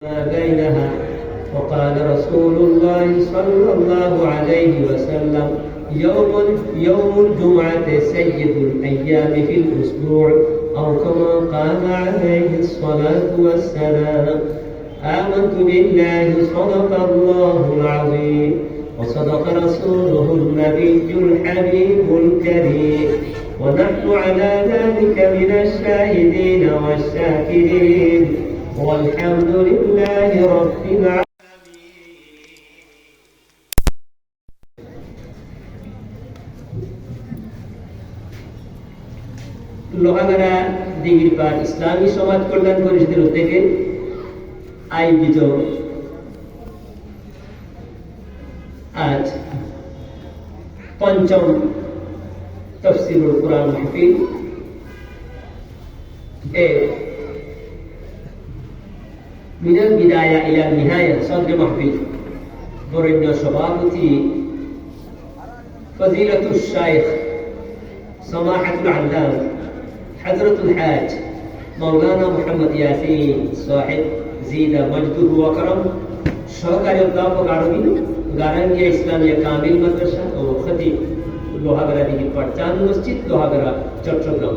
ما بينها. وقال رسول الله صلى الله عليه وسلم: يوم الجمعة سيد الأيام في الأسبوع، أو كما قال عليه الصلاة والسلام. آمنت بالله صدق الله العظيم وصدق رسوله النبي الحبيب الكريم، ونحن على ذلك من الشاهدين والشاكرين، والحمد لله رب العالمين. লোহাগাড়া দিঘির পাড় ইসলামী সমাজ কল্যাণ পরিষদের উদ্যোগে আয়োজিত আজ পঞ্চম তাফসীরুল কুরআন মাহফিল মিনাল বিদায়া ইলা নিহায়া সদর মাহফিল বরেণ্য সভাপতি ফজিলাতুশ শাইখ সামাহাতুল আল্লাম হযরতুল হাজ মাওলানা মুহাম্মদ ইয়াসিন সাহেব জিদা মজদুর ওয়া করম, সহকারী অধ্যাপক আরবি, গারাঙ্গিয়া ইসলামিয়া কামিল মাদ্রাসা ও খতিব, লোহাগাড়া দিঘির পাড় চাঁদ মসজিদ, লোহাগাড়া, চট্টগ্রাম।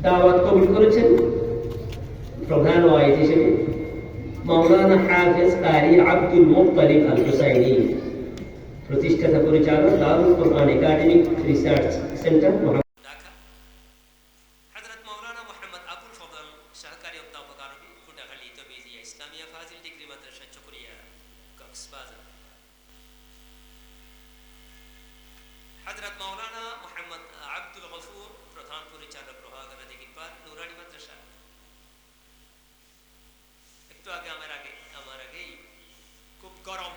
দাওয়াত কবুল করেছেন প্রধান ওয়াইজ হিসেবে মাওলানা হাফেজ কারি আব্দুল মুত্তালিব আল হুসাইনি, প্রতিষ্ঠাতা পরিচালক দারুল কোরআন academic research centre Dhaka. Hazrat Maulana Muhammad Abul Fazal, সহকারী অধ্যাপক আরবি, কুটাখালী তবিজিয়া ইসলামিয়া ফাজিল ডিগ্রি মাদ্রাসা চকরিয়া, কক্সবাজার। হযরত মাওলানা মুহাম্মদ আব্দুল গফুর, প্রধান পরিচালক, লোহাগাড়া দিঘির পাড়, নুরানি মাদ্রাসা। একটু আগে আমার আগেই খুব গরম,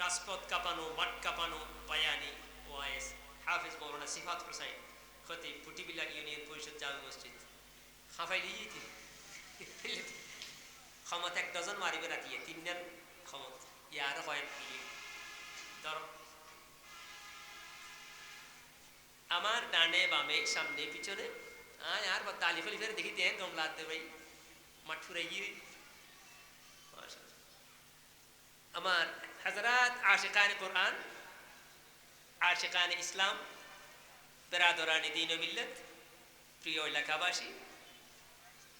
রাজপথ কাঁপানো, মাঠ কাঁপানো বায়ানি ওয়াইস হাফেজ মাওলানা সিফাত হোসাইন, খতিব, ফুটিবিলা ইউনিয়ন পরিষদ জামে মসজিদ। খাফাইলি ক্ষমত এক ডজন মারিবে রাতিয়ে তিনজন ক্ষমত ইয়ার হয় ধর। আমার ডানে বামে সামনে পিছনে আর তালি ফলি ফেরে দেখি দেন দম লাদ দে ভাই মাঠ ফুরাই গিয়ে আমার হযরত আশিকানে কোরআন, আশিকানে ইসলাম, বেরাদরানি দ্বীন ও মিল্লত, প্রিয় এলাকাবাসী,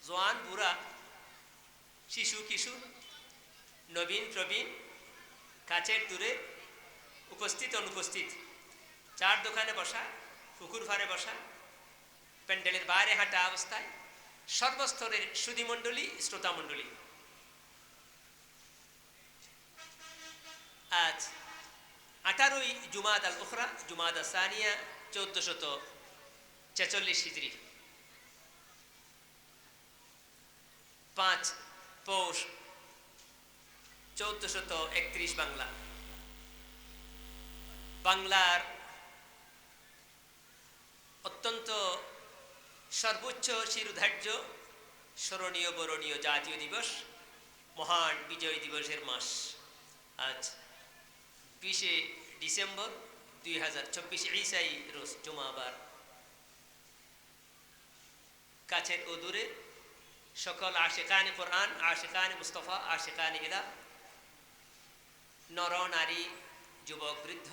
জওয়ান বুড়া, শিশু কিশোর, নবীন প্রবীণ, কাছের দূরে, উপস্থিত অনুপস্থিত, চার দোকানে বসা, পুকুর ফারে বসা, প্যান্ডেলের বাইরে হাঁটা অবস্থায় সর্বস্তরের সুধীমণ্ডলী, শ্রোতামণ্ডলী, আজ 18ই জুমাদ আল উখরা, জুমাদ সানিয়া, 1446 হিজরি, 5 পৌষ 1431 বাংলা। বাংলার অত্যন্ত সর্বোচ্চ শিরোধার্য স্মরণীয় বরণীয় জাতীয় দিবস, মহান বিজয় দিবসের মাস। আজ 20 ডিসেম্বর 2024 ঈসাই রোজ জুমাবার। কাছের ও দূরে সকল আশিকানে কোরআন, আশিকানে মুস্তাফা, আশিকানে ইলাহ, নর নারী, যুবক বৃদ্ধ,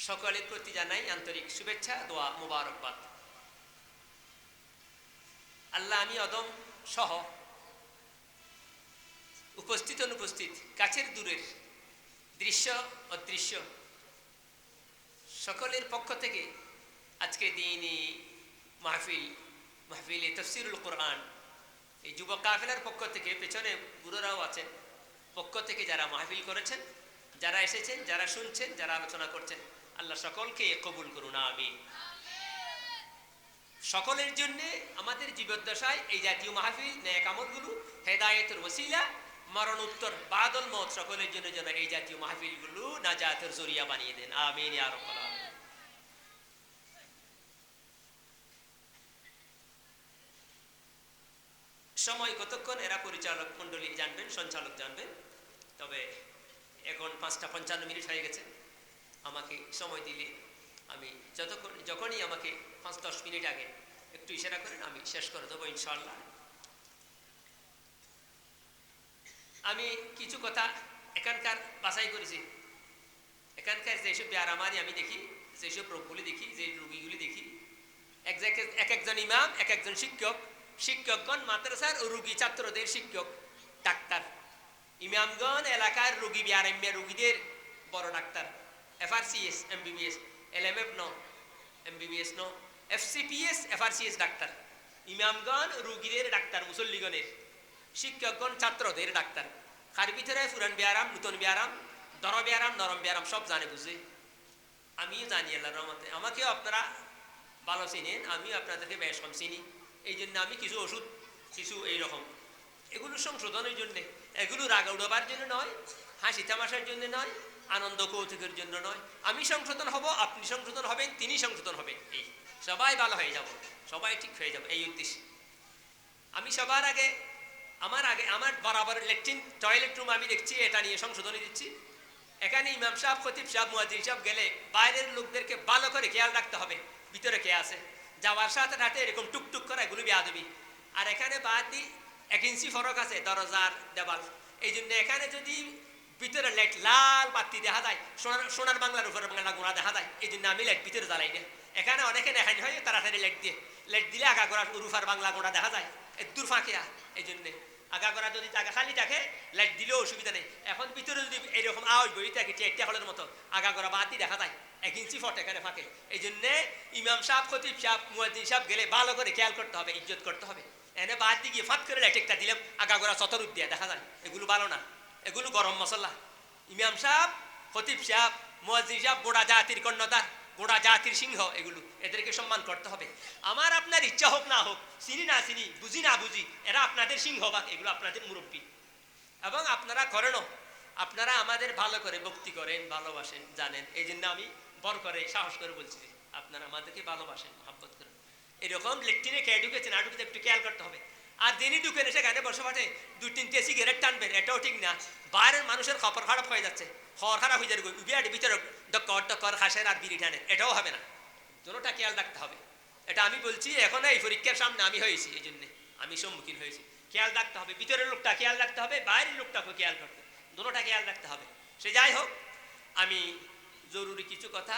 সকলের প্রতি জানাই আন্তরিক শুভেচ্ছা, দোয়া, মুবারকবাদ। আল্লাহ আমি অদম সহ উপস্থিত অনুপস্থিত, কাছের দূরের, দৃশ্য অদৃশ্য সকলের পক্ষ থেকে আজকে দিনই মাহফিলে তাফসীরুল কুরআন, এই যুবক কাফেলার পক্ষ থেকে, পেছনে বুড়োরাও আছেন, পক্ষ থেকে যারা মাহফিল করেছেন, যারা এসেছেন, যারা শুনছেন, যারা আলোচনা করছেন, আল্লাহ সকলকে কবুল করুন, আমিন। সকলের জন্য আমাদের জীবদ্দশায় এই জাতীয় মাহফিল, নেক আমলগুলো হেদায়েতের ওসিলা, মরণ উত্তর বাদল মত সকলের জন্য যেন এই জাতীয় মাহফিলগুলো নাজাতের জরিয়া বানিয়ে দেন, আমিন ইয়া রাব্বাল আলামিন। সময় কতক্ষণ এরা পরিচালক মন্ডলী জানবেন, সঞ্চালক জানবেন, তবে এখন 5:55 হয়ে গেছে। আমাকে সময় দিলে আমি যখনই আমাকে 5-10 মিনিট আগে একটু ইশারা করেন, আমি শেষ করে দেবো ইনশাআল্লাহ। আমি কিছু কথা এখানকার বাছাই করেছি। এখানকার যেসব ব্যারামারি আমি দেখি, যেসব রোগগুলি দেখি, যে রোগীগুলি দেখি, এক একজন ইমাম, এক একজন শিক্ষক, শিক্ষকগণ মাদ্রাসার ও রোগী ছাত্রদের শিক্ষক, ডাক্তার, ইমামগণ এলাকার রোগী ব্যারাম্য রোগীদের বড় ডাক্তার, FRCS MBBS, LMF ন MBBS ন, FCPS FRCS ডাক্তার, ইমামগণ রোগীদের ডাক্তার, মুসল্লিগণের, শিক্ষকগণ ছাত্রদের ডাক্তার। কার ভিতরে পুরান ব্যারাম, নূতন ব্যারাম, দর ব্যারাম, নরম ব্যারাম সব জানে বুঝে। আমিও জানি আল্লাহর রহমতে, আমাকেও আপনারা ভালো চিনেন, আমিও আপনাদেরকে বেশ কম চিনি। এই জন্য আমি কিছু ওষুধ, কিছু এইরকম, এগুলো সংশোধনের জন্যে, এগুলো রাগ উড়াবার জন্য নয়, হাসি তামাশার জন্য নয়, আনন্দ কৌতুকের জন্য নয়। আমি সংশোধন হব, আপনি সংশোধন হবেন, তিনি সংশোধন হবেন, এই সবাই ভালো হয়ে যাব, সবাই ঠিক হয়ে যাবে, এই উদ্দেশ্যে। আমি সবার আগে আমার বরাবর ল্যাট্রিন টয়লেট রুম আমি দেখছি, এটা নিয়ে সংশোধনী দিচ্ছি। এখানে ইমাম সাহেব, খতিব সাহেব, মুয়াজ্জিন সাহেব গেলে বাইরের লোকদেরকে ভালো করে খেয়াল রাখতে হবে ভিতরে কে আছে। যাওয়ার সাথে সাথে এরকম টুকটুক করা, এগুলো বেয়াদবি। আর এখানে বাদি 1 ইঞ্চি ফরক আছে দরজার দেওয়াল, এই জন্য এখানে যদি ভিতরে লাইট লাল বাতি দেখা যায়, সোনার বাংলার উপরে বাংলা গোড়া দেখা যায়, এই জন্য আমি লাইট ভিতরে জ্বালাই না। এখানে অনেকে দেখানি হয় তাড়াতাড়ি লাইট দিলে আগা গোড়ার উরুফার বাংলা গোড়া দেখা যায়, দূর ফাঁকিয়া। এই জন্যে আগাগোড়া যদি জায়গা খালি থাকে লাইট দিলেও অসুবিধা নেই। এখন ভিতরে যদি এরকম আওয়াজ বই থাকে টেট্টা হলের মতো, আগাগোড়া বাতি দেখা যায়, 1 ইঞ্চি ফট এখানে ফাঁকে। এই জন্যে ইমাম সাহেব, খতিব সাহেব, মুয়াজ্জিন সাহেব গেলে ভালো করে খেয়াল করতে হবে, ইজ্জত করতে হবে। এনে বাদ দিয়ে গিয়ে ফাঁক করে লাইট একটা দিলাম, আগাগোড়া চতর উদ্দিয়া দেখা যায়, এগুলো ভালো না, এগুলো গরম মশলা। ইমাম সাহেব, খতিব সাহেব, মুয়াজ্জিন সাহেব গোড়া জাতির কর্ণধার, গোড়া জাতির সিংহ, এগুলো এদেরকে সম্মান করতে হবে। আমার আপনার ইচ্ছা হোক না হোক, চিনি না চিনি, বুঝি না বুঝি, এরা আপনাদের সিংহ বা এগুলো আপনাদের মুরব্বী, এবং আপনারা করেনও, আপনারা আমাদের ভালো করে ভক্তি করেন, ভালোবাসেন, জানেন। এই জন্য আমি বর করে সাহস করে বলছি যে আপনারা আমাদেরকে ভালোবাসেন, মহব্বত করেন। এরকম লেট্রিনে খেয়ে ঢুকেছে না ঢুকেছে একটু খেয়াল করতে হবে। আর যিনি ঢুকেন সেখানে বসে বসে 2-3টে সিগারেট টানবেন, এটাও ঠিক না। বাইরের মানুষের খবর খারাপ হয়ে যাচ্ছে, খবর খারাপ হয়ে যাবে, বিরাট ভিতরে ডক্কর খাসের আর বিড়ি টানেন, এটাও হবে না। দুটোটা খেয়াল রাখতে হবে। এটা আমি বলছি এখন এই পরীক্ষার সামনে আমি হয়েছি, এই জন্যে আমি সম্মুখীন হয়েছি। খেয়াল রাখতে হবে, ভিতরের লোকটা খেয়াল রাখতে হবে, বাইরের লোকটাকে খেয়াল করতে, দুটোটা খেয়াল রাখতে হবে। সে যাই হোক, আমি জরুরি কিছু কথা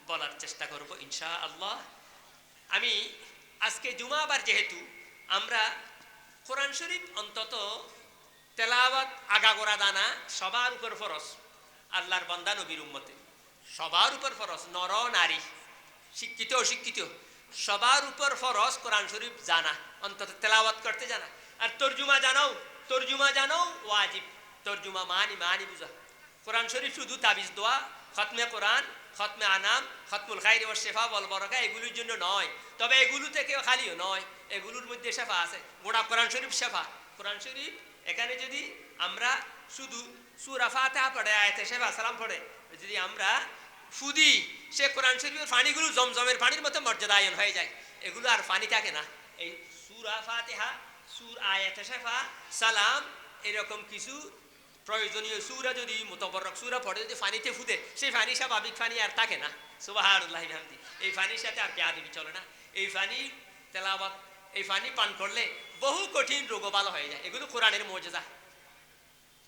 বলার চেষ্টা করব ইনশাআল্লাহ। আমি আজকে জুমাবার, যেহেতু আমরা কোরআন শরীফ অন্তত তেলাওয়াত আগাগোড়া দানা সবার উপর ফরজ, আল্লাহর বান্দা নবীর উম্মতে সবার উপর ফরজ, নর নারী, শিক্ষিত অশিক্ষিত সবার উপর ফরজ কোরআন শরীফ জানা, অন্তত তেলাওয়াত করতে জানা। আর তর্জুমা জানাও ওয়াজিব। তর্জুমা মানি বুঝা। কোরআন শরীফ শুধু তাবিজ দোয়া, খতমে কোরআন, খতমে আনাম, খতমুল খাইর ওয়াস শিফা ওয়াল বারাকা এগুলোর জন্য নয়। তবে এগুলো থেকে খালিও নয়, এগুলোর মধ্যে শেফা আছে। গোটা কোরআন শরীফ শেফা। কোরআন শরীফ এখানে যদি আমরা শুধু সূরা ফাতিহা পড়ে, আয়াতে শেফা সালাম পড়ে যদি আমরা ফুদি, সে কোরআন শরীফের পানিগুলো জমজমের পানির মতো মর্যাদায়ন হয়ে যায়, এগুলো আর পানি থাকে না। এই সূরা ফাতিহা, আয়াতে শেফা, সালাম, এরকম কিছু প্রয়োজনীয় সূরা যদি মুতাবারক সূরা পড়ে যদি পানিতে ফুদে, সেই পানি স্বাভাবিক পানি আর থাকে না। সুবহানাল্লাহি বিহামদি। এই পানির সাথে আর বেয়াদবি চলে না। এই পানি তেলাওয়াত, এই পানি পান করলে বহু কঠিন রোগ ভালো হয়ে যায়। এগুলো কোরআনের মুজিজা,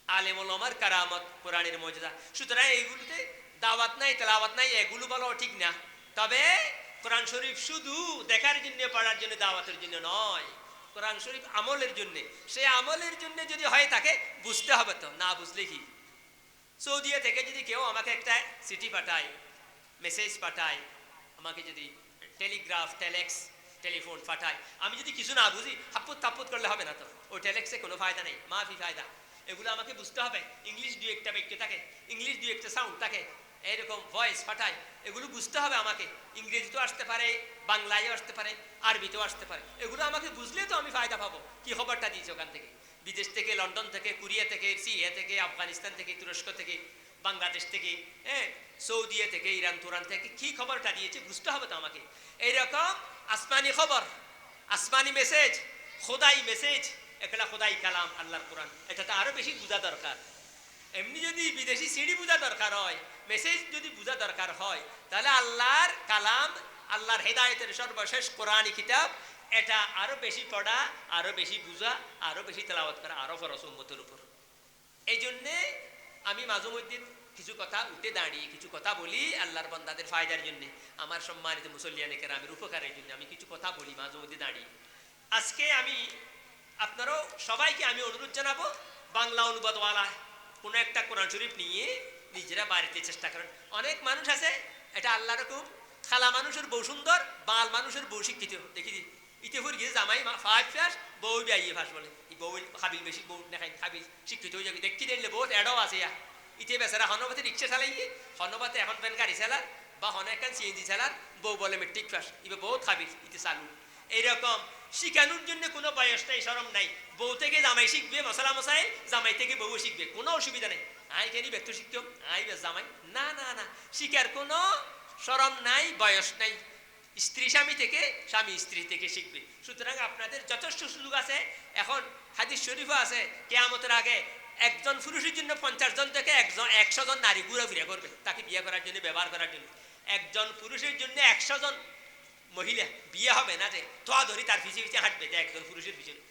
আলেম ওলামার কারামত, কোরআনের মুজিজা। সুতরাং এইগুলোতে দাওয়াত নাই, তেলাওয়াত নাই, এগুলো বলা ঠিক না। তবে কোরআন শরীফ শুধু দেখার জন্য, পড়ার জন্য, দাওয়াতের জন্য নয়। কোরআন শরীফ আমলের জন্য। সেই আমলের জন্য যদি হয় তাকে বুঝতে হবে, তো না বুঝলে কি। সৌদিয়া থেকে যদি কেউ আমাকে একটা চিঠি পাঠায়, মেসেজ পাঠায়, আমাকে যদি টেলিগ্রাফ, টেলেক্স, টেলিফোন পাঠায়, আমি যদি কিছু না বুঝি হাপ্পুত তাপ্পুত করলে হবে না। তো ওই টেলেক্সে কোনো ফায়দা নেই, মাফি ফায়দা। এগুলো আমাকে বুঝতে হবে। ইংলিশ 2-1টা বাক্য থাকে, ইংলিশ 2-1টা সাউন্ড থাকে, এরকম ভয়েস পাঠায়, এগুলো বুঝতে হবে আমাকে। ইংরেজিতেও আসতে পারে, বাংলায়ও আসতে পারে, আরবিতেও আসতে পারে। এগুলো আমাকে বুঝলে তো আমি ফায়দা পাবো। কি খবরটা দিয়েছে ওখান থেকে, বিদেশ থেকে, লন্ডন থেকে, কোরিয়া থেকে, সিরিয়া থেকে, আফগানিস্তান থেকে, তুরস্ক থেকে, বাংলাদেশ থেকে, সৌদিয়া থেকে, ইরান তুরান থেকে কি খবরটা দিয়েছে বুঝতে হবে তো আমাকে। এইরকম আসমানি খবর, আসমানি মেসেজ, খোদাই মেসেজ, একটা খোদাই কালাম আল্লাহর কোরআন, এটা তো আরো বেশি বোঝা দরকার। এমনি যদি বিদেশি সিঁড়ি বোঝা দরকার হয়, মেসেজ যদি বোঝা দরকার হয়, তাহলে আল্লাহর কালাম, আল্লাহর হেদায়েতের সর্বশেষ কোরআনী কিতাব, এটা আরো বেশি পড়া, আরো বেশি বুঝা, আরো বেশি তেলাওয়াত করা আরো ফরজ উম্মতের উপর। এই জন্যে আমি মাঝে মধ্যে কিছু কথা উঠে দাঁড়িয়ে কিছু কথা বলি আল্লাহর বান্দাদের ফায়দার জন্য, আমার সম্মানিত মুসল্লিয়ানে কেরামের উপকারের জন্য আমি কিছু কথা বলি মাঝে মধ্যে দাঁড়িয়ে। আজকে আমি আপনারাও সবাইকে আমি অনুরোধ জানাবো, বাংলা অনুবাদওয়ালা কোনো একটা কোরআন শরীফ নিয়ে নিজেরা বাড়িতে চেষ্টা করেন। অনেক মানুষ আছে, এটা আল্লাহ রকম খালা মানুষের বউ সুন্দর, বাল মানুষের বউ শিক্ষিত, দেখি ইতিপুর গিয়ে জামাই 5 ফাস বউ বিয়ে ফাস বলে, এই বউ খাবিল বেশি বউ দেখাই খাবিল শিক্ষিত হয়ে যাবে, দেখি দেখলে বহুত এডও আছে ইয়া। ইতে বেচারা হনবাতে রিক্সা চালাইয়ে, হনবাতে এখন পেন গাড়ি চালার বা হন এখন সিএনজি চালার, বউ বলে মেট্রিক ফাস, ইবে বহুত খাবিল ইতে চালু। এইরকম শিখানোর জন্য কোনো বয়স নাই, শরম নাই। বউ থেকে জামাই শিখবে মশলা মশাই, জামাই থেকে বউ শিখবে, কোনো অসুবিধা নেই। আই কেন ব্যক্ত শিখতাম আই জামাই, না না না, শিখার কোনো শরম নাই, বয়স নাই। স্ত্রী স্বামী থেকে, স্বামী স্ত্রী থেকে শিখবে। সুতরাং আপনাদের যথেষ্ট সুযোগ আছে। এখন হাদিস শরীফও আছে কিয়ামতের আগে একজন পুরুষের জন্য 50 জন থেকে 100 জন নারী ঘুরাফিরা করবে তাকে বিয়ে করার জন্য, ব্যবহার করার জন্য। একজন পুরুষের জন্য 100 জন মহিলা বিয়ে হবে না যে তোয়া ধরি তার পিছিয়ে পিছিয়ে হাঁটবে যে একজন পুরুষের পিছনে।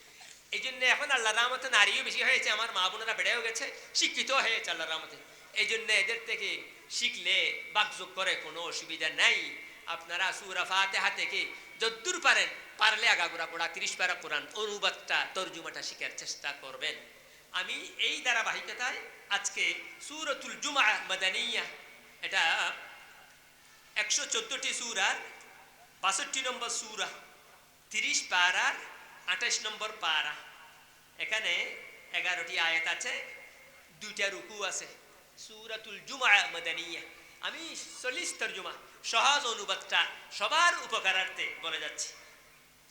এই জন্য এখন আল্লাহ রহমতে নারীও বেশি হয়েছে, আমার মা বোনেরা বেড়েও গেছে, শিক্ষিত হয়েছে আল্লাহ রহমতে। এই জন্য এদের থেকে শিখলে বাকযোগ করে কোনো অসুবিধা নাই। আপনারা সূরা ফাতিহা থেকে যদ্দূর পারেন, পারলে আগাগোড়া পড়া 30 পারা কোরআন অনুবাদটা তরজুমাটা শিখার চেষ্টা করবেন। আমি এই ধারাবাহিকতায় আজকে সূরাতুল জুমআ মাদানিয়া, এটা 114টি সূরার 62 নম্বর সূরা, 30 পারার 28 নম্বর পারা। এখানে 11টি আয়াত আছে, 2টা রুকু আছে। সূরাতুল জুমআ মাদানিয়া, আমি সলিস তরজমা সহজ অনুবাদটা সবার উপকারার্থে বলে যাচ্ছি।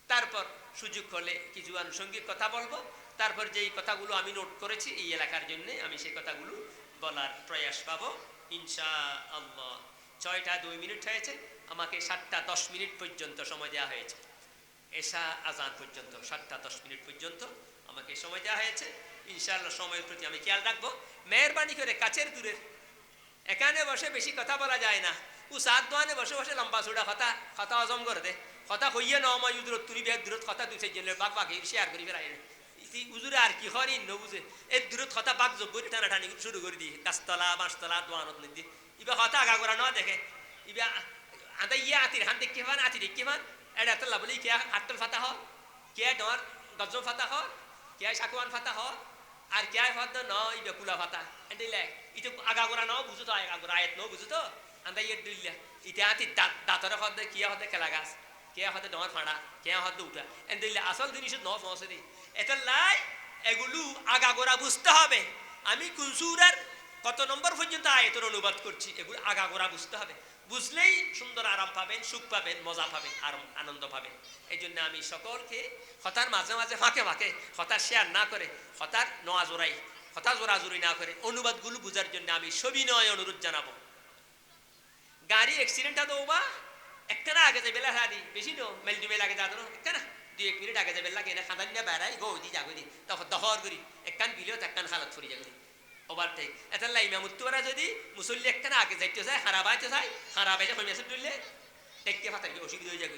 তারপর সুযোগ হলে কিছু আনুষঙ্গিক কথা বলবো। তারপর যেই কথাগুলো আমি নোট করেছি এই এলাকার জন্য আমি সেই কথাগুলো বলার প্রয়াস পাবো ইনশাআল্লাহ। 6টা 2 মিনিট হয়েছে, আমাকে 7টা 10 মিনিট পর্যন্ত সময় দেওয়া হয়েছে, এশা আজান পর্যন্ত 7টা 10 মিনিট পর্যন্ত আমাকে সময় দেওয়া হয়েছে। ইনশাআল্লাহ সময়ের প্রতি আমি খেয়াল রাখবো। মেহরবানি করে কাছের দূরের এখানে বসে বেশি কথা বলা যায় না, ও সাত দোয়ানে বসে বসে লম্বা চূড়া কথা কথা হজম করে দে, কথা হইয়ে নয় দূরত তুমি বের দূরত কথা 2-4 জনের বাঘ বাঘে শেয়ার করি ফেরাই উজুরে আর কি হরি নবুঝে এর দূরত কথা বাঘ যোগ করে টানাটানি শুরু করে দিয়ে গাছতলা বাঁশতলা দোয়ানত নিদি ইবা কথা আগা করা ন দেখে ইবা আদা ইয়ে আতির হান দেখতে পান আতি দেখতে পান এটা তো লাভলি কে আটল ফাতা হ কে ডর গজম ফাতা হ কে সাকুয়ান ফাতা হ আর কে ফাদ ন ইবা কুলা ফাতা এন্ডিলে ইতো আগা করা ন বুঝো তো আগা করা আয়াত ন বুঝো তো আন্দা ইয়ে দিল্লা ইতে আতি দাঁতরে হদ কিয়া হদ খেলা গাছ কে হদ ডর ফাড়া কে হদ উঠা এন্ডিলে আসল জিনিস ন ফসে এটা লাই এগুলো আগা গোড়া বুঝতে হবে। আমি কোন সূরার কত নম্বর পর্যন্ত আয়াতের অনুবাদ করছি এগুলো আগা গোড়া বুঝতে হবে, বুঝলেই সুন্দর আরাম পাবেন, সুখ পাবেন, মজা পাবেন, আর আনন্দ পাবেন। এই জন্য আমি সকলকে হতার মাঝে মাঝে ফাঁকে ফাঁকে হতার শেয়ার না করে, হতার নোয়া জোড়াই হতা জোড়াজোড়ি না করে অনুবাদগুলো বুঝার জন্য আমি সবিনয় অনুরোধ জানাবো। গাড়ি অ্যাক্সিডেন্টটা তো বা একটা না আগে যাবে হারি বেশি নো মেল ডুবে লাগে যাতো একটা না 2-1 মিনিট আগে যাবে লাগে না খাদান না বেড়াই গো দি যাগো দি তখন দহর করি একখান বিলেও একখান হালত ফুরি যাগো দি ওভারটেক এটা লাই ইমামুত্তুরা যদি মুসল্লি একখান আগে যাইতে চায় হারাবাইতে চায় হারাবাইতে কই মেসেজ দিলে দেখতে ফাটাই অসুবিধা হয়ে যাবে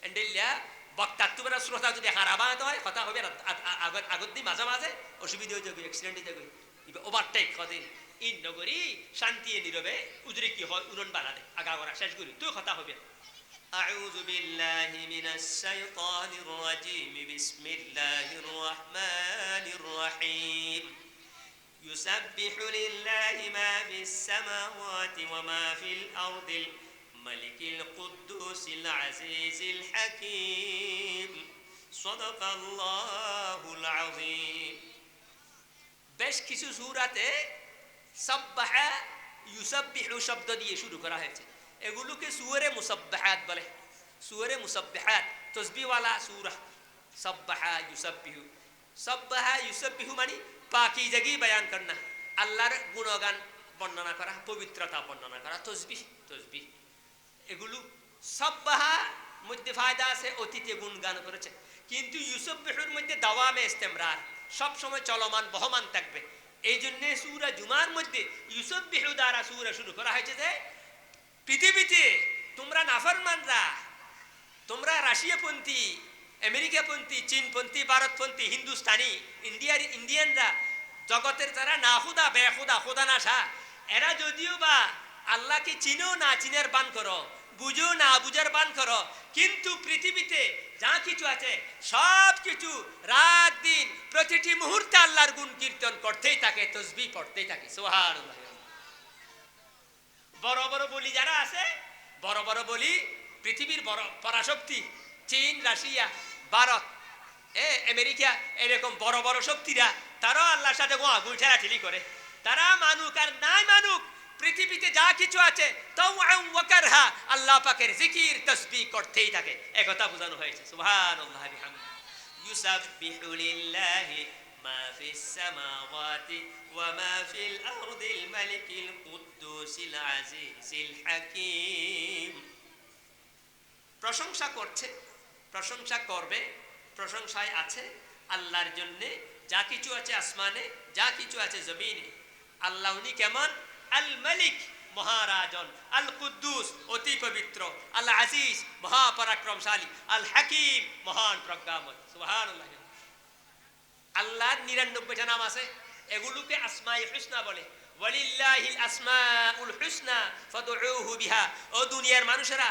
এন্ডেলিয়া বক্তাত্তুরা শ্রোতা যদি হারাবাইতে হয় কথা হবে আগত দি মাঝে মাঝে অসুবিধা হয়ে যাবে, অ্যাক্সিডেন্ট হয়ে যাবে, ওভারটেক কদে ইন নগরী শান্তি নীরবে উজরে কি হয় উড়ন বাড়ালে আগা করা শেষ করি তুই কথা হবে। أعوذ بالله من الشيطان الرجيم بسم الله الرحمن الرحيم يسبح لله ما في السماوات وما في الأرض الملك القدوس العزيز الحكيم صدق الله العظيم। বেশ কিছু সূরাতে সাব্বাহা ইউসাব্বিহু শব্দ দিয়ে শুরু করা হয়েছে, এগুলোকে সুরে মুসাব্বাহাত বলে। সুরে মুসাব্বাহাত তসবিহওয়ালা সূরা। সাব্বাহা ইউসাব্বিহু, সাব্বাহা ইউসাব্বিহু মানে পাকিজাগি বয়ান করনা, আল্লাহর গুণগান বর্ণনা করা, পবিত্রতা বর্ণনা করা, তসবিহ তসবিহ এগুলো। সাব্বাহা মধ্যে ফায়দা আছে, অতীতে গুণগান করেছে, কিন্তু ইউসাব্বিহুর মধ্যে দাওয়ামে ইস্তেমরার, সব সময় চলমান বহমান থাকবে। এই জন্য সূরা জুমার মধ্যে ইউসাব্বিহু দ্বারা সূরা শুরু করা হয়েছে যে পৃথিবীতে তোমরা নাফরমানরা, তোমরা রাশিয়াপন্থী, আমেরিকাপন্থী, চীনপন্থী, ভারতপন্থী, হিন্দুস্তানি, ইন্ডিয়ানরা, জগতের যারা না খুদা বেখুদা খুদা না সা, এরা যদিও বা আল্লাহকে চিনো না চিনের বান করো, বুঝো না বুঝার বান করো, কিন্তু পৃথিবীতে যা কিছু আছে সব কিছু রাত দিন প্রতিটি মুহূর্তে আল্লাহর গুণ কীর্তন করতেই থাকে, তসবিহ পড়তেই থাকে। সুবহানাল্লাহ। বড় বড় বলি যারা আছে, বড় বড় বলি, পৃথিবীর বড় পরাশক্তি, চীন, রাশিয়া, ভারত, আমেরিকা, এরকম বড় বড় শক্তিরা, তারাও আল্লাহর সাথে আগুন ঠেলাঠেলি করে। তারা মানুক আর নাই মানুক, পৃথিবীতে যা কিছু আছে তাও আল্লাহ পাকের জিকির তাসবিহ করতেই থাকে, একথা বোঝানো হয়েছে। সুবহানাল্লাহ বিহামদিহি ইউসাব্বিহু লিল্লাহি মা ফিস সামাওয়াতি ওয়া মা ফিল আরদিল মালিকিল কুদ্দুসিল আজিজিল হাকীম। প্রশংসা করছে, প্রশংসা করবে, প্রশংসায় আছে আল্লাহর জন্য। যা কিছু আছে আসমানে, যা কিছু আছে জমিনে, আল্লাহ উনি কেমন? আল মালিক মহারাজন, আল কুদ্দুস অতি পবিত্র, আল আজিজ মহাপরাক্রমশালী, আল হাকিম মহান প্রজ্ঞাময়। সুবহানাল্লাহ। আল্লাহর ৯৯টা নাম আছে, এগুলোকে আসমায়ে হুসনা বলে। ওয়ালিল্লাহিল আসমাউল হুসনা ফাদউহু বিহা। ও দুনিয়ার মানুষেরা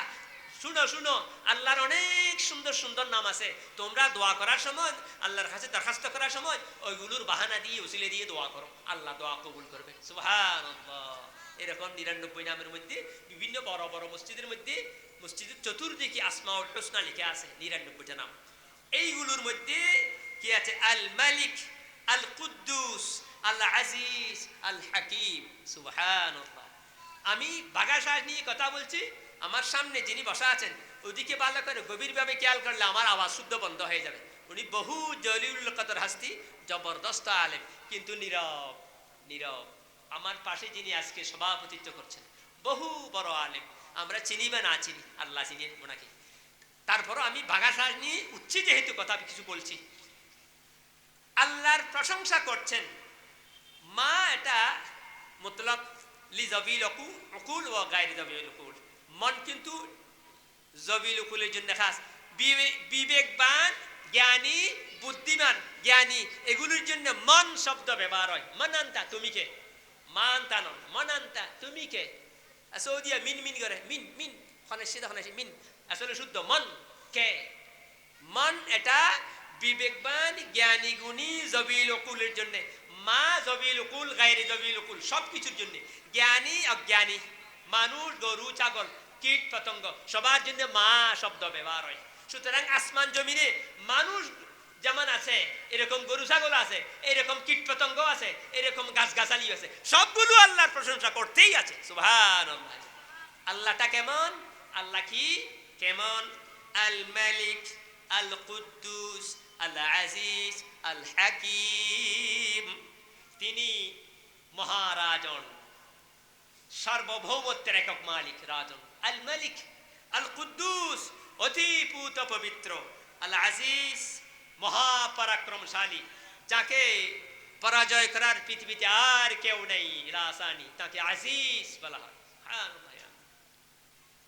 শুনো শুনো, আল্লাহর অনেক সুন্দর সুন্দর নাম আছে। তোমরা দোয়া করার সময়, আল্লাহর কাছে দরখাস্ত করার সময় ওইগুলোর বাহানা দিয়ে উসিলে দিয়ে দোয়া করো, আল্লাহ দোয়া কবুল করবে। সুবহানাল্লাহ। এরকম ৯৯ নামের মধ্যে বিভিন্ন বড় বড় মসজিদের মধ্যে, মসজিদের চতুর্দিকে আসমাউল হুসনা লিখে আছে ৯৯টা নাম। এইগুলোর মধ্যে কি আছে? আল মালিক, আল কুদ্দুস, আল আজিজ, আল হাকিম। সুবহানাল্লাহ। আমি বাগাসাজ নিয়ে কথা বলছি, আমার সামনে যিনি বসা আছেন ওদিকে ভালো করে গভীরভাবে খেয়াল করলে আমার আওয়াজ শুদ্ধ বন্ধ হয়ে যাবে। উনি বহু জলিলুল কদর হাস্তি, জবরদস্ত আলেম, কিন্তু নীরব নীরব। আমার পাশে যিনি আজকে সভাপতিত্ব করছেন, বহু বড় আলেম, আমরা চিনি বা না চিনি, আল্লাহ চিনি ওনাকে। তারপরও আমি বাগাসাজ নিয়ে উচ্ছি যেহেতু কথা কিছু বলছি। আল্লাহর প্রশংসা করছেন। মা এটা মতলব লি জবিল উকুল ও গায়রি জবিল উকুল। মন কিন্তু জবিল উকুলের জন্য খাস। বিবেকবান, জ্ঞানী, বুদ্ধিমান, জ্ঞানী, এগুলোর জন্য মন শব্দ ব্যবহার হয়। মনান্তা তুমি কে, মানতা নন, মনান্তা তুমি কে। সৌদিয়া মিন মিন করে, মিন মিন মিন, আসলে শুদ্ধ মন কে। মন এটা বিবেকবান, জ্ঞানী, গুণী, জবিল উকুলের জন্য। মা জবিল উকুল, গায়রি জবিল উকুল, সব কিছুর জন্য। জ্ঞানী, অজ্ঞানী, মানুষ, গরু, ছাগল, কীট পতঙ্গ, সবার জন্য মা শব্দ ব্যবহার হয়। সুতরাং আসমান জমিনে মানুষ যেমন আছে, এরকম গরু ছাগল আছে, এরকম কীট পতঙ্গ আছে, এরকম গাছগাছালি আছে, সবগুলো আল্লাহর প্রশংসা করতেই আছে। সুবহানাল্লাহ। আল্লাহটা কেমন? আল্লাহ কি কেমন? আল মালিক, আল কুদ্দুস, আল আজিজ, আল হাকিম। তিনি মহারাজন, সার্বভৌমত্বের একক মালিক, রাজন। আল মালিক, আল কুদ্দুস অতি পূত পবিত্র, আল আজিজ মহাপরাক্রমশালী, যাকে পরাজয় করার পৃথিবীতে আর কেউ নেই, রাসানি, তাকে আজিজ বলা হয়।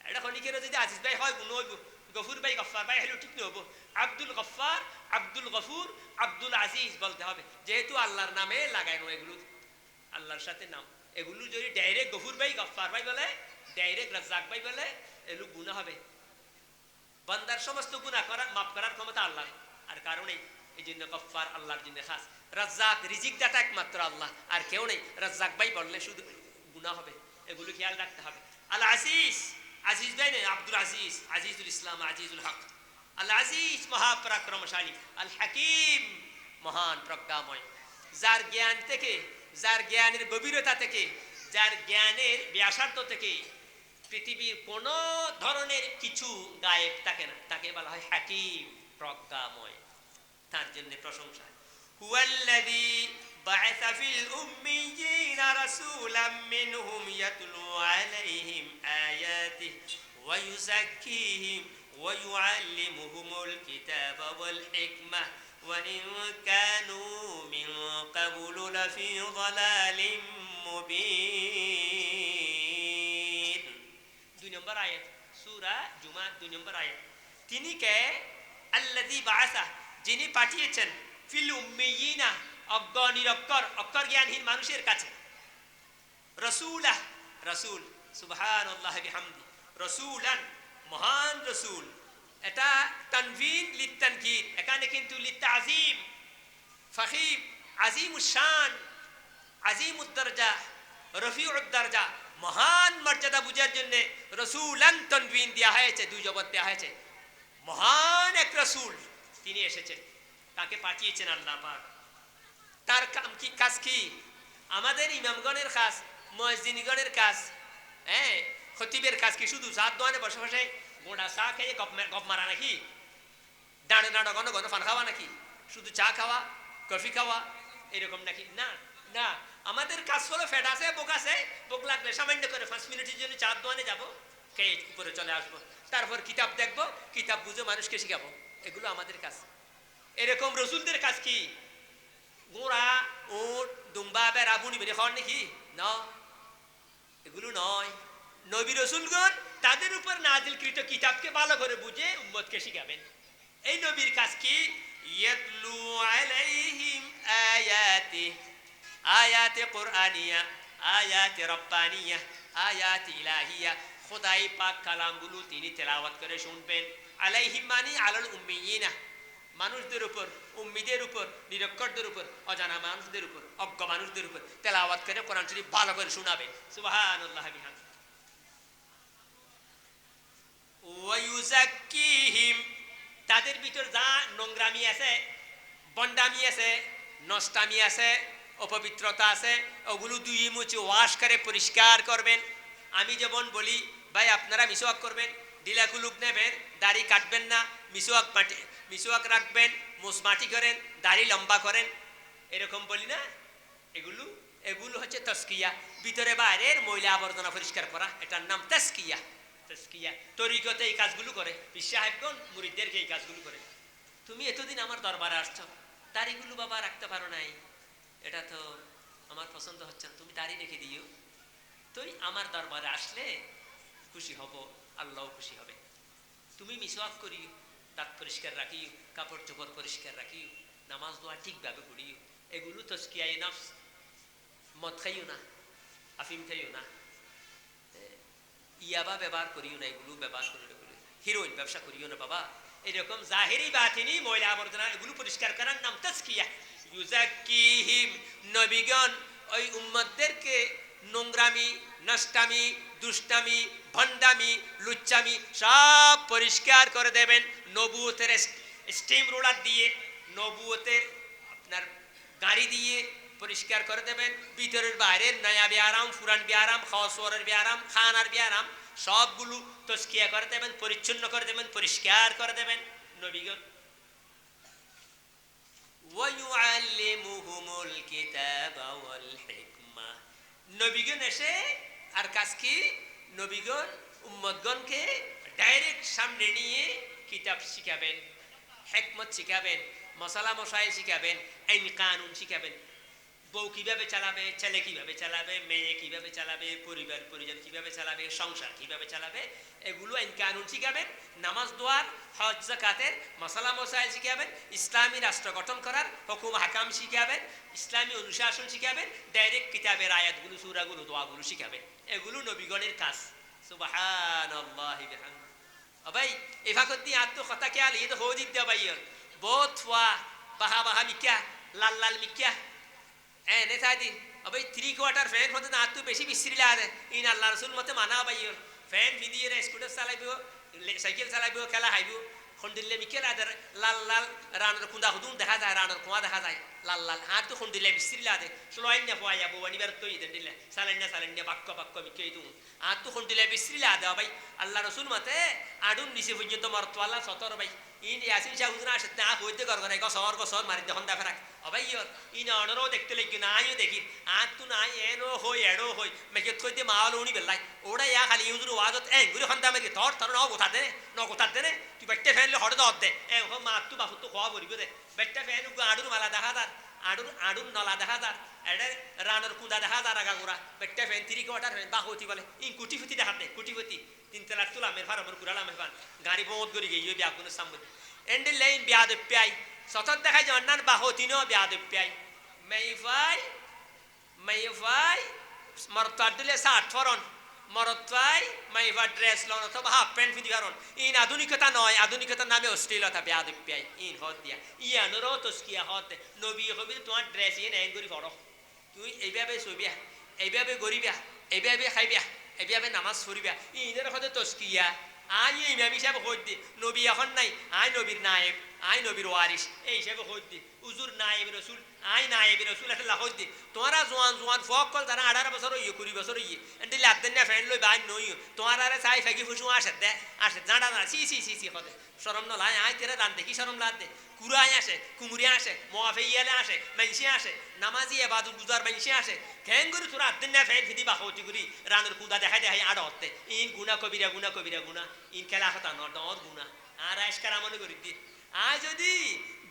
এটা খনিকের যদি আজিজ ভাই হয় গুণ হইব, গফুর ভাই গফার ভাই হলেও ঠিক নহব। আব্দুল গফার, আব্দুল গফুর, আব্দুল আজিজ বলতে হবে, যেহেতু আল্লাহর নামে লাগানো এগুলো, আল্লাহর সাথে নাম। এগুলো যদি ডাইরেক্ট গফুর ভাই গফার ভাই বলে, ডাইরেক্ট রাজ্জাক ভাই বলে, এগুলো গুণা হবে। বান্দার সমস্ত গুনাহ করার মাফ করার ক্ষমতা আল্লাহ, আর কারণে এই জন্য গফার আল্লাহর জন্য খাস। রাজ্জাক, রিজিক দাতা একমাত্র আল্লাহ, আর কেউ নেই। রাজ্জাক ভাই বললে শুধু গুনাহ হবে, এগুলো খেয়াল রাখতে হবে। আল আজিজ, আজিজ ভাই নেই, আব্দুল আজিজ, আজিজুল ইসলাম, আজিজুল হক। আল আজিজ মহাপরাক্রমশালী, আল হাকিম মহান প্রজ্ঞাময়। যার জ্ঞান থেকে, যার জ্ঞানের গভীরতা থেকে, যার জ্ঞানের ব্যাসার্ধ থেকে পৃথিবীর কোন ধরনের কিছু গায়েব থাকে না, তাকে বলা হয় হাকিম, প্রজ্ঞাময়। তার জন্য প্রশংসা। হুয়াল্লাযী বা'আসা ফিল উম্মিয়্যিনা রাসূলাম মিনহুম ইয়াতলু আলাইহিম আয়াতিহি ওয়া ইউযাক্কিহিম ওয়া ইউআল্লিমুহুমুল কিতাবা ওয়াল হিকমা ওয়া ইন কানূ মিন ক্বাবলু লাফী যালালিম মুবিন। ২ নম্বর আয়াত, সূরা জুমা ২ নম্বর আয়াত। তিনি কে? আল্লাযী বাআসা, যিনি পাঠিয়েছেন, ফিল উম্মিয়িনা, অজ্ঞ নিরক্ষর অক্ষর জ্ঞানহীন মানুষের কাছে, রাসূলা, রাসূল, সুবহানাল্লাহি বিহামদি, রাসূলান, মহান রাসূল। এটা তানভিন লিতানকির, এখানে কিন্তু লিতাযীম, ফখীম, আজিমুশ শান, আজিমুদ দরজা, রফিউদ দরজা, মহান মর্যাদা বুঝার জন্য রাসূলান তানভিন দেয়া হয়েছে, দুই জবর দেয়া হয়েছে। মহান এক রাসূল তিনি এসেছেন, তাকে পাঠিয়েছেন আল্লাহ পাক। তার কাজ কি? আমাদের ইমামগণের কাজ, মুয়াজ্জিনগণের কাজ, হ্যাঁ, খতিবের কাজ কি শুধু চার দোয়ানে বসে বসে গোড়া চা খেয়ে গপ মারা নাকি? দাঁড়ে দাঁড়ো ঘন ঘন ফান খাওয়া নাকি? শুধু চা খাওয়া, কফি খাওয়া, এরকম নাকি? না না, আমাদের কাজ হলো ফেট আছে, বোক আছে, বোক লাগলে সামান্য করে 5 মিনিটের জন্য চার দোয়ানে যাবো, খেয়ে উপরে চলে আসবো, তারপর কিতাব দেখবো, কিতাব বুঝে মানুষকে শিখাবো, এগুলো আমাদের কাজ। এরকম রসুলদের কাজ কি? ঘোড়া, উট, দুম্বা, বেড়া, বুনি বেড়ে খাওয়ার নাকি? না, এগুলো নয়। নবী রসুলগণ তাদের উপর নাজিলকৃত কিতাবকে ভালো করে বুঝে উম্মতকে শিখাবেন। এই নবীর কাজ কি? ইয়াতলু আলাইহিম আয়াতি, আয়াতে কুরআনিয়া, আয়াতে রব্বানিয়া, আয়াতে ইলাহিয়া, খোদাই পাক কালামগুলো তিনি তেলাওয়াত করে শুনবেন। আলাইহিম মানে আলাল উম্মিয়িনা, মানুষদের উপর, উম্মিদের উপর, নিরক্ষরদের উপর, অজানা মানুষদের উপর, অজ্ঞ মানুষদের উপর তেলাওয়াত করে কোরআন শরীফ ভালো করে শোনাবেন। সুবহানাল্লাহ বিহামদিহি। ওয়া ইউযাক্কিহিম, তাদের ভিতর যা নোংরামি আছে, বন্ডামি আছে, নষ্টামি আছে, অপবিত্রতা আছে, ওগুলো দুই মুছে ওয়াশ করে পরিষ্কার করবেন। আমি যেমন বলি, ভাই আপনারা মিসওয়াক করবেন, ঢিলা কুলুক নেবেন, দাড়ি কাটবেন না, মিসওয়াক রাখবেন, মুসমাটি করেন, দাড়ি লম্বা করেন, এরকম বলি না? এগুলো এগুলো হচ্ছে তাসকিয়া, ভিতরে বাইরের ময়লা আবর্জনা পরিষ্কার করা, এটার নাম তাসকিয়া। তাসকিয়া তরিকতে এই কাজগুলো করে, পীর সাহেবগণ মুরিদদেরকে এই কাজগুলো করে। তুমি এতদিন আমার দরবারে আসছো, দাড়িগুলো বাবা রাখতে পারো নাই, এটা তো আমার পছন্দ হচ্ছে না, তুমি দাড়ি রেখে দিও, তুই আমার দরবারে আসলে খুশি হব, আল্লাহ খুশি হবে। তুমি মিসওয়াক করিও, দাঁত পরিষ্কার রাখিও, কাপড় চোপড় পরিষ্কার রাখিও, নামাজ দোয়া ঠিকভাবে পড়িও, এগুলো তাসকিয়ায়ে নফস। মদ খাইও না, আফিম খাইও না, ইয়াবা ব্যবহার করিও না, এগুলো ব্যবহার করিও না, হিরোইন ব্যবসা করিও না বাবা। এরকম জাহিরি বাতিনি ময়লা আবর্জনা এগুলো পরিষ্কার করার নাম তাসকিয়া। ইউযাক্কিহিম, নবীগণ ওই উম্মতদেরকে নোংরামি, নষ্টামি, দুষ্টামি, ভণ্ডামি, লুচ্চামি সব পরিষ্কার করে দেবেন নবুয়তের স্টিম রোলার দিয়ে, নবুয়তের আপনার গাড়ি দিয়ে পরিষ্কার করে দেবেন। ভিতরের বাইরের নয়া বিয়ারাম, ফুরান বিয়ারাম, খাওয়ার বিয়ারাম, খানার বিয়ারাম সবগুলো তাসকিয়া করে দেবেন, পরিচ্ছন্ন করে দেবেন, পরিষ্কার করে দেবেন নবীগণ। ওয়ায়ুআল্লিমুহুমুল কিতাবা ওয়াল হিকমা, নবীগণ এসে আর কাজ কি? নবীগণ উম্মতগণকে ডাইরেক্ট সামনে নিয়ে কিতাব শিখাবেন, হিকমত শিখাবেন, মশালা মশাইল শিখাবেন, আইন কানুন শিখাবেন। বউ কিভাবে চালাবে, ছেলে কিভাবে চালাবে, মেয়ে কিভাবে চালাবে, পরিবার পরিজন কিভাবে চালাবে, সংসার কিভাবে চালাবে, এগুলো আইন কানুন শিখাবেন। নামাজ দোয়ার, হজ যাকাতের মশালা মশাইল শিখাবেন, ইসলামী রাষ্ট্র গঠন করার হুকুম হাকাম শিখাবেন, ইসলামী অনুশাসন শিখাবেন, ডাইরেক্ট কিতাবের আয়াতগুলো, সূরাগুলো, দোয়াগুলো শিখাবেন। এগুলো নবীগণের কাজ। সুবহানাল্লাহি বিহামদিহি। ভাই এই ভাগত দিয়ে আত্ম কথা কে আলি তো হদিত দে ভাইয়র বহুত ওয়া বাহা বাহা মিক্কা লাল লাল মিক্কা নেতা দিন ভাই 3/4 ফ্যান হতে না আত্ম বেশি বিস্ত্রিলা আছে ইন আল্লাহ রাসূল মতে মানা ভাইয়র ফ্যান ভিদিয়ে স্কুটার চালাইবো, সাইকেল চালাইবো, খেলা হাইবো, খন্ডিলে মিকেল আদার লাল লাল রানের কুন্দা হুদুম দেখা যায়, রানের কুয়া দেখা যায় লাল লাল হাত তো খন্ডিলে বিস্ত্রিলা দে স্লোয়াইন না পোয়া যাবো আনিবার তো ইদেন দিলে সালাইন্না বাক্য বাক্য মিকে ইদু হাত তো খন্ডিলে বিস্ত্রিলা দে ভাই আল্লাহ রাসূল মতে আডুন নিচে পর্যন্ত মরতওয়ালা সতর ভাই ইন ইয়াসিন শাহ হুজুর আসে না হইতে কর করে গসর মারি দেখুন দেখা রাখ ভাই ইন অনরও দেখতে লাগি না আইও দেখি হাত তো নাই এনো হই এড়ো হই মেকে থইতে মাল উনি বেলাই ওড়া ইয়া খালি হুজুর ওয়াজত গুরি খন্দা মারি তোর তোর ন কথা দে তুই বেটে ফেললে হড় দে হো মা তু বাপু তো খাওয়া বলিব দে বেটে ফেন আডুর মালা দেখা দার আডুর নলা দেখা দার এডে রানের কুদা দেখা দার আগা গোড়া বেটে ফেন 3/4 ফেন বাহুতি বলে ইন কুটি ফুটি দেখাতে কুটি ফুটি 3 তলার তুলা মের ফার আমার কুড়ালা মেহমান গাড়ি বহুত গরি গিয়ে বিয়া কোন সামনে এন্ডি লাইন বিয়াদপ্যাই সতত দেখাই যে অন্যান্য বাহতিনো বিয়াদপ্যাই মাইফাই মরতার দিলে সাত ফরন মরতাই মাইফা ড্রেস লন অথবা হাফ প্যান্ট পিন্ধি কারণ ইন আধুনিকতা নয়, আধুনিকতার নামে অশ্লীলতা বিয়াদপ্যাই ইন হদ দিয়া ইয়ানোরও তস্কিয়া হতে নবী কবি তোমার ড্রেস ইয়ে নেন করি পড়ো তুই এইভাবে ছবিয়া এইভাবে গরিবা এইভাবে খাইবা এইভাবে নামাজ পড়িবা ইনের হতে তস্কিয়া আই ইমাম হিসাবে হই দি নবী এখন নাই আই নবীর নায়েব আই নবীর ওয়ারিস এই হিসাবে হই দি উজুর নায়েব রসুল আই নায়েব রসুল একটা হই দি তোমরা জোয়ান জোয়ান ফক কল তারা 18 বছর ইয়ে 20 বছর ইয়ে এন্ড লাগদেন না ফ্রেন্ড লই বাই নই তোমরা আরে চাই ফাগি ফুসু আসে দে আসে জানা না সি সি সি সি হতে শরম ন লাই আই তেরে দান দেখি শরম লাদ দে কুরাই আসে কুমুরি আসে মুআফিয়ালে আসে মানসি আসে নামাজি ইবাদত গুজার মানসি আসে কেন করে তোরা আদিন না ফেদ হিদি বাহতি গুরি রানের কুদা দেখাই দেখাই আড় হতে ইন গুনাহ কবিরা গুনাহ ইন খেলা কথা নর গুনাহ আর আজকাল মনে করি দি আজ যদি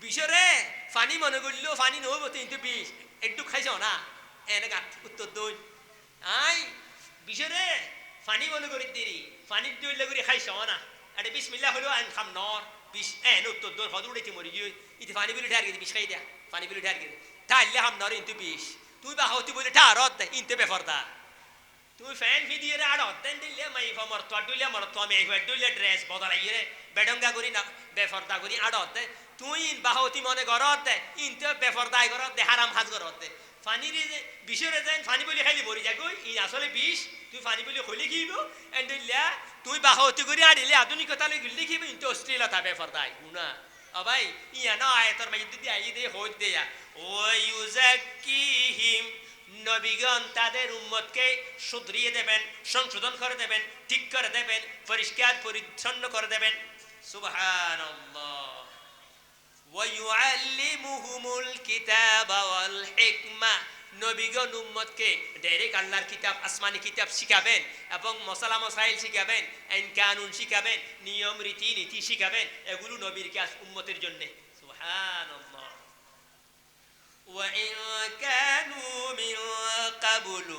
বিশরে ফানি মনে করলেও ফানি নহব কিন্তু বিষ একটু খাইছ না এনে গাত উত্তর দই আই বিশরে ফানি মনে করি দিরি ফানির দইলে করে খাইছ না এটা বিসমিল্লাহ হলো আইন খাম নর বিষ এনে উত্তর দই হদ উড়াইতে মরি গিয়ে ইতি ফানি বলে ঢার গেদি বিষ খাই দেয়া ফানি বলে ঢার গেদি তাইলে হাম নর কিন্তু বিষ তুই বাহতি বলে ঢারত ইনতে বেফরদা তুই ফ্যান ভিডিও রে আড় দেন দিলে মাইফা মরতো আডুলে মরতো আমি আডুলে ড্রেস বদলাই রে বেডঙ্গা করি না বেফরদা করি আড় দে তুই বাহতি মনে করত দে ইনতে বেফরদাই করত দে হারাম হাজ করত দে ফানির বিষরে যাই ফানি বলি খাইলি মরি যাগো ই আসলে বিষ তুই ফানি বলি খলি খিব এন্ডিলা তুই বাহতি করি আড়িলে আধুনিকতা লই গলি খিব ইনতে অশ্লীলতা বেফরদাই গুনা ও ভাই ইয়া না আয়াতর মাইদ দি আই দে হই দেয়া ও ইউজাক্কিহিম নবীগণ তাদের উম্মতকে শুধরিয়ে দেবেন, সংশোধন করে দেবেন, ঠিক করে দেবেন, পরিষ্কার পরিচ্ছন্ন করে দেবেন। সুবহানাল্লাহ। ওয়া ইউআল্লিমুহুমুল কিতাবা ওয়াল হিকমা, নবীগণ উম্মতকে ডাইরেক্ট আল্লাহর কিতাব, আসমানি কিতাব শিখাবেন এবং মশালা মশাইল শিখাবেন, আইন কানুন শিখাবেন, নিয়ম রীতি নীতি শিখাবেন। এগুলো নবীর কাজ উম্মতের জন্য। সুবহানাল্লাহ। وَإِن كَانُوا مِن قَبْلُ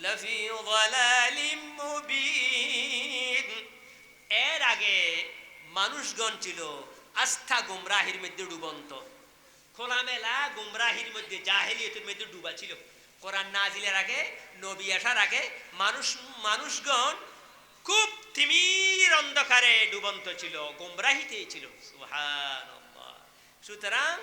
لَفِي ضَلَالٍ مُبِينٍ, এর আগে মানুষগণ ছিল আস্থা গুমরাহির মধ্যে ডুবন্ত, খোলামেলা গুমরাহির মধ্যে, জাহেলিয়তের মধ্যে ডুবা ছিল। কোরআন নাজিলের আগে, নবী আসার আগে মানুষগণ খুব তিমির অন্ধকারে ডুবন্ত ছিল, গুমরাহিতেই ছিল। সুবহানাল্লাহ। সুতরাং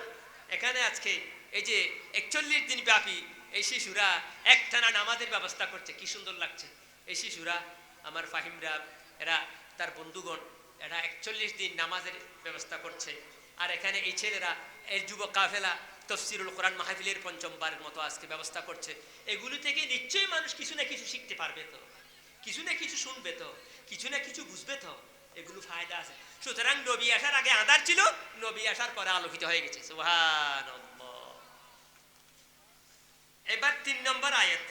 এখানে আজকে এই যে 41 দিন ব্যাপী এই শিশুরা একটানা নামাজের ব্যবস্থা করছে, কি সুন্দর লাগছে। এই শিশুরা, আমার ফাহিমরা, এরা তার বন্ধুগণ, এরা 41 দিন নামাজের ব্যবস্থা করছে। আর এখানে এই ছেলেরা, এই যুবক কাফেলা তাফসীরুল কোরআন মাহফিলের ৫মবারের মতো আজকে ব্যবস্থা করছে। এগুলো থেকে নিশ্চয়ই মানুষ কিছু না কিছু শিখতে পারবে, তো কিছু না কিছু শুনবে, তো কিছু না কিছু বুঝবে, তো এগুলো ফায়দা আছে। সুতরাং নবী আসার আগে আঁধার ছিল, নবী আসার পরে আলোকিত হয়ে গেছে। সুবহানাল্লাহ। এবার ৩ নম্বর আয়াত,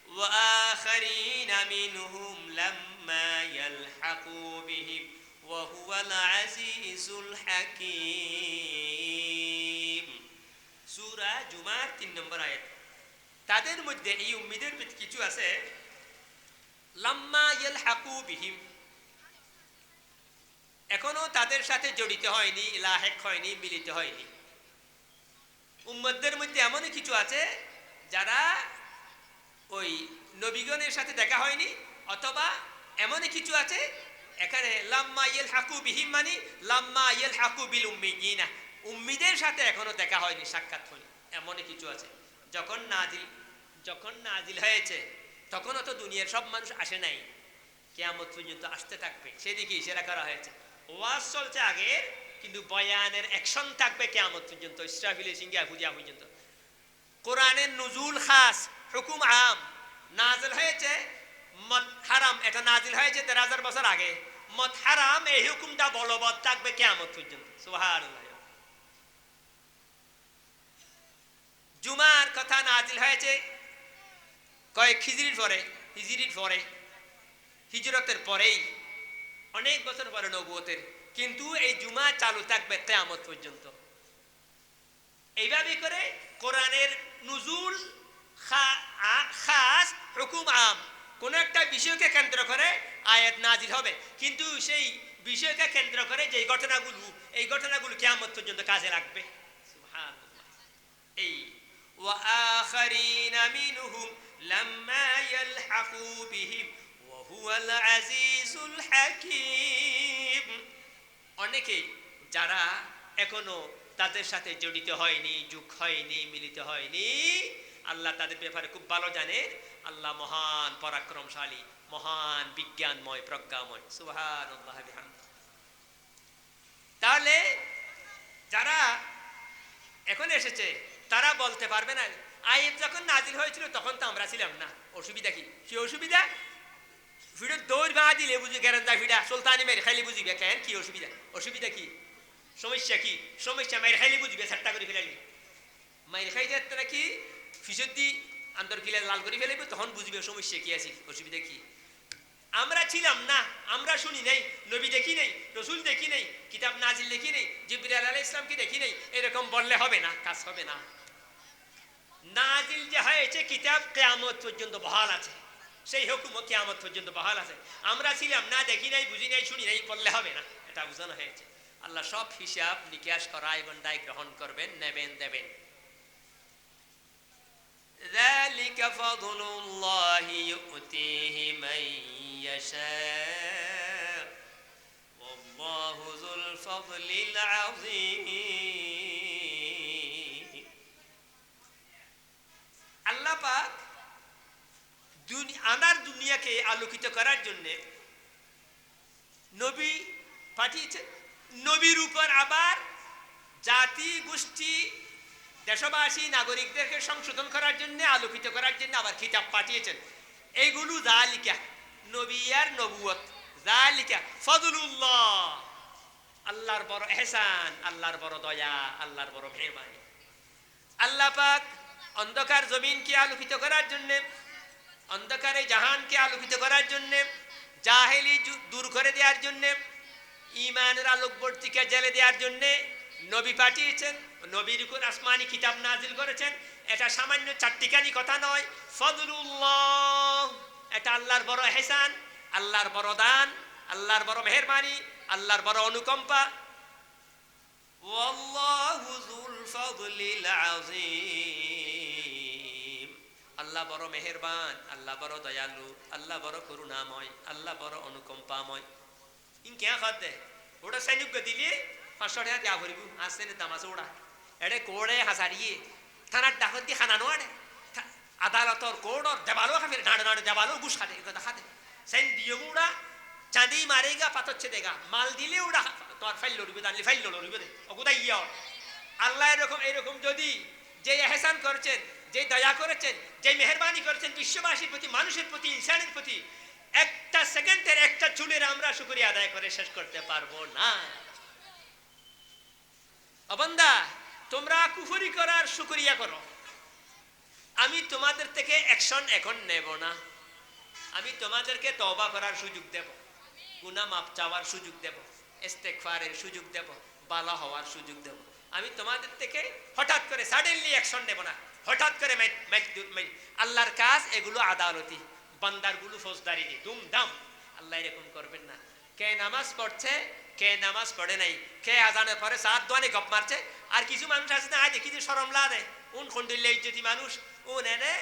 ওয়া আখারিনা মিনহুম লাম্মা ইয়ালহাকু বিহিম ওয়া হুয়াল আজিজুল হাকীম। সূরা জুমার ৩ নম্বর আয়াত। তাদের মধ্যে, এই উম্মীদের মধ্যে কিছু আছে, লাম্মা ইয়ালহাকু বিহিম, এখনো তাদের সাথে জড়িত হয়নি, লাহেক হয়নি, মিলিত হয়নি। উম্মতদের মধ্যে এমনই কিছু আছে যারা ওই নবীগণের সাথে দেখা হয়নি, অথবা এমনই কিছু আছে এখানে লাম্মা ইয়ালহাকু বিহিম মানে লাম্মা ইয়ালহাকু বিল উম্মিয়িনা, উম্মীদের সাথে এখনো দেখা হয়নি, সাক্ষাৎ হয়নি। এমনই কিছু আছে। যখন নাজিল হয়েছে তখনও তো দুনিয়ার সব মানুষ আসে নাই, কিয়ামত পর্যন্ত আসতে থাকবে, সেদিকে ইশারা করা হয়েছে। ওয়াজ চলছে আগে, কিন্তু বয়ানের অ্যাকশন থাকবে কিয়ামত পর্যন্ত, ইসরাফিলের সিংহা পূজা পর্যন্ত। কোরআনের নুজুল খাস, হুকুম আম। নাজিল হয়েছে মদ হারাম, এটা নাজিল হয়েছে ১৩,০০০ বছর আগে। মদ হারাম, এই হুকুমটা বলবৎ থাকবে কিয়ামত পর্যন্ত। সুবহানাল্লাহ। জুমার কথা নাজিল হয়েছে কয়েক হিজরির পরে, হিজরতের পরেই, অনেক বছর পরে নবুয়তের, কিন্তু এই জুমা চালু থাকবে কিয়ামত পর্যন্ত। এইভাবে করে কোরআনের নুজুল খাস, হুকুম আম, কোন একটা বিষয়কে কেন্দ্র করে আয়াত নাজিল হবে, কিন্তু সেই বিষয়কে কেন্দ্র করে যে এই ঘটনাগুলো কিয়ামত পর্যন্ত কাজে লাগবে। সুবহানাল্লাহ। এই ওয়া আখারিনা মিনহুম লাম্মা ইয়ালহাকু বিহিম ওয়া হুয়াল আজিজুল হাকীম। অনেকে যারা এখনো তাদের সাথে জড়িত হয়নি, যোগ হয়নি, মিলিত হয়নি, আল্লাহ তাদের ব্যাপারে খুব ভালো জানেন। আল্লাহ মহান পরাক্রমশালী, মহান বিজ্ঞানময়, প্রজ্ঞাময়। সুবহানাল্লাহ বিহামদিহি। তাহলে যারা এখন এসেছে তারা বলতে পারবে না আয়াত যখন নাজিল হয়েছিল তখন তো আমরা ছিলাম না, অসুবিধা কি? কি অসুবিধা? ফিরে দৌড় বা দিলে বুঝি গেরান্দা ফিরা সুলতানি মেরে খাইলে বুঝিবে কেন কি অসুবিধা? অসুবিধা কি? সমস্যা কি? সমস্যা মায়ের খাইলে বুঝবে, ঠাট্টা করে ফেলালি মায়ের খাই যাচ্ছে নাকি ফিসদ্দি আন্তর কিলে লাল করে ফেলাইবে, তখন বুঝবে সমস্যা কি আছে, অসুবিধা কি? আমরা ছিলাম না, আমরা শুনি নাই, নবী দেখি নাই, রসুল দেখি নাই, কিতাব নাজিল দেখি নাই, জিবরাইল আলাইহিস সালামকে দেখি নাই, এরকম বললে হবে না, কাজ হবে না। নাজিল যে হয়েছে কিতাব কিয়ামত পর্যন্ত বহাল আছে, সেই হুকুম কিয়ামত পর্যন্ত বহাল আছে। আমরা ছিলাম না, দেখি নাই, বুঝি নাই, শুনি নাই, বললে হবে না, এটা বোঝানো হয়েছে। আল্লাহ সব হিসাব নিকাশ করায় বন্দায় গ্রহণ করবেন, নেবেন, দেবেন। ذلك فضل الله يؤتيه من يشاء والله ذو الفضل العظيم। আল্লাহ পাক আনার দুনিয়াকে আলোকিত করার জন্য নবী পাঠিয়েছেন। নবীর উপর আবার জাতি গোষ্ঠী দেশবাসী নাগরিকদেরকে সংশোধন করার জন্য, আলোকিত করার জন্য আবার কিতাব পাঠিয়েছেন। এইগুলো যালিকা নবী আর নবুয়ত, যালিকা ফজলুল্লাহ, আল্লাহর বড় ইহসান, আল্লাহর বড় দয়া, আল্লাহর বড় মেহেরবানি। আল্লাহ পাক অন্ধকার জমিনকে আলোকিত করার জন্য, অন্ধকারে জাহানকে আলোকিত করার জন্য, জাহেলি দূর করে দেওয়ার জন্য, ঈমানের আলোকবর্তিকা জ্বেলে দেওয়ার জন্য নবী পাঠিয়েছেন। নবীর উপর আসমানি কিতাব নাজিল করেছেন। এটা সামান্য চারটিখানি কথা নয়, ফজলুল্লাহ, এটা আল্লাহর বড় ইহসান, আল্লাহর বড় দান, আল্লাহর বড় মেহেরবানি, আল্লাহর বড় অনুকম্পা। ওয়াল্লাহু যুল ফাদলিল আযীম, আল্লাহ বড় মেহেরবান, আল্লাহ বড় দয়ালু, আল্লাহ বড় করুণাময়, আল্লাহ বড় অনুকম্পাময়। ইন কে খাতে ওটা সৈনিক দিলে 500 টাকা দেওয়া করিব, আসছে না দাম আছে ওটা, এটা কোড়ে হাসারিয়ে থানার ডাকত দিয়ে খানানো আনে, আদালতর কোড়র দেবালো খাবে, ডাঁড়ে ডাঁড়ে দেবালো ঘুষ খাতে, কথা খাতে সেন দিয়ে ওরা চাঁদি মারেগা, পাতচ্ছে দেগা, মাল দিলে ওরা তোমার ফাইল লড়িবে, দাঁড়িয়ে ফাইল লড়িবে দে ওগুদা ইয়া। আল্লাহ এরকম যদি যে এহসান করেছেন, যে দয়া করেছেন, যে মেহেরবানি করেছেন বিশ্ববাসীর প্রতি, মানুষের প্রতি, ইনসানের প্রতি, একটা সেকেন্ডের একটা চুলের আমরা শুকরিয়া আদায় করে শেষ করতে পারবো না। বান্দা, তোমরা কুফরি করার শুকরিয়া করো, আমি তোমাদের থেকে অ্যাকশন এখন নেব না, আমি তোমাদেরকে তওবা করার সুযোগ দেব, গুনাহ মাফ চাওয়ার সুযোগ দেব, ইস্তেগফারের সুযোগ দেব, ভালো হওয়ার সুযোগ দেব। আমি তোমাদের থেকে হঠাৎ করে সাডেনলি অ্যাকশন নেব না, হঠাৎ করে আল্লাহর কাজ এগুলো আদালতি, বান্দারগুলো ফৌজদারি দি দুমদাম। আল্লাহ এরকম করবেন না। কে নামাজ পড়ছে, কে নামাজ পড়ে নাই, কে আজানের পরে সাত দোয়ানে গপ মারছে, আর কিছু মানুষ আছে না দেখি যে শরম লাগে, উন খন্ডিল্লে ইজ্জতি মানুষ, উন এনে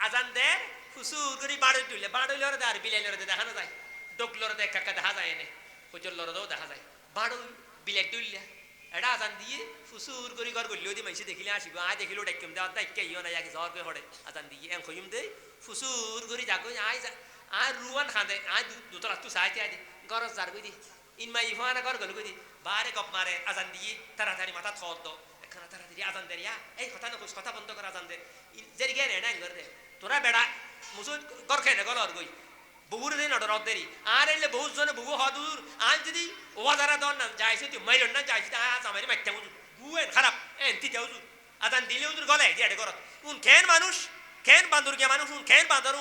আজান দেয় ফুসুর করে বাড়ি তুললে, বাড়ি লড়ে দেয় আর বিলাই লড়ে দেখানো যায়, ডোক লড়ে দেয় কাকা দেখা যায়, এনে কচর লড়ে দেও দেখা যায়, বাড়ি বিলাই তুললে এটা আজান দিয়ে ফুসুর করে ঘর করলেও দিয়ে মানুষ দেখিলে আসিব, আয় দেখিলেও ডাক্যম দেওয়া দায়িত্ব ইয়ে না, জ্বর করে হরে আজান দিয়ে এন খইম দেয় ফুসুর করে যাগো, আয় আর রুয়ান খাঁদে, আয় দুতলা তু চাইতে আয় দি গরজ যার গই দি ইনমা ইফানা ঘর গল গই দি বারে গপ মারে আজান দিয়ে তাড়াতাড়ি মাথা থর দ, এখানে তাড়াতাড়ি আজান দে, এই কথা নকুস, কথা বন্ধ করে আজান দে, যেরি গে না ঘর দে তোরা বেড়া মুসুদ ঘর খেয়ে নে গল আর গই বহুর দিন অর্ডার দেরি আর এলে বহুত জনে বহু হদুর আজ যদি ওয়াজারা দন না যাইছে তুই মাইরন না যাইছে আজ আমারে মাইতে উজু বুয়েন খারাপ এনতি তেউজু আজান দিলে উজুর গলে দিয়ে আড়ে করত উন কেন মানুষ, কেন বান্দর গিয়া মানুষ, উন কেন বান্দর,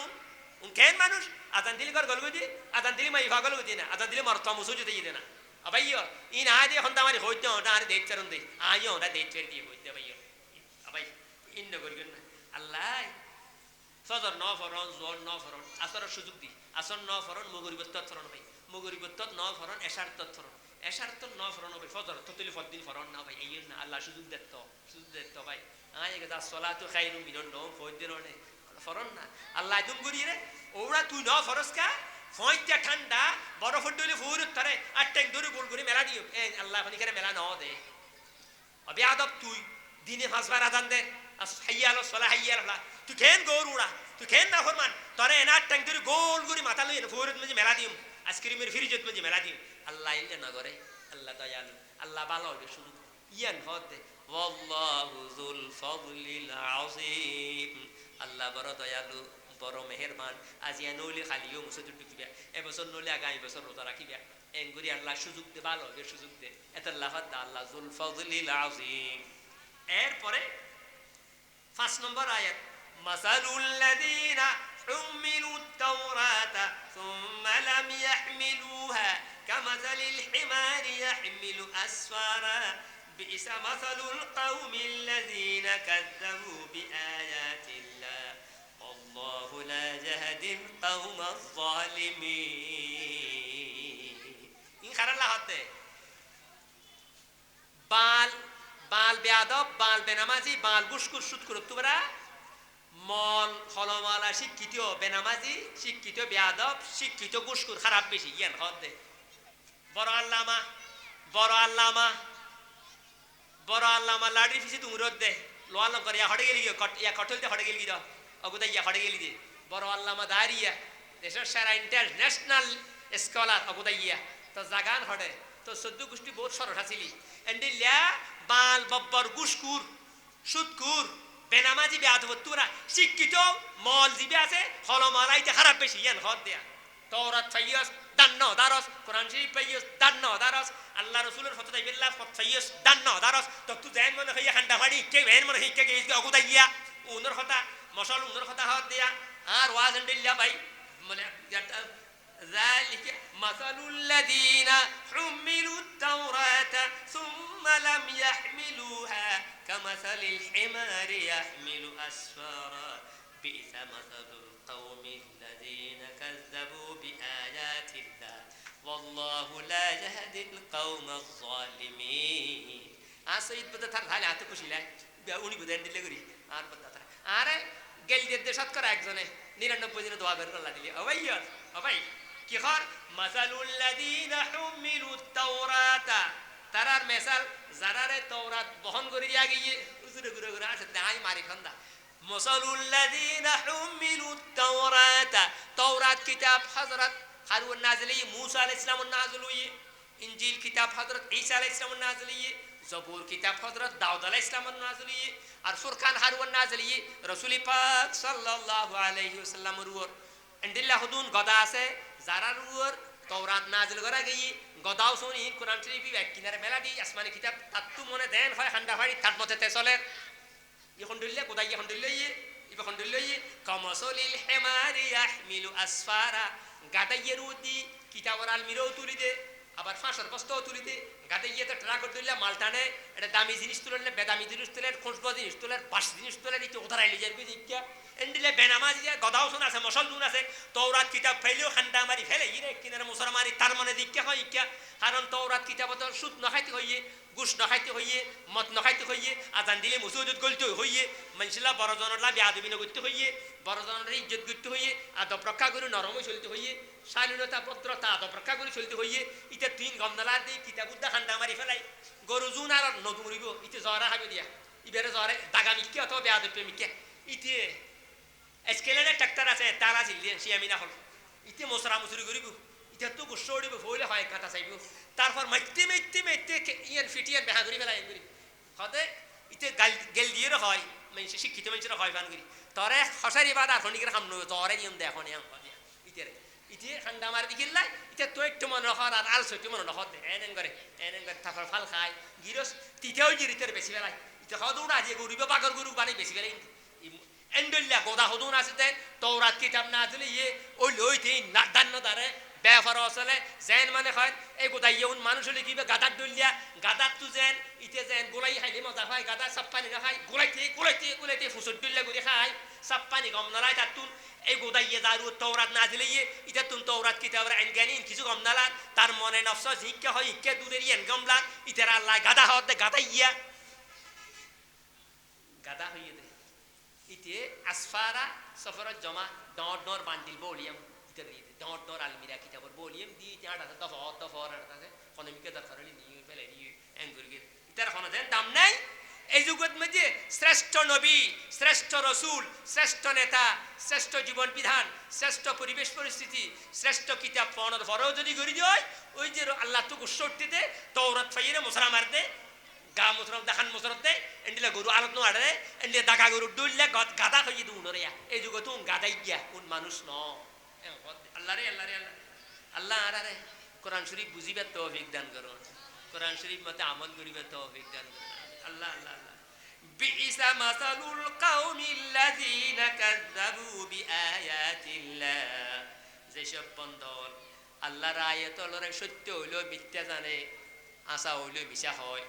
উন কেন মানুষ আজান দিলে ঘর গল গই আজান দিলে মাই ভাগল গই না, আজান দিলে মরত মুসুজু দিয়ে না আবাইও ইন আয় দিয়ে হন্তা মারি হইতে ওটা আর দেখ চারন দে আইও ওটা দেখ চার দিয়ে হইতে আবাইও আবাই ইন নগর না। আল্লাহ ফজর ন ফরন, জোর ন ফরন, আসরের সুযোগ দি, আসর ন ফরন, মগরিব তৎফরন ভাই, মগরিবত ন ফরন এশার তথরন এশার তো ন ফরন হবে ফজর তো তুলি ফদ্দিন ফরন না ভাই এই না আল্লাহ সুযোগ দেত ভাই আয় গেদা সলাতু খায়রুম মিনান নওম ফদ্দিরনে ফরন না আল্লাহ দুম করি রে ওরা তুই ন ফরস কা ফয়টা ঠান্ডা বরফ ডলে ফুরুত তারে আর ট্যাং ধরে গোল করে মেলা দিও এ আল্লাহ পানি করে মেলা ন দে অবে আদব তুই দিনে পাঁচবার আজান দে হাইয়া আলো সলা হাইয়া আলো তুই কেন গরুড়া তুই কেন না ফরমান তোরে এনা ট্যাং ধরে গোল করে মাথা লই ফুরুত মধ্যে মেলা দিও আইসক্রিমের ফ্রিজত মধ্যে মেলা দিও আল্লাহ ইল্লে না করে আল্লাহ দয়ালু আল্লাহ ভালো হবে শুরু ইয়ান হদে ওয়াল্লাহু যুল ফাদলিল আযীম আল্লাহ বড় দয়ালু বড় মেহেরবান আজিয়া নইলে খালিও মুছে দিবা এবছর নইলে আগামী বছর রোজা রাখিবা এনগুরি আল্লাহ সুযোগ দে ভালো হবে সুযোগ দে এত লাফাত আল্লাহ যুল ফাদলিল আযীম এরপরে 5 নম্বর আয়াত মাসালুল লাযিনা حملوا التوراة ثم لم يحملوها كمثل الحمار يحمل أسفارا بئس مثل القوم الذين كذبوا بآيات الله والله لا يهدي القوم الظالمين إن خير الله هذا বাল বেয়াদব বাল বেনামাজি বাল গুসকুর সুদ করুক তোমরা মল হলমালা শিক্ষিত বেনামাজি শিক্ষিত বেয়াদব শিক্ষিত গুসকুর খারাপ বেশি ইয়ান হদে বড় আল্লামা লাড়ি ফিসি তুমরত দে লোয়াল্লাম করে হটে গেলি ইয়া কঠলতে হটে গেলি দাও অগুদা ইয়া হটে গেলি দে বড় আল্লামা দাঁড়িয়া দেশের সেরা ইন্টারন্যাশনাল স্কলার অগুদা ইয়া তো জাগান হটে তো সদ্য গোষ্ঠী বহুত সরস আছিলি এন্ডিল্যা বাল বব্বর গুসকুর সুদকুর বেনামাজি বেয়াদব তোরা শিক্ষিত মল জিবে আছে হলমালাইতে খারাপ বেশি ইয়ান হদ দেয়া তওরাত ফাইয়াস দান্ন দারস কোরআন শরীফ ফাইয়াস দান্ন দারস আল্লাহ রাসূলের ফতোয়া বিল্লাহ ফাইয়াস দান্ন দারস তো তুই জান মনে হইয়া খান্ডা ফাড়ি কে ভেন মনে হইয়া কে অগুদা ইয়া উনর কথা মশাল উনর কথা হদ দেয়া আর ওয়াজ এন্ডিল্লা ভাই মানে ذلك مثل الذين حملوا التوراة ثم لم يحملوها كمثل الحمار يحمل أسفارا بئس مثل القوم الذين كذبوا بآيات الله والله لا يهدي القوم الظالمين আসইদ বদ থার ধালে হাতে খুশিলা উনি বুদেন দিলে করি আর বদ থার আরে গেল দিয়ে শতকরা একজনে 99 দিনে দোয়া বের করলা দিলি ও ভাই ও ভাই কি হর মাসালুল লাযিনা হুমিলুত তাওরাতা তারার মেসাল যারারে তাওরাত বহন করি গিয়ে উজুরে গুরে গুরে আসে দাই মারি খন্দা মাসালুল লাযিনা হুমিলুত তাওরাতা তাওরাত কিতাব হযরত হারুন নাজিলি মুসা আলাইহিস সালাম নাজিল হই ইনজিল কিতাব হযরত ঈসা আলাইহিস সালাম নাজিল হই জবুর কিতাব হযরত দাউদ আলাইহিস সালাম নাজিল হই আর ফুরকান হারুন নাজিল হই রাসূল পাক সাল্লাল্লাহু আলাইহি ওয়াসাল্লামের উপর এন্ডিল্লা হুদুন গদা আছে যারার উপর তাওরাত নাজিল করা গই গদাও শুনি কোরআন শরীফ এক কিনারে মেলা দি আসমানি কিতাব তাত্তু মনে দেন হয় হান্ডা ফাড়ি তার মতে তে চলে এখন দিল্লে কোদাই এখন দিল্লে এখন দিল্লে কামাসলিল হিমারি ইয়াহমিলু আসফারা গাদাইয়ের উদি কিতাবর আলমিরও তুলি দে আবার ফাঁসর বস্তাও তুলি দে গাদাইয়েতে ট্রাকর দিল্লে মালটানে এটা দামি জিনিস তুললে বেদামি জিনিস তুলে খুশবু জিনিস তুলে বাস জিনিস তুলে ইতে উধারাই লিজার কই দিকা এন্ডিলে বেনামাজি গদাও শুন আছে মুসলমান আছে তাওরাত কিতাব ফাইলেও খান্ডা মারি ফেলে ইরে কিনারে মুসলমান মারি তার মনে দিকা হয় ইকা কারণ তাওরাত কিতাব তো সুদ না খাইতে হইয়ে গুশ না খাইতে হইয়ে মদ না খাইতে হইয়ে আজান দিলে মুসুজুদ গলতে হইয়ে মানসিলা বড় জনলা বিয়াদবি না করতে হইয়ে বড় জনের ইজ্জত করতে হইয়ে আদব রক্ষা করে নরমই চলতে হইয়ে শালীনতা ভদ্রতা আদব রক্ষা করে চলতে হইয়ে ইতে তিন গমনালা দি কিতাব উদ্দা খান্ডা মারি ফেলাই গরু জুন আর নদু মরিব ইতে জরা হাবে দিয়া ইবারে জরে দাগা মিক্কে অথবা বিয়াদব প্রেমিকে ইতে এসকেলেনে ট্রাক্টর আছে তারা জিল্লে সিয়ামিনা হল ইতে মশরা মুসুরি করিব ইতে তো গুস্স উড়িব হইলে হয় কাটা চাইব তারপর মাইতে মাইতে মাইতে ইয়ান ফিটিয়ান বেহাদুরি ফেলা করি হদে ইতে গেল দিয়ে হয় মানুষ শিক্ষিত মানুষের হয় ফান করি তরে হসারি বাদ আর খনিকের খাম নয় তরে নিয়ম দেখো নিয়ম ইতে ইতে ঠান্ডা মারি দেখিল্লাই ইতে তো একটু মনে রখার আর আলসো একটু মনে রখ দে এনেন করে তারপর ফাল খায় গিরস তিতেও গিরিতের বেশি বেলায় ইতে হদ উড়া যে গরিব বাগর গরু বানি বেশি বেলাই এন্ডল্লা গোদা হদুন আছে তে তাওরাত কিতাব না দিলে ইয়ে ওই লইতে নাদান না দারে বেফার আসলে জেন মানে হয় এই গোদা ইউন মানুষ হলে কিবে গাদার দলিয়া গাদার তু জেন ইতে জেন গোলাই খাইলে মজা হয় গাদা সব পানি না খায় গোলাইতে ফুসুর দলিয়া করে খায় সব পানি গম নলাই তাতুন এই গোদাইয়ে দারু তওরাত নাজিলে ইতা তুন তওরাত কিতাবের আইন জ্ঞানী কিছু কম নালার তার মনে নফস জিজ্ঞা হয় ইক্কা দূরের ইয়েন গমলার ইতার আল্লাহ গাদা হতে গাদাইয়া গাদা হইয়ে দে ইতে আসফারা সফরত জমা ডর বান্ডিল বলিয়াম ইতার ইতে ডর আলমিরা কিতাবর বলিয়াম দি তাড়া দফর আছে ফনমিকে দরকার হলি নিয়ে ফেলে নিয়ে এঙ্গুরগে ইতার কোন দেন দাম নাই এই যুগত মধ্যে শ্রেষ্ঠ নবী শ্রেষ্ঠ রসুল শ্রেষ্ঠ নেতা শ্রেষ্ঠ জীবন বিধান শ্রেষ্ঠ পরিবেশ পরিস্থিতি শ্রেষ্ঠ কিতাব পড়ার পরেও যদি করি যায় ওই যে আল্লাহ তো গুসরটি দে তওরাত ফাইরে মুসরা মার দে গা মুসরত দেখান মুসরত দে এন্ডিলা গরু আলত নো আড়ে এন্ডিলা দাগা গরু ডুললে গাদা হইয়ে দু উনরিয়া এই যুগত গাদাই গিয়া কোন মানুষ ন আল্লাহ রে আল্লাহ রে আল্লাহ আল্লাহ আরে কোরআন শরীফ বুঝিবার তৌফিক দান করুন কোরআন শরীফ মতে আমল করিবার তৌফিক দান করুন আল্লাহ আল্লাহ আল্লাহ বিইসা মাসালুল কাউমিল্লাযীনা কাযযাবু বিআয়াতিল্লাহ যেসব বন্দর আল্লাহর আয়াতলরে সত্য হইল মিথ্যা জানে আশা হইল মিছা হয়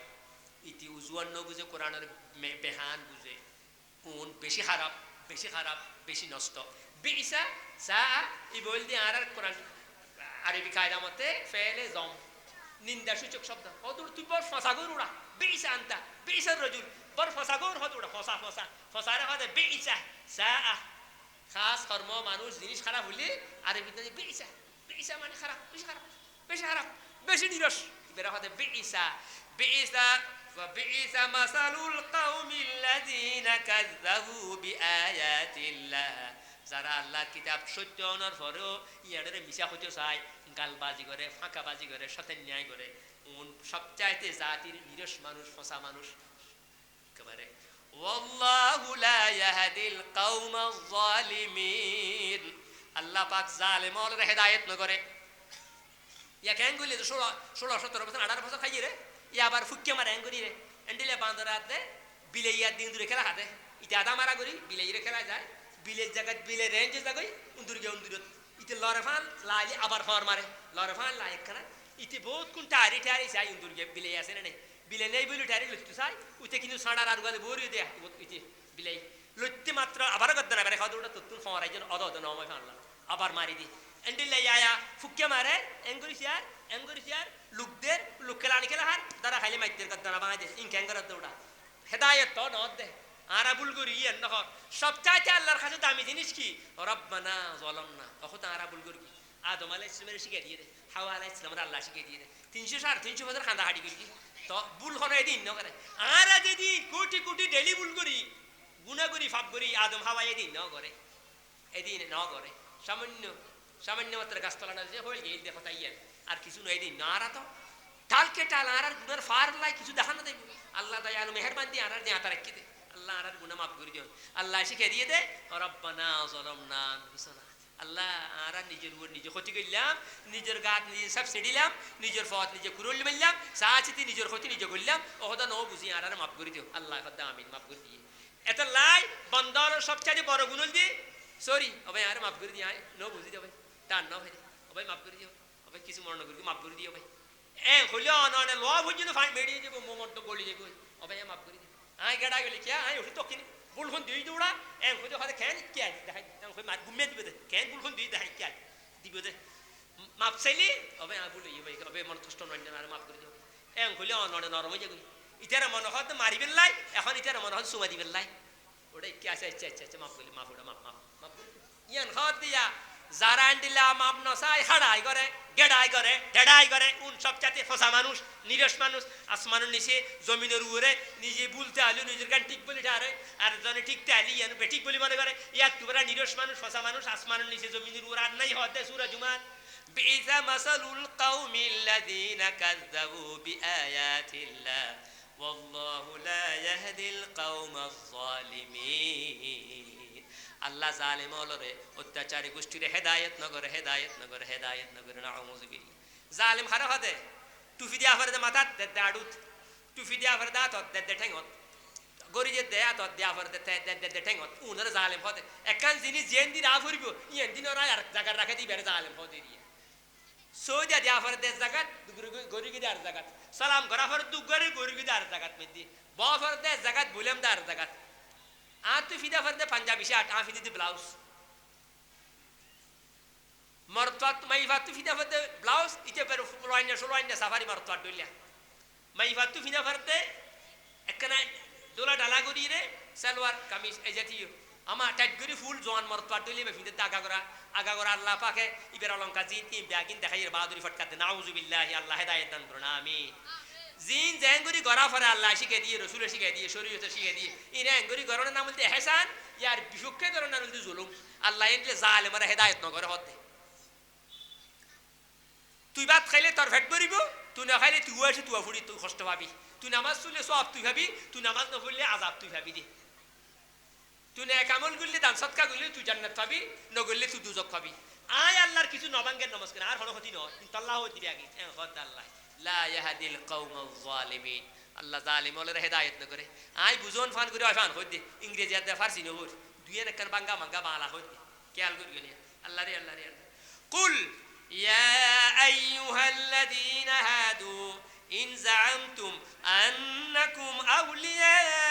ইতি উজওয়ান ন বুঝে কোরআনের বেহান বুঝে কোন বেশি খারাপ বেশি নষ্ট বিইসা সা ই বল দি আর কোরআন আরবি কায়দা মতে ফেলে জম নিন্দা সূচক শব্দ অদূর তুই বড় ফসাগর উড়া বিইসা আনতা বিইসার রজুল বড় ফসাগর হদ উড়া ফসারে হদে বিইসা সা খাস কর্ম মানুষ জিনিস খারাপ হইলে আরবিতে বিইসা মানে খারাপ বেশি নিরস বেরা হদে বিইসা وبئس مثل القوم الذين كذبوا بآيات الله যারা আল্লাহর কিতাব সত্য হওয়ার পরেও ইয়াদের মিছা হতে চায় গালবাজি করে ফাঁকাবাজি করে সতেন ন্যায় করে সবচাইতে জাতির নিরস মানুষ ফসা মানুষ একেবারে ওয়াল্লাহু লা ইয়াহদিল কওমাজ জালিমিন আল্লাহ পাক জালেমদের হেদায়েত ন করে ইয়া কেন গলি 16 17 বছর 18 বছর খাইয়ে রে ইয়া আবার ফুক্কে মারা এঙ্গরি রে এন্ডিলে বান্দরাত দে বিলেইয়া দিন দূরে খেলা হাতে ইতে আদা মারা করি বিলেইরে খেলা যায় বিলের জায়গা বিলে রেঞ্জ জায়গায় উন্দুরগে উন্দুরত ইতে লরফান লালি আবার ফর মারে লরফান লাই একখানা ইতে বহুত কোন টারি যায় উন্দুরগে বিলে আছে না নাই বিলে নেই বলি টারি লইতে চাই উতে কিন্তু সাড়ার আর গালে বরি দে ইতে বিলে লইতে মাত্র আবার গদ্দনা করে খাওয়া দৌড়া তুন ফরাই যেন অদ নময় ফানলা আবার মারি দি এন্ডিলে ইয়া ফুক্কে মারে এঙ্গরি সিয়ার লুকদের লুকেলানি খেলা হার দাঁড়া খাইলে মাইদের গদ্দনা বাঁধে দে ইনক্যাঙ্গর দৌড়া হেদায়েত তো নদ দে আরাবুল করি ইয়ে নহর সবচাইতে আল্লাহর কাছে দামি জিনিস কি রব্বানা যালামনা অখত আরাবুল করি আদম আলাইহিস সালামের শিখিয়ে দিয়ে হাওয়া আলাইহিস সালামের আল্লাহ শিখিয়ে দিয়ে 300 350 বছর খান্দা হাঁটি করি তো ভুল করে এদিন ন করে আর যদি কোটি ডেলি ভুল করি গুনাহ করি পাপ করি আদম হাওয়া এদিন ন করে সামান্য মাত্র গাছতলা না যে হয়ে গেল দেখো তাই আর কিছু নয় এদিন না আর তো টালকে টাল আর গুনার ফার লাই কিছু দেখানো দেব আল্লাহ দয়ালু মেহেরবান দিয়ে আর যে আতা রাখি দে আল্লাহ আর গুনাহ মাফ করে দিও আল্লাহ শিখে দিয়ে দে রব্বানা যালামনা আনফুসানা আল্লাহ আর নিজের উপর নিজে ক্ষতি করলাম নিজের গাত নিজে সব ছেড়িলাম নিজের পথ নিজে কুরল মারলাম সাচিতি নিজের ক্ষতি নিজে করলাম ওহদা ন বুঝি আর মাফ করে দিও আল্লাহ খোদা আমিন মাফ করে দিয়ে এত লাই বন্দর সবচেয়ে বড় গুণল দি সরি ওভাই আর মাফ করে দিয়ে ন বুঝি দেবে টান ন ভাই ওভাই মাফ করে দিও ওভাই কিছু মনে করি মাফ করে দিও ভাই এ হইলো অননে লভ হইছিল ফাই মেড়িয়ে যাব মোমন্ত গলি যাব ওভাই মাফ করে দিও আই গড়া গলি কি আই উঠি তো কিনি বুলখন দুই দৌড়া এ হইলো হাতে খেন কি আই দেখাই কই মার গুমে দিবে দে কেন বুলখন দুই দেখাই কি আই দিবে দে মাপ চাইলি ওভাই আ বলি ভাই ওভাই মন কষ্ট নয় না আর মাফ করে দিও এ হইলো অননে নরম হয়ে যাবি ইতারা মন হত মারিবেন লাই এখন ইতারা মন হত সুমা দিবেন লাই ওটাই কি আছে আচ্ছা মাফ করলি মাফ ওটা মাফ ইয়ান হত দিয়া যারা আন্ডিলা মাপ নসাই হাড়াই করে গেড়াই করে ঢেড়াই করে উন সবচাইতে ফসা মানুষ নিরস মানুষ আসমানের নিচে জমিনের উপরে নিজে বলতে আলু নিজের গান ঠিক বলি ঠারে আর জনে ঠিকতে আলি ইয়ান বেঠিক বলি মনে করে ইয়াক তুবরা নিরস মানুষ ফসা মানুষ আসমানের নিচে জমিনের উপরে আর নাই হতে সূরা জুমার বিইসা মাসালুল কাউমিল্লাযীনা কাযযাবু বিআয়াতিল্লাহ ওয়াল্লাহু লা ইয়াহদিল কাওমাজ জালিমিন আল্লাহ জালেম হলরে অত্যাচারী গোষ্ঠীরে হেদায়েত নগরে নাউযুবিল্লাহ জালেম হারা হদে টুফি দিয়া ফরে মাথা দে আডুত টুফি দিয়া ফরে দাঁত দে ঠেঙ্গত গরি যে দেয়া তো দিয়া ফরে দে ঠেঙ্গত উনর জালেম হদে একান জিনিস যেন দিন আ ফুরিব ইয়েন দিন আর জায়গা রাখে দি বেরে জালেম হদে রিয়া সোজা দিয়া ফরে দে জায়গা গরি গি দার জায়গা সালাম করা ফরে দু গরি গি দার জায়গা মেদি ব ফরে দে জায়গা বলেম দার জায়গা আর তুই ফিদা ফরদে পাঞ্জাবি শার্ট আ ফিদি ব্লাউজ মরতাত মাইফাতু ফিনা ফতে ব্লাউজ ইতে পের ফুলাইনা সোলাইনা সাফারি মরতাত দইলা মাইফাতু ফিনা ফতে একনা দোলা ডালা গরি রে সালোয়ার কামিজ এই জাতীয় আমা টাইট গরি ফুল জোয়ান মরতাত দইলে বে ফিতে আগা করা আল্লাহ পাকে ইবের অলঙ্কার জিন তিন ব্যাগিন দেখাইর বাহাদুরি ফটকাতে নাউজুবিল্লাহি আল্লাহ হেদায়েত দান করুন আমিন জিন জেঙ্গুরি গরা ফরে আল্লাহ শিখে দিয়ে রসুল শিখে দিয়ে শরীয়তে শিখে দিয়ে ইনে এঙ্গুরি গরনের নাম বলতে হেসান ইয়ার বিপক্ষে গরনের নাম বলতে জুলুম আল্লাহ এনলে জালেমারে হেদায়েত নগরে হতে তুই ভাত খাইলে তোর ভেট ভরিব তুই না খাইলে তুই আসে তুই ফুড়ি তুই কষ্ট পাবি তুই নামাজ চললে সব তুই ভাবি তুই নামাজ না পড়লে আজাব তুই ভাবি দে তুই না কামল করলে দান সৎকা করলে তুই জান্নাত পাবি নগরলে তুই দুজক পাবি আয় আল্লাহর কিছু নবাঙ্গের নমস্কার আর কোনো ক্ষতি নয় কিন্তু আল্লাহ দিবি আগে হদ আল্লাহ লা ইয়াহদিল কওমাল যালিমিন আল্লাহ জালিম ওলে হেদায়েত না করে আই বুঝন ফান করে ফান কই দে ইংরেজি আর ফারসি নহুর দুইয়ের একখান বাঙ্গা মাঙ্গা বালা কই দে খেয়াল করি গেলে আল্লাহ রে কুল ইয়া আইয়ুহাল্লাযীনা হাদু ইন যাআমতুম আন্নাকুম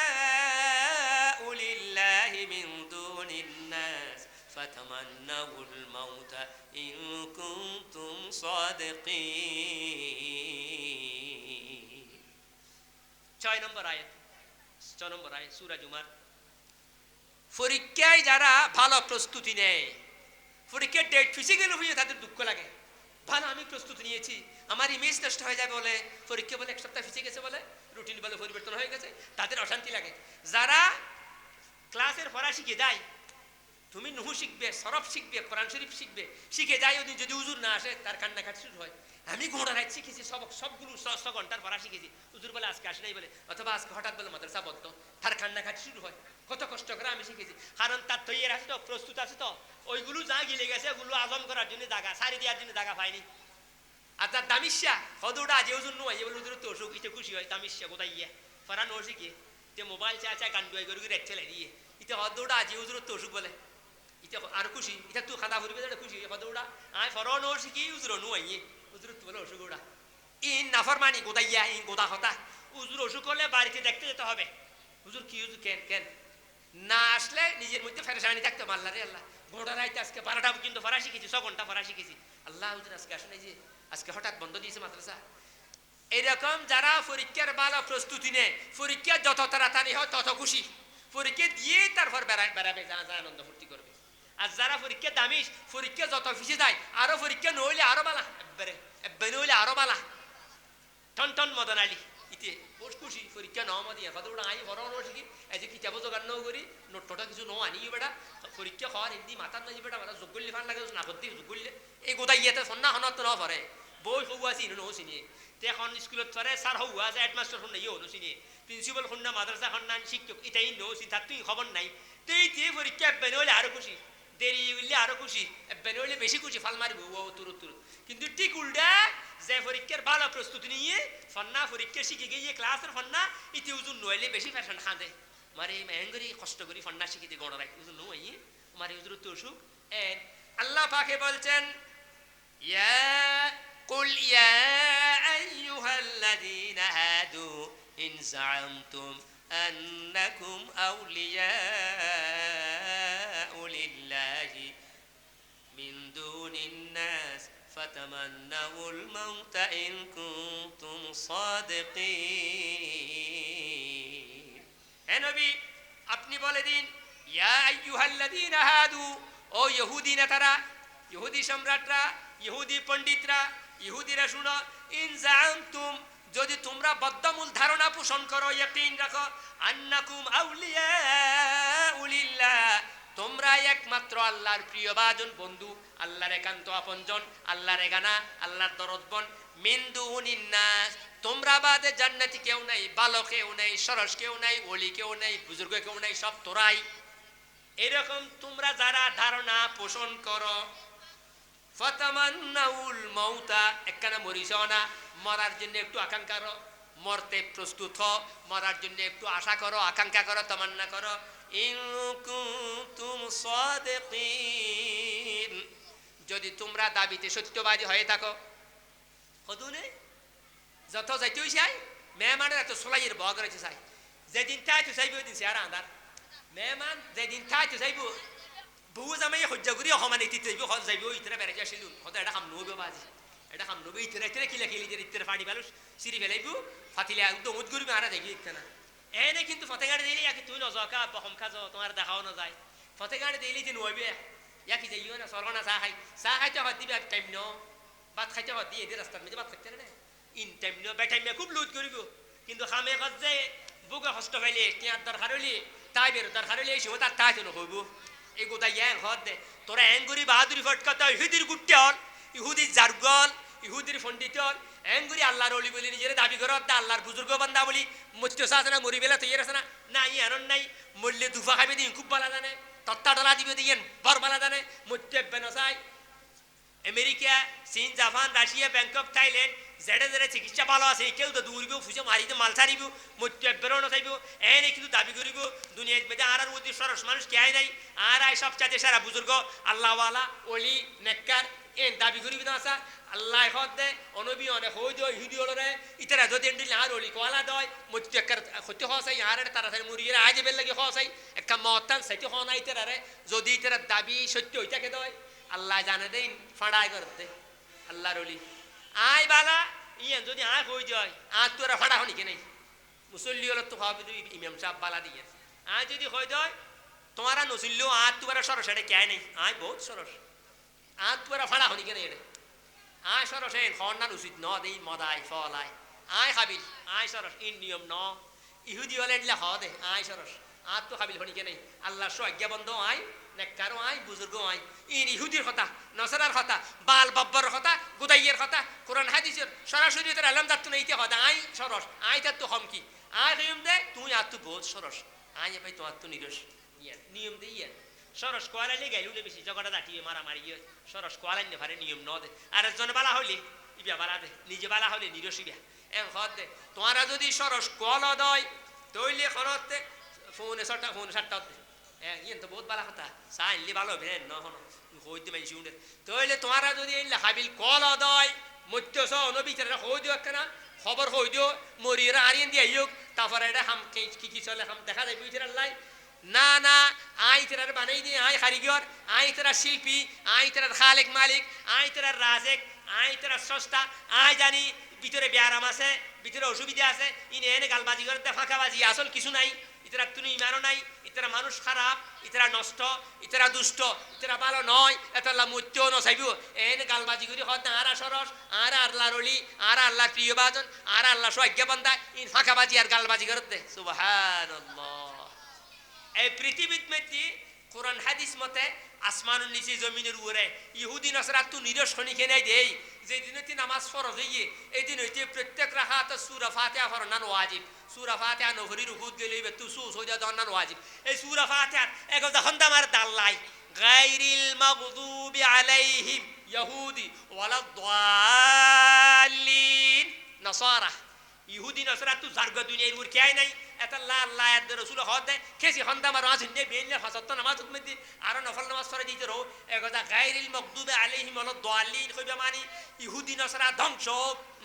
আউলিয়াউ লিল্লাহি মিন দুনিন নাস ফাতামান্নাউল মাউতা ইন কুনতুম সাদিকিন 6 নম্বর আয়াত সূরা জুমার পরীক্ষায় যারা ভালো প্রস্তুতি নেয় পরীক্ষার ডেট ফিসে গেলে হয়ে তাদের দুঃখ লাগে ভালো আমি প্রস্তুতি নিয়েছি আমার ইমেজ নষ্ট হয়ে যাবে বলে পরীক্ষা বলে এক সপ্তাহ ফিসে গেছে বলে রুটিন বলে পরিবর্তন হয়ে গেছে তাদের অশান্তি লাগে যারা ক্লাসের পড়া শিখে যায় তুমি নুহু শিখবে সরফ শিখবে কোরআন শরীফ শিখবে শিখে যায় ওদিন যদি হুজুর না আসে তার কান্নাকাটি শুরু হয় আমি ঘোড়া রাইট শিখেছি সবগুলো 6 ঘন্টার পড়া শিখেছি হুজুর বলে আজকে আসে নাই বলে অথবা আজকে হঠাৎ বলে মাদ্রাসা বদ্ধ তার কান্নাকাটি শুরু হয় কত কষ্ট করে আমি শিখেছি কারণ তার তৈরি আছে তো প্রস্তুত আছে তো ওইগুলো যা গিলে গেছে ওগুলো আজম করার জন্য জায়গা সারি দেওয়ার জন্য জায়গা পায়নি আর তার দামিশা হদৌড়া যে ওজন নয় এগুলো হুজুর তো অসুখ ইতে খুশি হয় দামিশা কোথায় গিয়ে ফরান ও শিখিয়ে তে মোবাইল চা গান ডুয়াই করে রেট ছেলে দিয়ে ইতে হদৌড়া যে হুজুর তো অসুখ বলে ইতে আর খুশি এটা তুই খাদা ফুরবে খুশি হদৌড়া আয় ফরন ও শিখি হুজুর নয় হুজুর তো বলে অসুখ ওড়া ইন নাফরমানি গোদাইয়া ইন গোদা হতা হুজুর অসুখ হলে বাড়িতে দেখতে যেতে হবে হুজুর কি হুজুর কেন না আসলে নিজের মধ্যে ফেরেশানি থাকতে আল্লাহ রে আল্লাহ ঘোড়া রাইতে আজকে 12টা কিন্তু পড়া শিখেছি 6 ঘন্টা পড়া শিখেছি আল্লাহ হুজুর আজকে আসে নাই যে আজকে হঠাৎ বন্ধ দিয়েছে মাদ্রাসা এরকম যারা পরীক্ষার ভালো প্রস্তুতি নেয় পরীক্ষা যত তাড়াতাড়ি হয় তত খুশি পরীক্ষা দিয়ে তারপর বেড়াবে যা আনন্দ ফুর্তি করবে আর যারা পরীক্ষা দামিস পরীক্ষা যত ফিসে যায় আরো পরীক্ষা নইলে আরো বালা এব্বে নইলে আরো বালা টন মদন আলী ইতে বহুত খুশি পরীক্ষা ন মদিয়া কত আই হরণ শিখি এই যে কিতাব জোগান ন করি নোটটা কিছু ন আনি বেটা পরীক্ষা হওয়ার হিন্দি মাথার নাই বেটা মাথা যোগ্যলি ফান লাগে না করতে যোগ্যলি এই গোদাই ইয়েতে সন্না হনত ন পরে বই হওয়া আছে ইনো চিনি তে এখন স্কুলত পরে স্যার হওয়া আছে হেডমাস্টার শুন নাই ইনো চিনি প্রিন্সিপাল শুন না মাদ্রাসা শুন না শিক্ষক এটাই নো চিন্তা তুই খবর নাই তেই তে পরীক্ষা বেনলে আরো খুশি দেরি হইলে আরো খুশি বেনলে বেশি খুশি ফাল মারিব ও তুরুত কিন্তু ঠিক উল্টা যে পরীক্ষার ভালো প্রস্তুতি নিয়ে ফন্না পরীক্ষা শিখে গিয়ে ক্লাসের ফন্না ইতি উজুন নইলে বেশি ফ্যাশন খাঁদে মারে মেহঙ্গরি কষ্ট করি ফন্না শিখে দিয়ে গড় রাখি উজুন নই মারে হুজুর তো অসুখ আল্লাহ পাকে বলছেন ইয়া কুল ইয়া আইয়ুহাল্লাযীনা হাদু ইন যাআমতুম আন্নাকুম আউলিয়াউ লিল্লাহি মিন দুনিন নাস ফাতামান্নাউল মাউতা ইন কুনতুম সাদিকিন হে নবী আপনি বলে দিন ইয়া আইয়ুহাল্লাযীনা হাদু ও ইহুদি নেতারা ইহুদি সম্রাটরা ইহুদি পণ্ডিতরা ইহুদিরা শুনো ইন যাআমতুম যদি তোমরা বদ্ধমূল ধারণা পোষণ করো ইয়াকিন রাখো আন্নাকুম আউলিয়াউ লিল্লাহ তোমরা একমাত্র আল্লাহর প্রিয় বাজন বন্ধু আল্লাহর একান্ত আপনজন আল্লাহর এগানা আল্লাহর দরদবন মিন দুনিন নাস তোমরা বাদে জান্নাতি কেউ নাই ভালো কেউ নাই সরস কেউ নাই ওলি কেউ নাই বুজুর্গ কেউ নাই সব তোরাই এরকম তোমরা যারা ধারণা পোষণ করো ফাতামান্নাউল মাউতা একখানা মরিস না মরার জন্য একটু আকাঙ্ক্ষা করো মরতে প্রস্তুত হও মরার জন্য একটু আশা করো আকাঙ্ক্ষা করো তামান্না করো ইন কুনতুম সাদিকিন যদি তোমরা দাবিতে সত্যবাদী হয়ে থাকো কদুনে যত যাইতে চাই মেহমানের এত সোলাইয়ের বগ রয়েছে চাই যেদিন তাই তো চাইবে ওই দিন সে আর আন্ধার মেহমান যেদিন তাই তো চাইব বহু জামাই সহ্য কৰি অসমান এটি যাইব হল যাইব ইতরে বেড়ে আসিল হতে এটা খাম নব বাজি এটা খাম নব ইতরে ইতরে কিলা কিলি যে ইতরে ফাড়ি বালুস সিরি ফেলাইব ফাতিলে একদম উদ করবি আর যাইবি ইতনা এনে কিন্তু ফতেগাড়ি দিলি ইয়াকি তুই নজকা বহম খাজ তোমার দেখাও না যায় ফতেগাড়ি দিলি যে নইবে ইয়াকি যাইও না সরগনা চা খাইতে হত দিবি টাইম ন ভাত খাইতে হত দিয়ে রাস্তার মধ্যে ভাত খাইতে না ইন টাইম ন বে টাইম খুব লুট করিব কিন্তু খামে কাজ যে বুকে হস্ত পাইলে টিয়ার দরকার হইলে তাই বের দরকার হইলে এই সময় তার তাই তো নকইব এই গোটা ইয়াং হদ দে তোরা এঙ্গুরি বাহাদুরি ফটকাতে ইহুদির গুট্টে হল ইহুদি জারগল ইহুদির পণ্ডিত হল এঙ্গুরি আল্লাহর অলি বলি নিজের দাবি করত আল্লাহর বুজুর্গ বান্দা বলি মত্যসা আছে না মরি বেলা তৈরি আছে না ই আনন্দ নাই মরলে দুফা খাইবে দিন খুব ভালো জানে তত্তা ডলা দিবে দিয়েন বর ভালো জানে মত্য বেনসাই আমেরিকা চীন জাপান রাশিয়া ব্যাংকক থাইল্যান্ড যেটা যেটা চিকিৎসা ভালো আছে কেউ তো দৌড়িব ফুসে মারিতে মাল ছাড়িব মত্য বেরোনো চাইব এনে কিন্তু দাবি করিব দুনিয়ার মধ্যে আর মধ্যে সরস মানুষ কে নাই আর আই সব চাইতে সারা বুজুর্গ আল্লাহওয়ালা অলি নেককার এন দাবি করিব না আসা আল্লাহ হদ দে অনবী অনেক হই দিও ইহুদি হলরে ইতারা যদি এন্ডিল আর অলি কোয়ালা দয় মত্য একার ক্ষতি হসাই আর তাড়াতাড়ি মুরিয়ে আজ বেল লাগে হসাই একটা মতান সাইতে হনা ইতারে যদি ইতারা দাবি সত্য হইতাকে দয় আল্লাহ জানে দেন ফাড়াই করতে আল্লাহর অলি আই বালা ইয়ান যদি আয় হই যায় আর তোরা ফাড়া হনি কে নাই মুসল্লি হল তো হবে তুই ইমাম সাহেব বালা দিয়ে আয় যদি হয়ে যায় তোমারা নসিল্লো আর তোরা সরস এটা কে নেই আয় বহুত সরস আর তোরা ফাড়া হনি কে নাই এটা আয় সরস এ খন্নার উচিত ন দেই মদাই ফলায় আয় খাবিল আয় সরস ইন নিয়ম ন ইহুদি হলে এডলে হ দে আয় সরস আর তো খাবিল হনি কে নাই আল্লাহর সজ্ঞা বন্ধ আয় নেককারও আয় বুজুর্গ আয় ইন ইহুদির কথা নসরার কথা বাল বাব্বর কথা গুদাইয়ের কথা কোরআন হাদিসের সরাসরি তোর আলম দাত্ত নেইতে কথা আয় সরস আয় তার তো হম কি আয় নিয়ম দে তুই আর তো বহুত সরস আয় ভাই তোমার তো নিরস নিয়ম দে ইয়ান সরস কোয়ালাইলে গাইলুলে বেশি জগটা দাটিয়ে মারামারি সরস কোয়ালাইলে ভারে নিয়ম ন দে আর একজনে বালা হইলে ইবিয়া বালা দে নিজে বালা হইলে নিরস ইবিয়া এম হদ দে তোমারা যদি সরস কল দয় তৈলে খরতে ফোনে সাতটা দে ইয়েন তো বহুত বালা কথা চা আনলে ভালো হবে ন হন হইতে মাইছি উঠে তৈলে তোমারা যদি হাবিল কল দয় মত্যস অনবিচারে হই দিও একখানা খবর হই দিও মরিয়েরা আরিয়েন দিয়ে আইয়োগ তারপরে এটা হাম কি চলে হাম দেখা যায় বুঝতে লাই না না আই তেরার বানাই দিয়ে আই কারিগর আই তেরার শিল্পী আই তেরার খালেক মালিক আই তেরার রাজেক আই তেরার সস্তা আই জানি ভিতরে ব্যারাম আছে ভিতরে অসুবিধা আছে ইনে এনে গালবাজি করে ফাঁকাবাজি আসল কিছু নাই ইতারা তুমি ইমানও নাই ইতারা মানুষ খারাপ ইতারা নষ্ট ইতারা দুষ্ট ইতারা ভালো নয় এতাল্লা মূর্তিও নচাইব এনে গালবাজি করে হত না আর সরস আর আল্লাহর অলি আর আল্লাহর প্রিয় বাজন আর আল্লাহ সজ্ঞা বান্দা ইন ফাঁকাবাজি আর গালবাজি করতে সুবহানাল্লাহ এই পৃথিবীর মধ্যে কোরআন হাদিস মতে আসমানের নিচে জমিনের উপরে ইহুদি নসরা তু নিরসনি খেনাই দেই যে দিনতে নামাজ ফরজ হইয়ে এই দিন হইতে প্রত্যেক রাকাত সূরা ফাতিহা পড়ানো ওয়াজিব সূরা ফাতিহা নফরি রুকুত গেলেই তু সু সোজা দন্নান ওয়াজিব এই সূরা ফাতিহা এক যখন দামার দাল্লাই গায়রিল মাগদুবি আলাইহিম ইহুদি ওয়ালাদ দাল্লিন নাসারা ইহুদি নসরা তু জার্গ দুনিয়ার উপর কে নাই এটা আল্লাহ আল্লাহ আদ রাসূল হদে কেসি হন্দা মার আজ নে বেলে ফাসাত নামাজ মধ্যে আর নফল নামাজ পড়ে দিতে রো একদা গায়রিল মাগদুবি আলাইহিম ওয়ালাদ দাল্লিন কইবা মানে ইহুদি নসরা ধ্বংস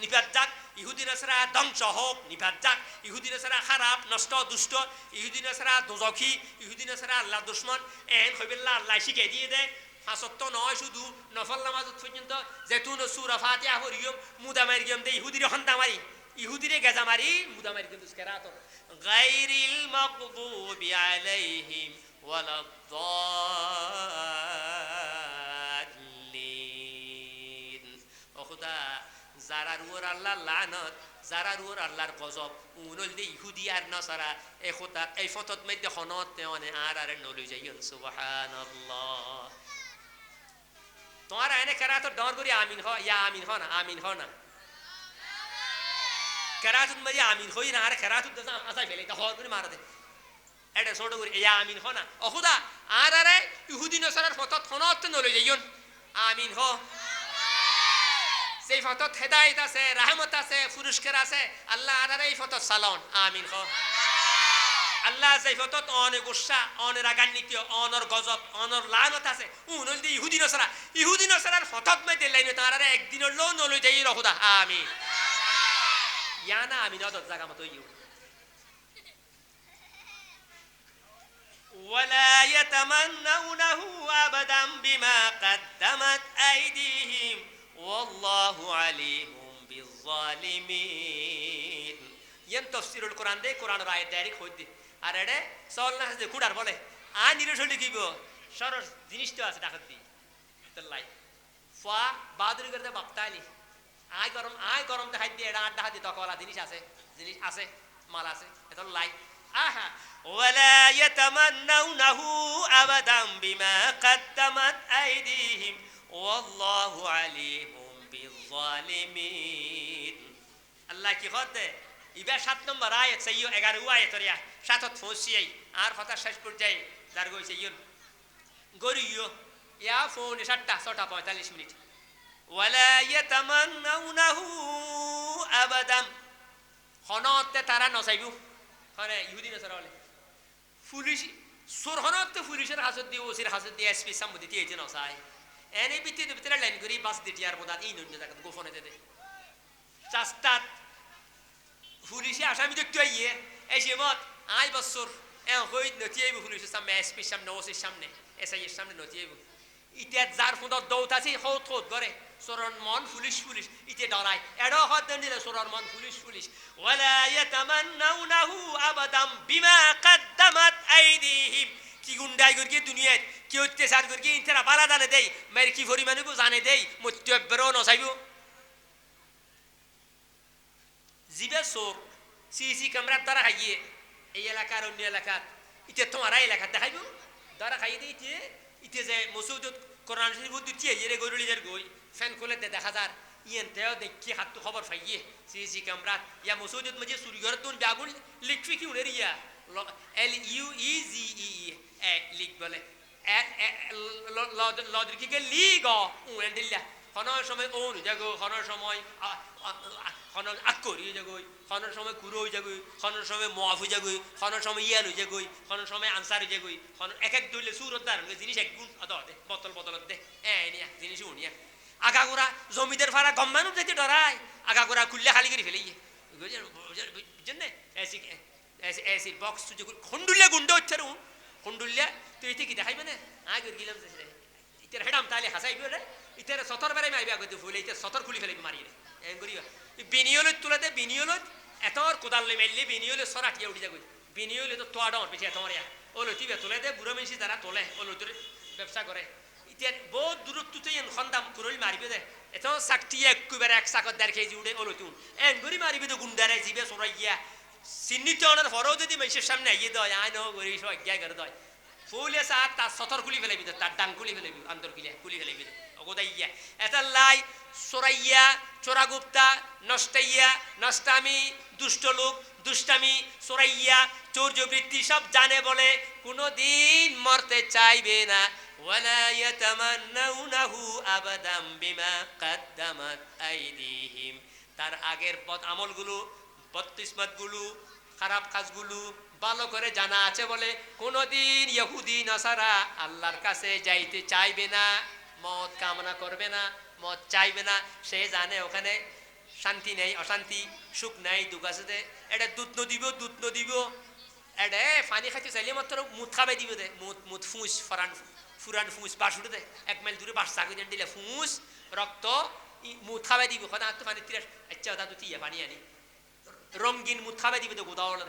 নিপাত যাক ইহুদি নসরা ধ্বংস হোক নিপাত যাক ইহুদি নসরা খারাপ নষ্ট দুষ্ট ইহুদি নসরা দোজখী ইহুদি নসরা আল্লাহ দুশমন এন কইবেল্লা আল্লাহ শিখাই দিয়ে দে ফাসাত নয় শুধু নফল নামাজ পর্যন্ত যেতুন সূরা ফাতিহা পড়িয়ম মুদামাইর গেম দে ইহুদির হন্দা মারি ইহুদিরে গেজা মারি মুদামাইর কিন্তু কেরাত গায়রিল মাগদুবি আলাইহিম ওয়ালাদ দাল্লিন ও খোদা যারার উপর আল্লাহর লানত যারার উপর আল্লাহর গজব উনল দে ইহুদি আর নসারা এ খোদা এই ফতত মধ্যে খনত তেনে আর নলই যাইন সুবহানাল্লাহ তোমার এনে কেরাত ডর করি আমিন হ ইয়া আমিন হ না আমিন হ না কেরাতুন মারি আমিন হই না আর কেরাতুন দা আসাই ফেলে তা হর করে মারা দে এটা ছোট করে ইয়া আমিন হ না ও খোদা আর আরে ইহুদি নসারার ফতত খনত নলই যাইন আমিন হ সেই ফতত হেদায়েত আছে রহমত আছে পুরস্কার আছে আল্লাহ আর এই ফতত সালান আমিন হ আল্লাহ সেই ফতত অনে গুসা অনে রাগান্বিত অনর গজব অনর লানত আছে উনল দি ইহুদি নসারার ফতত মে দিলাইনে তার আর একদিন লো নলই যাই র খোদা আমিন ইয়ানা আমিন অত জায়গা মতো ইউ ওয়ালা ইয়াতামান্নাউনাহু আবাদাম বিমা কাদ্দামাত আইদিহিম ওয়াল্লাহু আলিমুম বিজ্জালিমিন। ইয়ান তাফসীরুল কোরআন দে কোরআনের আয়াত ডাইরেক্ট হই দে আর এডে সল না যে কুড়ার বলে আ নিরসল লিখিব সরস জিনিস তো আছে ডাকত দি তাল্লাই ফা বাদুরি করতে বাক্তালি আয় গরম দেখাই দিয়ে এটা আড্ডা হাতি তকওয়ালা জিনিস আছে মাল আছে এটা লাই আহা ওয়ালা ইয়াতামান্নাউনাহু আবাদাম বিমা কাদ্দামাত আইদিহিম ওয়াল্লাহু আলিমুম বিজ্জালিমিন। আল্লাহ কি করতে ইবা 7 নম্বর আয়াত সাইয়্য 11 আয়াত রিয়া 7 ফসিয়াই আর কথা শেষ পর্যায়ে যার কইছে ইয়ন গরিয়ো ইয়া ফোন 7:45 মিনিট ওয়ালা ইয়াতামান্নাউনাহু আবাদাম হনতে তারা নসাইবু মানে ইহুদি নসারা বলে পুলিশ সোরহনতে পুলিশের হাজত দিয়ে ওসির হাজত দিয়ে এসপি সামুদি দিয়ে যে নসাই এনে ভিতরে লাইন করি বাস দিটি আর বোদাত এই নন্য জায়গা গোপনে দে চাস্তাত পুলিশে আসামি দেখতে আইয়ে এই যে মত আই বছর হই নথি আইব পুলিশের সামনে এসপির সামনে ওসির সামনে এসআইয়ের সামনে নথি আইব ইতে যার ফুঁদর দৌত আছে হৌত করে সোরন মন পুলিশ ইতে ডরায় এডো হদ দিলে সোরন মন পুলিশ ওয়ালা ইয়াতামান্নাউনাহু আবাদাম বিমা কাদ্দামাত আইদিহিম কি গুন্ডাই গরকি দুনিয়াত কি অত্যাচার গরকি ইনতারা বালা জানে দেই মের কি পরিমাণে জানে দেই মুত্তাব্বিরও নসাইবো জিবে সোর সিসি ক্যামেরার দ্বারা খাইয়ে এই এলাকার অন্য এলাকাত ইতে তোমার এলাকাত দেখাইব দ্বারা খাইয়ে দিয়েছে ইতে যে মসজিদত কোরআন শরীফ দিচ্ছে এরে গরুলিদের গই ফ্যান খুলে দেখা যার ইয়েন তেও দেখি হাতু খবর পাইয়ে সিসি ক্যামেরা ইয়া মসজিদত মধ্যে চুরি করে তুন বাগুন লিখবি কি উনের ইয়া LUEZE লিখ বলে লদরিকে লিগ উন দিল্লা হনর সময় ওন জাগো হনর সময় হনর আকরি জাগই হনর সময় কুরো জাগই হনর সময় মুআফি জাগই হনর সময় ইয়ান জাগই হনর সময় আনসার জাগই হনর এক এক দইলে সুরদার জিনিস এক গুণ দে বতল দে নিয়া জিনিস উনিয়া আগাগোড়া জমিদের ফাড়া গম্মানো যেতে ডরায় আগাগোড়া খুললে খালি করে ফেলে বুঝছেন না এসি বক্স যে খন্ডুলিয়া গুন্ডা হচ্ছে রে খন্ডুলিয়া তুই এতে কি দেখাইবে না আগে গেলাম ইতার হেডাম তাহলে হাসাইবে রে ইতার সতর বেড়াই মাইবে আগে ফুলে ইতার সতর খুলি ফেলাইবে মারিয়ে করিবা বিনিয়লত তুলাতে বিনিয়লত এতর কোদাল মারলে বিনিয়লে সরাটিয়া উঠি যাবে বিনিয়লে তো তোয়া ডর পেছে তোমার ওলো টিবে তোলে দে বুড়ো মেশি যারা তোলে ওলো তোর ব্যবসা করে ইতিয়া বহুত দূরত্বতে খন্দাম কুরল মারিবে দে এত সাকটিয়া একবারে এক সাকত 1.5 কেজি উড়ে ওলো তুন এঙ্গুরি মারিবে তো গুন্ডারে জিবে সরাইয়া চিহ্নিত অনার ফরও যদি মেশের সামনে আইয়ে দেয় আয় ন গরি সব গ্যা করে দেয় ফুলে সাত তার সতর খুলি ফেলাইবি তার ডাং খুলি ফেলাইবি আন্তর খুলি ফেলাইবি ওগোদাইয়া এটা লাই সরাইয়া চোরাগুপ্তা নষ্টাইয়া নষ্টামি দুষ্ট লোক দুষ্টামি সরাইয়া চৌর্যবৃত্তি সব জানে বলে কোনোদিন মরতে চাইবে না ওয়ালা ইয়াতামান্নাউনাহু আবাদাম বিমা কাদ্দামাত আইদিহিম তার আগের পথ আমলগুলো বদকিসমতগুলো খারাপ কাজগুলো ভালো করে জানা আছে বলে কোনোদিন ইহুদি নাসারা আল্লাহর কাছে যাইতে চাইবে না মত কামনা করবে না মত চাইবে না সে জানে ওখানে শান্তি নেই অশান্তি সুখ নাই দুঃখ আছে এটা দুধ নদিব এটা পানি খাইতে চাইলে মাত্র মুখ খাবে দিব দে মুখ ফুঁস ফুরান ফুঁস বাস উঠে দে 1 মাইল দূরে বাস চাকরি দিলে ফুঁস রক্ত মুখ খাবে দিব কথা তো পানি তিরাস আচ্ছা দাদু তিয়া পানি আনি রঙিন মুখ খাবে দিবে তো গোদাও না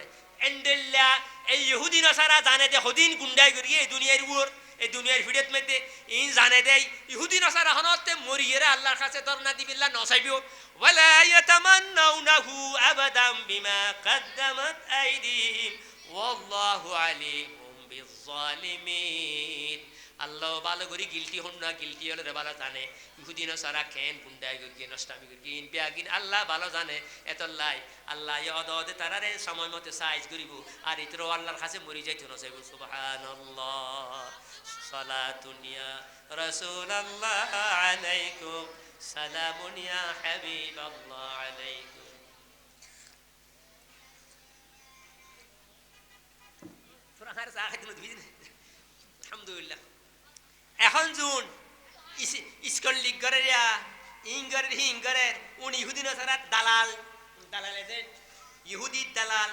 এন্ডেল্লা এই ইহুদি নাসারা জানে দে হদিন গুন্ডাই করিয়ে এই দুনিয়ার উপর এই দুনিয়ার ভিড়ের মধ্যে ইন জানে দেয় ইহুদি নাসারা হনতে মরিয়েরা আল্লাহর কাছে দরনা দিবিল্লাহ নসাইবিও ওয়ালা ইয়াতামান্নাউনাহু আবাদাম বিমা কাদ্দামাত আইদিহিম ওয়াল্লাহু আলিমুম বিজ্জালিমিন আল্লাহ ভালো করে গিলটি হন না গিলটি হলে ভালো জানে ইহুদি নাসারা কেন গুন্ডাই করিয়ে নষ্টামি করিয়ে বেয়াগিন আল্লাহ ভালো জানে এতল্লাই আল্লাহ অদে তারারে সময় মতো সাইজ করিব আর ইতর আল্লাহর কাছে মরি যাইতো নসাইব সুবহানাল্লাহ সালাতুন ইয়া রাসূলুল্লাহ আলাইকুম সালামুন ইয়া হাবিবাল্লাহ আলাইকুম ফরাহার সাহায্য দিবেন আলহামদুলিল্লাহ এখন জুন স্কুল লিগ করে ইঙ্গরের উন ইহুদি নসারাত দালাল এজেন্ট ইহুদি দালাল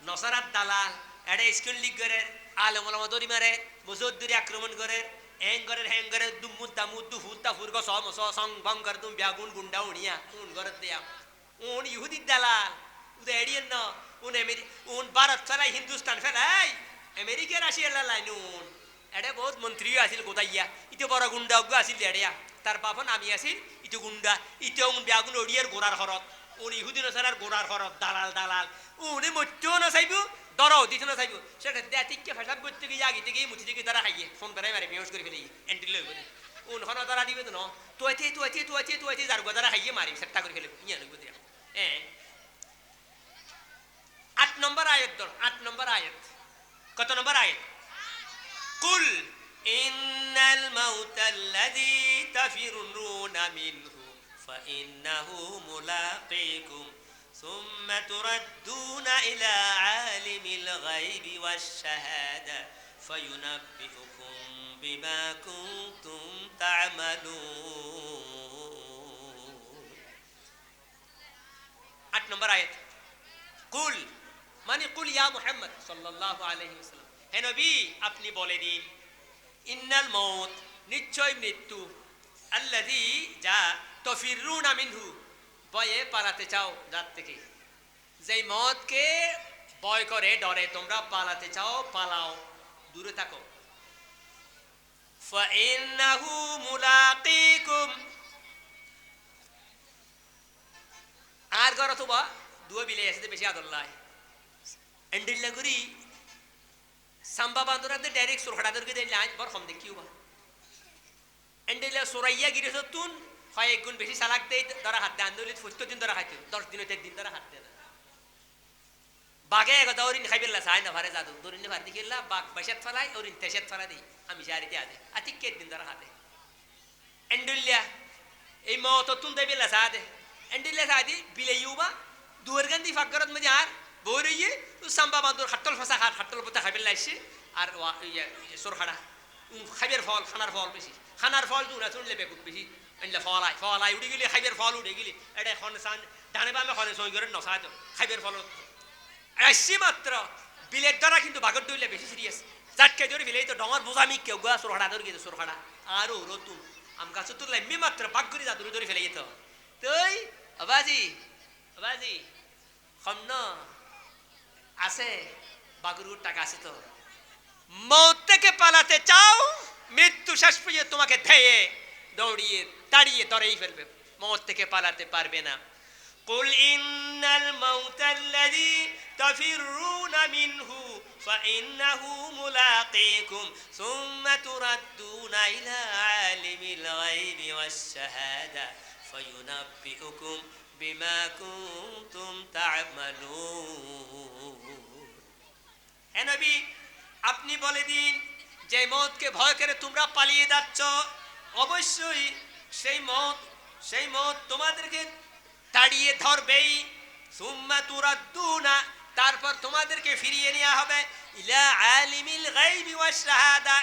নসারাত দালাল এটা স্কুল লিগ করে আলেম ওলামা দড়ি মারে, মুজদ্দুরি আক্রমণ করে, হ্যাঙ্গরের হ্যাঙ্গরের দুমুদ দামুদ দুফুদ তাফুর গস মস সং ভং করে তুমি ব্যাগুন গুন্ডা উড়িয়া উন ঘরের দেয়া উন ইহুদির দালাল উদে এড়িয়েন ন উন উন ভারত ফেলাই হিন্দুস্তান ফেলাই আমেরিকা রাশিয়া লালাই নুন এডে বহুত মন্ত্রীও আছিল গোদাইয়া ইতে বড় গুন্ডা অজ্ঞ আছিল এড়িয়া তার বাপন আমি আছিল ইতে গুন্ডা ইতে উন ব্যাগুন ওড়িয়ার গোড়ার হরত উন ইহুদি নসারার গোড়ার হরত দালাল দালাল উনি মত্যও না চাইব দরাও দিতে না চাইব সেটা দেয়া টিককে ফেসাব করতে গিয়ে আগে থেকে মুঠি থেকে তারা খাইয়ে ফোন বেড়াই মারে বেহস করে ফেলে এন্ট্রি লই বলে উনখন তারা দিবে তো ন তুই যার গদারা খাইয়ে মারি সেটা করে ফেলে ইয়া লইব দিয়া হ্যাঁ 8 নম্বর আয়াত ধর 8 নম্বর আয়াত কত নম্বর আয়াত কুল ইন্নাল মাউতাল্লাযী তাফিরুনা মিনহু ফাইন্নাহু মুলাকীকুম ثم تردون إلى عالم الغيب والشهادة فينبئكم بما كنتم تعملون 8 নম্বর আয়াত কুল মানে কুল ইয়া মুহাম্মদ সাল্লাল্লাহু আলাইহি ওয়াসাল্লাম হে নবী আপনি বলে দিন ইন্নাল মাউত নিশ্চয় মৃত্যু আল্লাযী যা তাফিরুনা মিনহু ভয়ে পালাতে চাও যার থেকে যেই মতকে ভয় করে ডরে তোমরা পালাতে চাও পালাও দূরে থাকো ফাইন্নাহু মুলাকীকুম আর গর তোবা দুয়া বিলে আসতে বেশি আদল্লাহ এন্ডিল্লা করি সাম্বা বান্দরাতে ডাইরেক্ট সুরখাটাদেরকে দেন লাইন বর কম দেখিও বা এন্ডিল্লা সুরাইয়া গিরে তুন হয় এক গুণ বেশি সালাক দেই ধরা হাত দেয় আন্দোলিত 70 দিন ধরা খাইতে 10 দিন হইতে দিন ধরা হাত দেয় না বাগে কথা ওরিন খাইবেলা চাই না ভারে জাদু দরিনে ভার দিকেলা বাগ বাইশাত ফলাই ওরিন তেশাত ফলা দেই আমি জারিতে আদে আতিক কে দিন ধরা হাতে এন্ডুলিয়া এই মত তুন দেবেলা সাদে এন্ডুলিয়া সাদি বিলেইউবা দুয়ারগান্দি ফাগরত মে আর বইরইয়ে তো সাম্বা বান্দর হাটল ফাসা হাটল পতা খাইবেলা আইছে আর সরখাড়া খাইবের ফল খানার ফল বেশি খানার ফল দুনা শুনলে বেকুব বেশি এন্ডা ফলাই উড়ি গেলি খাইবের ফল উড়ে গেলি এটা খন সান ডানে বামে খনে সই করে নসায় তো খাইবের ফল আসি মাত্র বিলের দ্বারা কিন্তু বাগর দইলে বেশি সিরিয়াস চাটকে জোরে বিলেই তো ডঙর বোঝামি কেউ গা সুরখাড়া ধরে গেছে সুরখাড়া আরো রতুন আম গাছ তো লাইমি মাত্র বাগরি যা দূরে ফেলে যেত তুই আবাজি খন্ন আছে বাগরুর টাকা আছে তো মৌত থেকে পালাতে চাও মৃত্যু শেষ পর্যন্ত তোমাকে ধেয়ে দৌড়িয়ে তাড়িয়ে ধরেই ফেলবে মৌত থেকে পালাতে পারবে না কুল ইন্নাল মাউতাল্লাযী তাফিরুনা মিনহু ফাইন্নাহু মুলাকীকুম সুম্মা তুরাদ্দুনা ইলা আলিমিল গায়বি ওয়াশ শাহাদা ফায়ুনাব্বিউকুম বিমা কুনতুম তা'মালুন হে নবী আপনি বলে দিন যে মওতকে ভয় করে তোমরা পালিয়ে যাচ্ছ অবশ্যই সেই মওত তোমাদেরকে তাড়িয়ে ধরবেই সুম্মা তুরাদ্দুনা তারপর তোমাদেরকে ফিরিয়ে নেওয়া হবে ইলা আলিমিল গায়বি ওয়াশ শাহাদা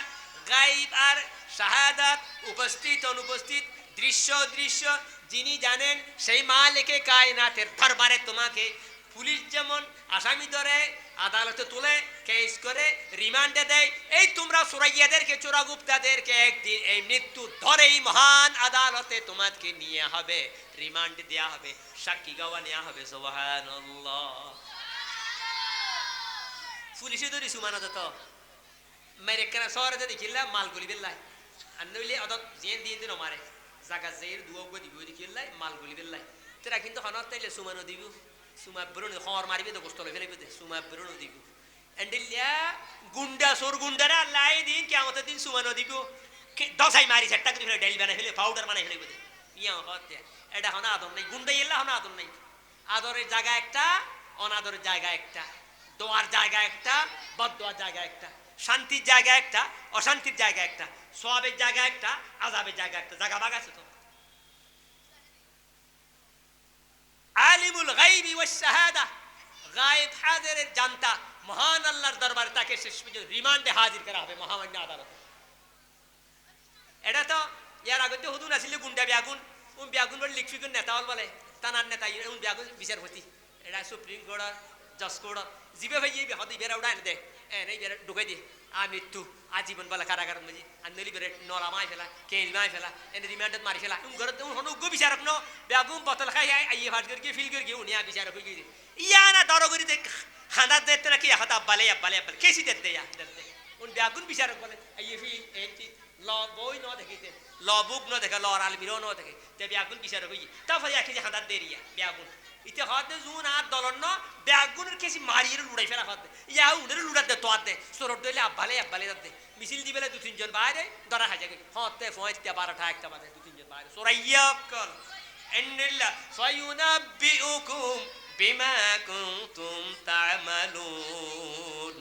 গায়ব আর শাহাদাত উপস্থিত অনুপস্থিত দৃশ্য দৃশ্য যিনি জানেন সেই মালিকে কায়নাতের দরবারে তোমাকে পুলিশ যেমন আসামি ধরে আদালতে তুলে কেস করে রিমান্ডে দেয় এই তোমরা সুরাইয়াদেরকে চোরাগুপ্তাদেরকে একদিন এই মৃত্যু ধরেই মহান আদালতে তোমাকে নিয়ে হবে রিমান্ড দেয়া হবে সাক্ষী গাওয়া নেওয়া হবে সুবহানাল্লাহ পুলিশে ধরি সুমানা যত মেরে কেন শহরে দেখিলা মালগুলি বেল্লাই আর নইলে অদত জেন দিন দিন মারে জাগা জের দুয়াগ দিব দেখিলাই মালগুলি বেল্লাই তোরা কিন্তু হনত তাইলে সুমানো দিব সুমা বেরোনো খর মারিবে তো গোস্তলে ফেলে দে সুমা বেরোনো দিব এন্ডিলিয়া গুন্ডা সোর গুন্ডারা লাই দিন কিয়ামতের দিন সুমানো দিব দশাই মারি সেটা করে ফেলে ডাইল বানাই ফেলে পাউডার বানাই ফেলে দে ইয়া হতে এটা হনা আদর নাই গুন্ডা ইল্লা হনা আদর নাই আদরের জায়গা একটা অনাদরের জায়গা একটা দোয়ার জায়গা একটা বদদোয়ার জায়গা একটা শান্তির জায়গা একটা অশান্তির জায়গা একটা সওয়াবের জায়গা একটা আযাবের জায়গা একটা জায়গা ভাগ আছে তো আলিমুল গায়বি ওয়াশ শাহাদা গায়েব হাজিরের জানতা মহান আল্লাহর দরবারে তাকে শেষ পর্যন্ত রিমান্ডে হাজির করা হবে মহামান্য আদালতে এটা তো ইয়ার আগে তো হুদুন আসলে গুন্ডা বিয়াগুন বিয়াগুন বলে লিখফিগুন নেতা বলে তানার নেতা বিয়াগুন বিচারপতি এটা সুপ্রিম কোর্ট জজ কোর্ট জিবে ভাই এই হদি বেরা উড়াই দে এনে বেড়ে ঢুকাই দিয়ে আর মৃত্যু আজীবন বলা কারাগারের মাঝে আর নলি বেড়ে নলা মাই ফেলা কেল মাই ফেলা এনে রিমান্ডত মারি ফেলা ঘরে হনো উগ্র বিচারক ন বেগুম বোতল খাই আইয়ে ফাট করে ফিল করে উনি বিচারক হয়ে গিয়ে ইয়া না দর করি দে খানা দেখতে নাকি হাত আব্বালে আব্বালে আব্বালে কেসি দেখতে ইয়া দেখতে উন বেগুন বিচারক বলে আইয়ে ফিল এন্টি ল বই ন দেখিতে ল বুক ন দেখা ল আলমিরো ন দেখে তে বেগুন বিচারক হয়ে তারপরে একই যে হাত দেরিয়া বেগুন ইতে হতে জুন আর দলন্ন বেগুনের কেসি মারিয়ে লুড়াই ফেলা হতে ইয়া উনের লুড়া দে তো দে সরট দইলে আব্বালে আব্বালে দে মিছিল দিবেলে দু তিনজন বাইরে ধরা হাজে হতে ফয়তে 12টা একটা বাজে দু তিনজন বাইরে সুরাইয়া কল ইন্নাল্লাহ ফায়ুনাব্বিউকুম বিমা কুনতুম তা'মালুন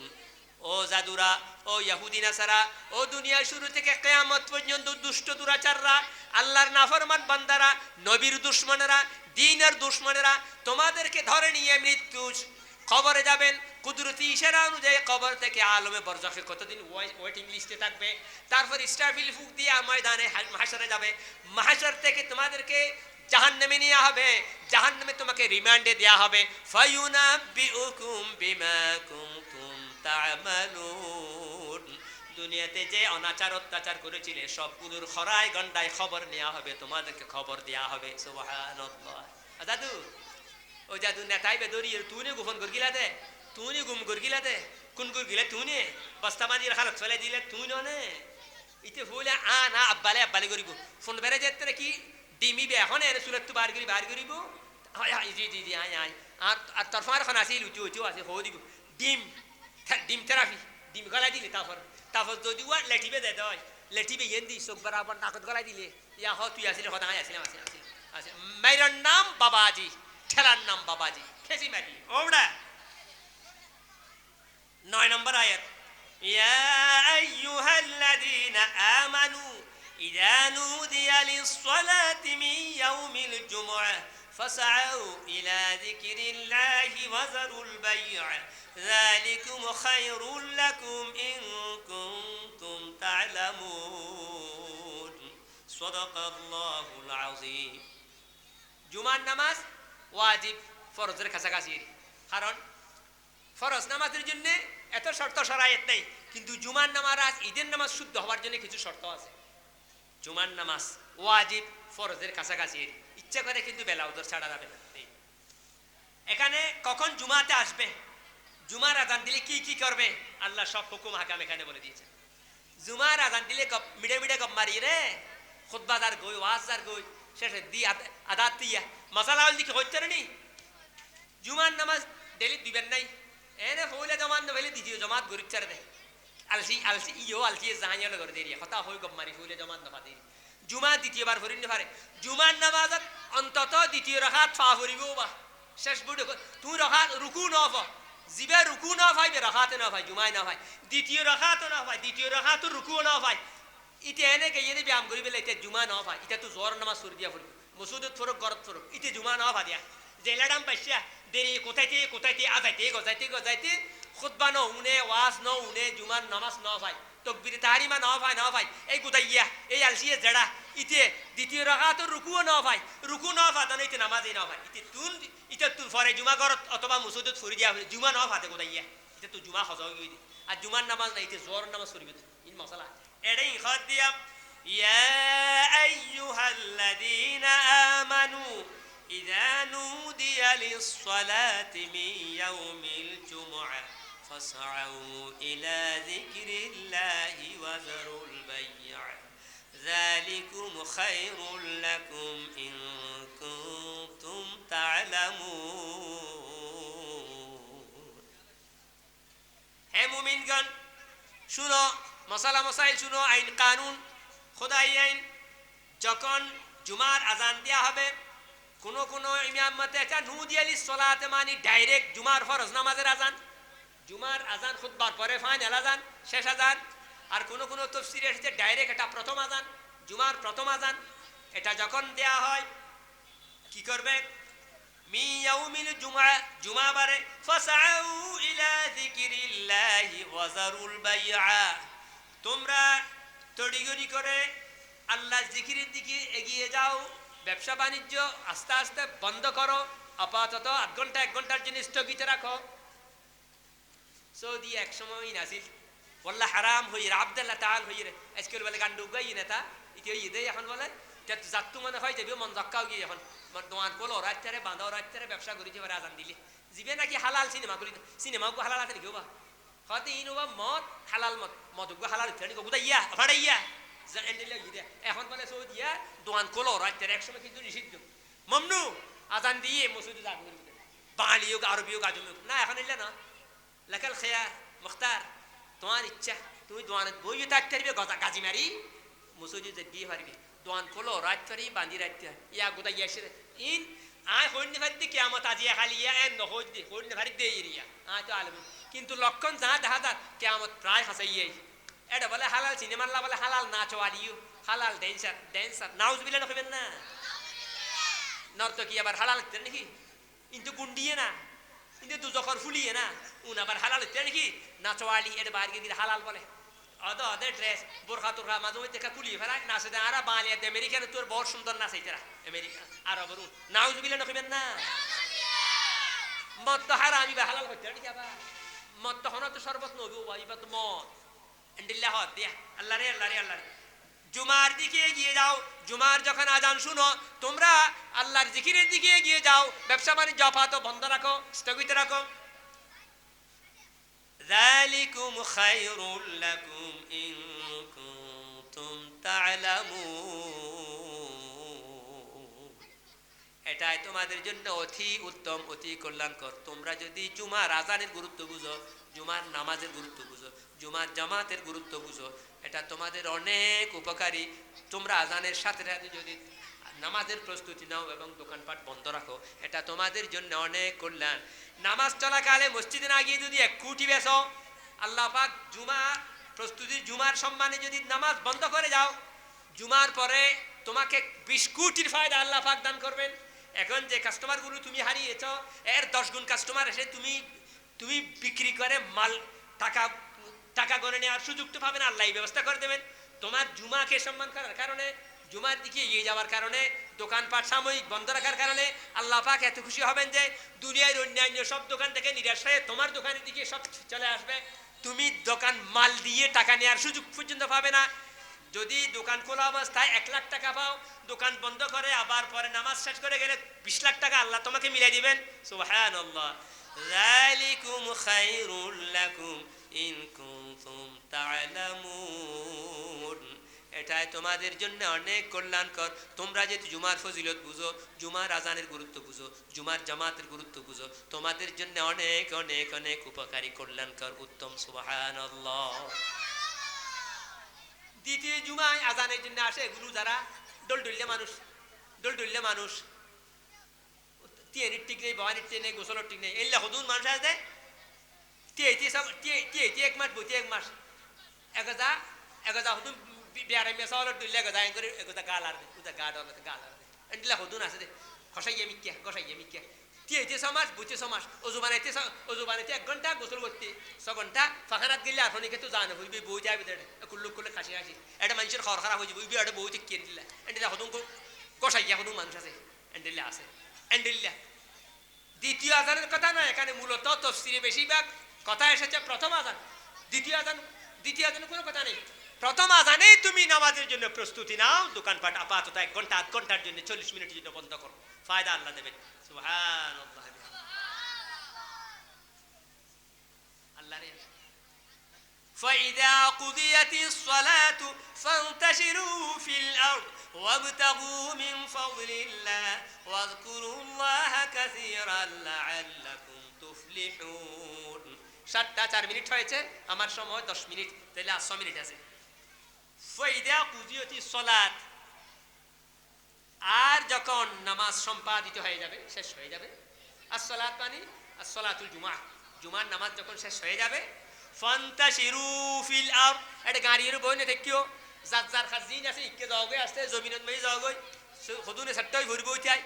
ও জাদুরা ও ইহুদি নাসারা ও দুনিয়ার শুরু থেকে কিয়ামত পর্যন্ত দুষ্ট দুরাচাররা আল্লাহর নাফরমান বান্দারা নবীর দুশমনেরা দ্বীনের দুশমনেরা তোমাদেরকে ধরে নিয়ে মৃত্যু কবরে যাবেন কুদরতি ইশারা অনুযায়ী কবর থেকে আলমে বরজাখে কতদিন ওয়েটিং লিস্টে থাকবে তারপর ইসরাফিল ফুক দিয়ে ময়দানে মাহশরে যাবে মাহশর থেকে তোমাদেরকে জাহান্নামে নিয়ে হবে জাহান্নামে তোমাকে রিমান্ডে দেয়া হবে ফায়ুনাব্বিউকুম বিমা কুনতুম তা'মালুন দুনিয়াতে যে অনাচার অত্যাচার করেছিলে সবগুলোর খরায় গন্ডায় খবর নেওয়া হবে তোমাদেরকে খবর দেয়া হবে সুবহানাল্লাহ দাদু ও জাদু নেতাই বেদরি তুনে গোপন গরগিলা দে তুনে গুম গরগিলা দে কোন গরগিলা তুনে বস্তামানির হালত ফেলে দিলে তুই নে ইতে হইলে না আব্বালে আব্বালে করিব ফোন বেড়ে যেতে কি ডিমি বে এখন এর সুলত তো বার করিব জি জি জি আয় আয় আর তরফার খান আছে লুচি উচি আছে হো দিব ডিম থেরাপি ডিম গলায় দিলে তারপর যদি ওয়া লেটিবে দে দয় লেটিবে ইয়েন্দি চোখ বরাবর নাকত গলায় দিলে ইয়া হ তুই আসলে হতা আসিলাম আছে মেয়ের নাম বাবাজি ঠেলার নাম বাবাজি খেসি মারি ওমরা 9 নম্বর আয়াত ইয়া আইয়ুহাল্লাযীনা আমানু ইযা নুদিয়া লিস-সালাতি মিন ইয়াউমিল জুমআহ ফাসআউ ইলা যিকরিল্লাহি ওয়া যারুল বাই'a যালিকুম খায়রুল লাকুম ইন কুনতুম তা'লামুন সাদাকাল্লাহুল আযীম জুমার নামাজ ওয়াজিব ফরজের কাছাকাছি কারণ ফরজ নামাজের জন্য এত শর্ত শরায়েত নেই কিন্তু জুমার নামাজ ঈদের নামাজ শুদ্ধ হওয়ার জন্য কিছু শর্ত আছে জুমার নামাজ ওয়াজিব ফরজের কাছাকাছি ইচ্ছা করে কিন্তু বেলা উদর ছাড়া যাবে না এখানে কখন জুমাতে আসবে জুমার আজান দিলে কি কি করবে আল্লাহ সব হুকুম হাকাম এখানে বলে দিয়েছে জুমার আজান দিলে মিডে মিডে গপ মারি রে খুতবাদার গই ওয়াজদার গই শেষে দি আদাত দিয়া মশালা দিকে হচ্ছে না নি জুমার নামাজ ডেলি দিবেন নাই এনে হইলে জমান হইলে দ্বিতীয় জমাত গরিব ছাড়ে দেয় আলসি ইও আলসি জাহাইয়ালে করে দেরি হতা হই গপ মারি হইলে জমাত নফা দেরি জুমা দ্বিতীয়বার ভরিন পারে জুমার নামাজত অন্তত দ্বিতীয় রাকাত ফা ভরিব বা শেষ বুড়ো তুই রাকাত রুকু ন ফা জিবে রুকু না ভাই বে রাকাতে না ভাই জুমায় না ভাই দ্বিতীয় রাকাত না ভাই দ্বিতীয় রাকাত রুকু না ভাই ইতে এনে কে ইনে ব্যায়াম করি বেলে ইতে জুমা না ভাই ইতে তো জোর নামাজ সুর দিয়া পড়ি মসুদত ফরক গরত ফরক ইতে জুমা না ভাই দিয়া জেলাডাম পাইছা দেরি কোথাইতে আজাইতে খুতবা ন উনে ওয়াজ ন উনে জুমার নামাজ ন ভাই তকবীর তাহরিমা ন ভাই এই গুদাইয়া এই আলসিয়ে জেড়া ইতে দ্বিতীয় রাকাত রুকুও ন ভাই রুকু ন ভাই তানে ইতে নামাজই ন ভাই ইতে তুন ফরে জুমা গরত অথবা মসুদত ফুরি দিয়া জুমা ন ভাতে গুদাইয়া ইতে তো জুমা হজাও গই আর জুমার নামাজ না ইতে জোর নামাজ ফুরিবে ইন মশলা এড়াই খাদ দিয়া ইয়া আইয়ুহাল্লাযীনা আমানু ইযা নুদিয়া লিস-সালাতি মিন ইয়াউমিল জুমআহ ফাসআউ ইলা যিকরিল্লাহি ওয়া যারুল বাই'a যালিকুম খায়রুল লাকুম ইন কুনতুম তা'লামুন হে মুমিনগণ শুনো মশালা মশাইল শুনো আইন কানুন খোদাই আইন যখন জুমার আজান দেয়া হবে কোন ইমাম মতে এটা নুদিয়া লিস-সালাতে মানে ডাইরেক্ট জুমার ফরজ নামাজের আজান জুমার আজান খুতবার পরে ফাইনাল আজান শেষ আজান আর কোন তাফসীরে এসেছে ডাইরেক্ট এটা প্রথম আজান জুমার প্রথম আজান এটা যখন দেয়া হয় কি করবে মি ইয়াউমিল জুমা বারে ফাসআউ ইলা যিকরিল্লাহি ওয়া যারুল বাই'a তোমরা তড়িগড়ি করে আল্লাহর জিকিরের দিকে এগিয়ে যাও ব্যবসা বাণিজ্য আস্তে আস্তে বন্ধ করো আপাতত আধ ঘন্টা 1 ঘন্টার জন্য স্থগিত রাখো সৌদি এক সময় নাছিল বললা হারাম হইরে আব্দুল্লাহ তাআল হইরে আজকাল বলে গান্ডু গাই না তা ইতি ইদে এখন বলে যাত্তু মনে হয় যাবে মন জাক্কাও গিয়ে এখন দোয়ান কোল রাত্রে বাঁধা রাত্রে ব্যবসা করি যে আজান দিলে জিবে নাকি হালাল সিনেমা গো হালাল আছে নাকি বা হতে ইন বা মদ হালাল মদ গো হালাল আছে নাকি গোদা ইয়া ভাড়া ইয়া এন্ডিলে ইদে এখন বলে সৌদিয়া দোয়ান কোল রাত্রে এক সময় কিন্তু নিষিদ্ধ মমনু আজান দিয়ে মসজিদে যাবে বাঙালি হোক আরবি হোক আজমি হোক না এখন এলে না লাকাল খেয়ার মুখতার তোমার ইচ্ছা তুমি দোয়ানে বই থাকতে পারবে গাজি মারি মসজিদে দিয়ে পারবি দোয়ান খোলো রাত পারি বাঁধি রাখতে ইয়া গোটা ইয়াসে ইন আয় হইনি ভারি দিয়ে কেমত আজিয়া খালি ইয়া এন নহই দে হইনি ভারি দিয়ে ইরিয়া আয় তো আলম কিন্তু লক্ষণ যা দেখা যাক কেমত প্রায় হাসাইয়াই এটা বলে হালাল সিনেমাল্লা বলে হালাল নাচওয়ালিও হালাল ড্যান্সার নাউজ বিলে নকবেন না নর্তকী আবার হালাল নাকি কিন্তু গুন্ডিয়ে না কিন্তু দুজখর ফুলিয়ে না উন আবার হালাল হচ্ছে নাকি নাচওয়ালি এটা বাইরে গিয়ে হালাল বলে অদ অদের ড্রেস বোরখা তোরখা মাঝে মধ্যে দেখা কুলিয়ে ফেলায় নাচে দেয় আর বাঙালি আমেরিকান তোর বড় সুন্দর নাচাইতেরা আমেরিকা আর আবার নাউজ বিলে নকবেন না মদ তো হারা আমি বা হালাল হচ্ছে নাকি আবার মদ তো হন তো শরবত নবী বা তো মদ এন্ডিল্লাহ দিয়া আল্লাহ রে আল্লাহ রে আল্লাহ রে জুমার দিকে এগিয়ে যাও জুমার যখন আজান শুনো তোমরা আল্লাহর জিকিরের দিকে এগিয়ে যাও ব্যবসা বাণিজ্য আপাতত বন্ধ রাখো স্থগিত রাখো যালিকুম খায়রুল লাকুম ইন কুনতুম তা'লামুন এটাই তোমাদের জন্য অতি উত্তম অতি কল্যাণকর তোমরা যদি জুমার আজানের গুরুত্ব বুঝো জুমার নামাজের গুরুত্ব বুঝো জুমার জামাতের গুরুত্ব বুঝো এটা তোমাদের অনেক উপকারী তোমরা আজানের সাথে সাথে যদি নামাজের প্রস্তুতি নাও এবং দোকানপাট বন্ধ রাখো এটা তোমাদের জন্য অনেক কল্যাণ নামাজ চলাকালে মসজিদে না গিয়ে যদি 1 কোটি বেচো আল্লাহ পাক জুমা প্রস্তুতির জুমার সম্মানে যদি নামাজ বন্ধ করে যাও জুমার পরে তোমাকে 20 কোটির ফায়দা আল্লাহ পাক দান করবেন এখন যে কাস্টমারগুলো তুমি হারিয়েছো এর 10 গুণ কাস্টমার এসে তুমি বিক্রি করে মাল টাকা গনে নেওয়ার সুযোগ তো পাবে না আল্লাহ ব্যবস্থা করে দেবেন তোমার জুমাকে সম্মান করার কারণে জুমার দিকে এগিয়ে যাওয়ার কারণে দোকানপাট সাময়িক বন্ধ রাখার কারণে আল্লাহ পাক এত খুশি হবেন যে দুনিয়ার অন্যান্য সব দোকান থেকে নিরাশ হয়ে তোমার দোকানের দিকে সব চলে আসবে তুমি দোকান মাল দিয়ে টাকা নেওয়ার সুযোগ পর্যন্ত পাবে না যদি দোকান খোলা অবস্থায় 1 লাখ টাকা পাও দোকান বন্ধ করে আবার পরে নামাজ শেষ করে গেলে 20 লাখ টাকা আল্লাহ তোমাকে মিলাই দিবেন সুবহানাল্লাহ যালিকুম খায়রুল লাকুম ইন কুনতুম তা'লামুন এটাই তোমাদের জন্য অনেক কল্যাণকর তোমরা যদি জুমার ফজিলত বুঝো জুমার আজানের গুরুত্ব বুঝো জুমার জামাতের গুরুত্ব বুঝো তোমাদের জন্য অনেক অনেক অনেক উপকারী কল্যাণকর উত্তম সুবহানাল্লাহ দ্বিতীয় জুমায় আজানের জন্য আসে এগুলো যারা ডলডুল্লে মানুষ তিয়ের ঠিক নেই বাবানির ঠিক নেই গোসলের ঠিক নেই এল্লা হদুন মানুষ আছে এক মাস বইতে 1 মাস একজা হদুন বিয়ারে মেসাওয়ার দুল্লে গদা এন করে একজা গালার উদা গাডর গালার এন্ডিলা হদুন আছে খসাইয়া মিক্কা তিয়েতে সমাজ বুঝতে সমাজ ওযু বানাইতে 1 ঘন্টা গোসল করতে 6 ঘন্টা ফাখানাত গেলে আর ফনিকে তো জানো হইবে বই যাবে দেড় কুল্লু কুল্লু খাসি এটা মানুষের খর খারাপ হয়ে যাবে ওই বিয়ারে বই ঠিক দিলা এন্ডিলা হদুন কসাইয়া হদুন মানুষ আছে এন্ডিলা আছে এন্ডিলা দ্বিতীয় আজানের কথা না এখানে মূলত তাফসীরে বেশিরভাগ কথা এসেছে প্রথম আজান দ্বিতীয় আজান কোনো কথা নেই প্রথম আজানেই তুমি নামাজের জন্য প্রস্তুতি নাও দোকানপাট আপাতত 1 ঘন্টা 8 ঘন্টার জন্য 40 মিনিটের জন্য বন্ধ করো ফায়দা আল্লাহ দেবেন সুবহানাল্লাহ আল্লাহ রে فإذا قضيت الصلاة فانتشروا في الأرض وابتغوا من فضل الله واذكروا الله كثيرا لعلكم تفلحون 7:04 মিনিট হয়েছে আমার সময় 10 মিনিট তাহলে 8 মিনিট আছে ফাইদা কুদিয়াতি সালাত আর যখন নামাজ সম্পাদিত হয়ে যাবে শেষ হয়ে যাবে as-সালাত মানে as-সালাতুল জুমার নামাজ যখন শেষ হয়ে যাবে ফান্তাশিরু ফিল আরদ এটা গাড়ির বইনে দেখিও যার খাজিন আছে ইকে যাওগে আসতে জমিনত মে যাওগে খুদুনে সট্টাই ভরবো চাই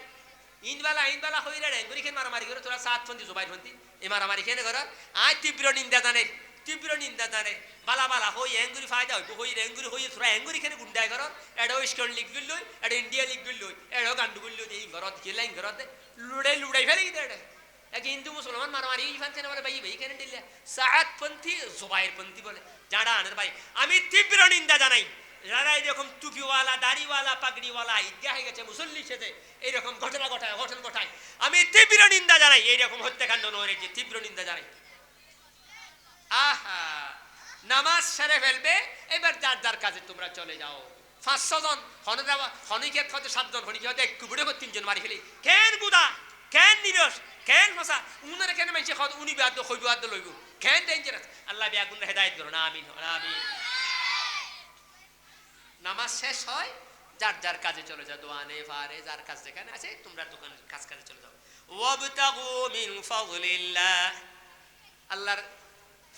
ইনবালা হইরা রেঙ্গুরি খেন মারামারি করে তোরা সাত ফন্দি জুবাইর ফন্দি এই মারামারি খেনে ঘর আয় তীব্র নিন্দা জানে বালা হই এঙ্গুরি ফায়দা হইব হই রেঙ্গুরি হই তোরা এঙ্গুরি খেনে গুন্ডাই ঘর এডো ইস্কন লিগ গিল লই এডো ইন্ডিয়া লিগ গিল লই এডো গান্ডু গিল লই এই ঘর গেলাইন ঘর লুড়াই ফেলে গিয়ে এক হিন্দু মুসলমান মারামারি ফানছে না বলে ভাই ভাই কেন দিলে সাআদপন্থী জুবাইরপন্থী বলে জাড়া আনের ভাই আমি তীব্র নিন্দা জানাই যারা এরকম টুপিওয়ালা দাড়িওয়ালা পাগড়িওয়ালা ঈদগাহ হয়ে গেছে মুসল্লির সাথে এইরকম ঘটনা ঘটায় আমি তীব্র নিন্দা জানাই এইরকম হত্যাকাণ্ড নয় যে তীব্র নিন্দা জানাই আহা নামাজ সেরে ফেলবে এবার যার যার কাজে তোমরা চলে যাও 500 জন হনিকে হয়তো 7 জন হনিকে হয়তো একটু বুড়ে 3 জন মারি ফেলি কেন গুদা কেন নিরস কেন ফসা উনারে কেন মাইছে কত উনি বাদ হইব বাদ লইব কেন ডেঞ্জারাস আল্লাহ বিয়াগুন হেদায়েত করুন আমিন আমিন নামাজ শেষ হয় যার যার কাজে চলে যাও দোয়ানে ফারে যার কাজ যেখানে আছে তোমরা দোকান কাজে চলে যাও ওয়াবতাগু মিন ফাযলিল্লাহ আল্লাহর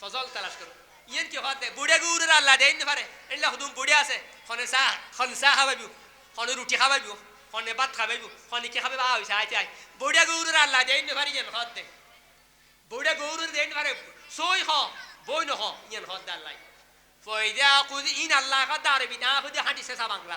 ফজল তালাশ করো ইয়েন কি হতে বুড়ে গুড়ের আল্লাহ দেন পারে এলা হুদুম বুড়ে আছে খনে চা খাবাইবো খনে রুটি খাবাইবো খনে ভাত খাবাইবো খনে কি খাবে বা হইছে আইতে আই বুড়ে গুড়ের আল্লাহ দেন পারে ইয়েন হতে বুড়ে গুড়ের দেন পারে সই হ বই ন হ ইয়েন হতে আল্লাহ ফয়দা কুদি ইন আল্লাহ কাদার বিনা হুদি হাদিসে সা বাংলা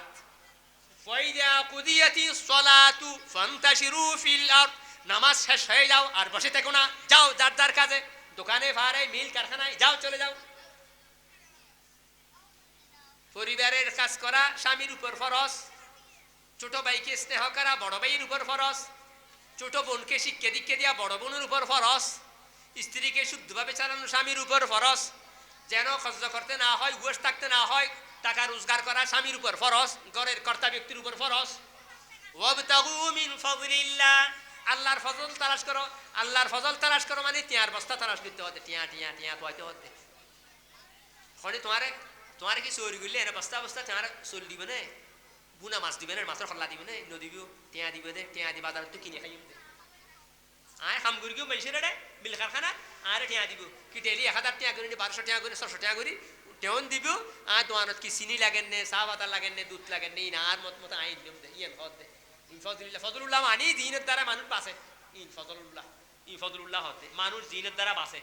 ফয়দা কুদিয়াতিস সালাতু ফান্তাশিরু ফিল আরদ নামাজ শেষ হয়ে যাও আর বসে থেকো না যাও যার যার কাজে দোকানে ফারে মিল কারখানায় যাও চলে যাও পরিবারের কাজ করা স্বামীর উপর ফরজ ছোট ভাইকে স্নেহ করা বড় ভাইয়ের উপর ফরজ ছোট বোনকে শিক্ষা দীক্ষা দেওয়া বড় বোনের উপর ফরজ স্ত্রীকে শুদ্ধভাবে চালানো স্বামীর উপর ফরজ যেন খরচ করতে না হয় উয়াস থাকতে না হয় টাকা রোজগার করা স্বামীর উপর ফরজ ঘরের কর্তা ব্যক্তির উপর ফরজ ওয়াবতাগু মিন ফাযলিল্লাহ আল্লাহর ফজল তালাশ করো আল্লাহর ফজল তালাশ করো মানে টিয়ার বস্তা তালাশ করতে হতে টিয়া পাইতে হতে খনি তোমারে কি চোরি করলে এনে বস্তা বস্তা তোমার চল দিবে না বুনা মাছ দিবে না মাছের খল্লা দিবে না নদী টিয়া দিবে দে টিয়া দি বাজারত তো কিনে খাইম দে আয় খাম করি কেউ মেলছে রে মিল কারখানা আর টিয়া দিব কি ডেলি 1000 টাকা করে 1200 টাকা করে 600 টাকা করে টেউন দিব আর দোয়ানত কি চিনি লাগেন নে চা পাতা লাগেন নে দুধ লাগেন নে না আর মত আইন দিম দে ইয়েন হদ দে ফজলুল্লাহ মানে দিনের দ্বারা মানুষ বাঁচে ফজলুল্লাহ হতে মানুষ দিনের দ্বারা বাঁচে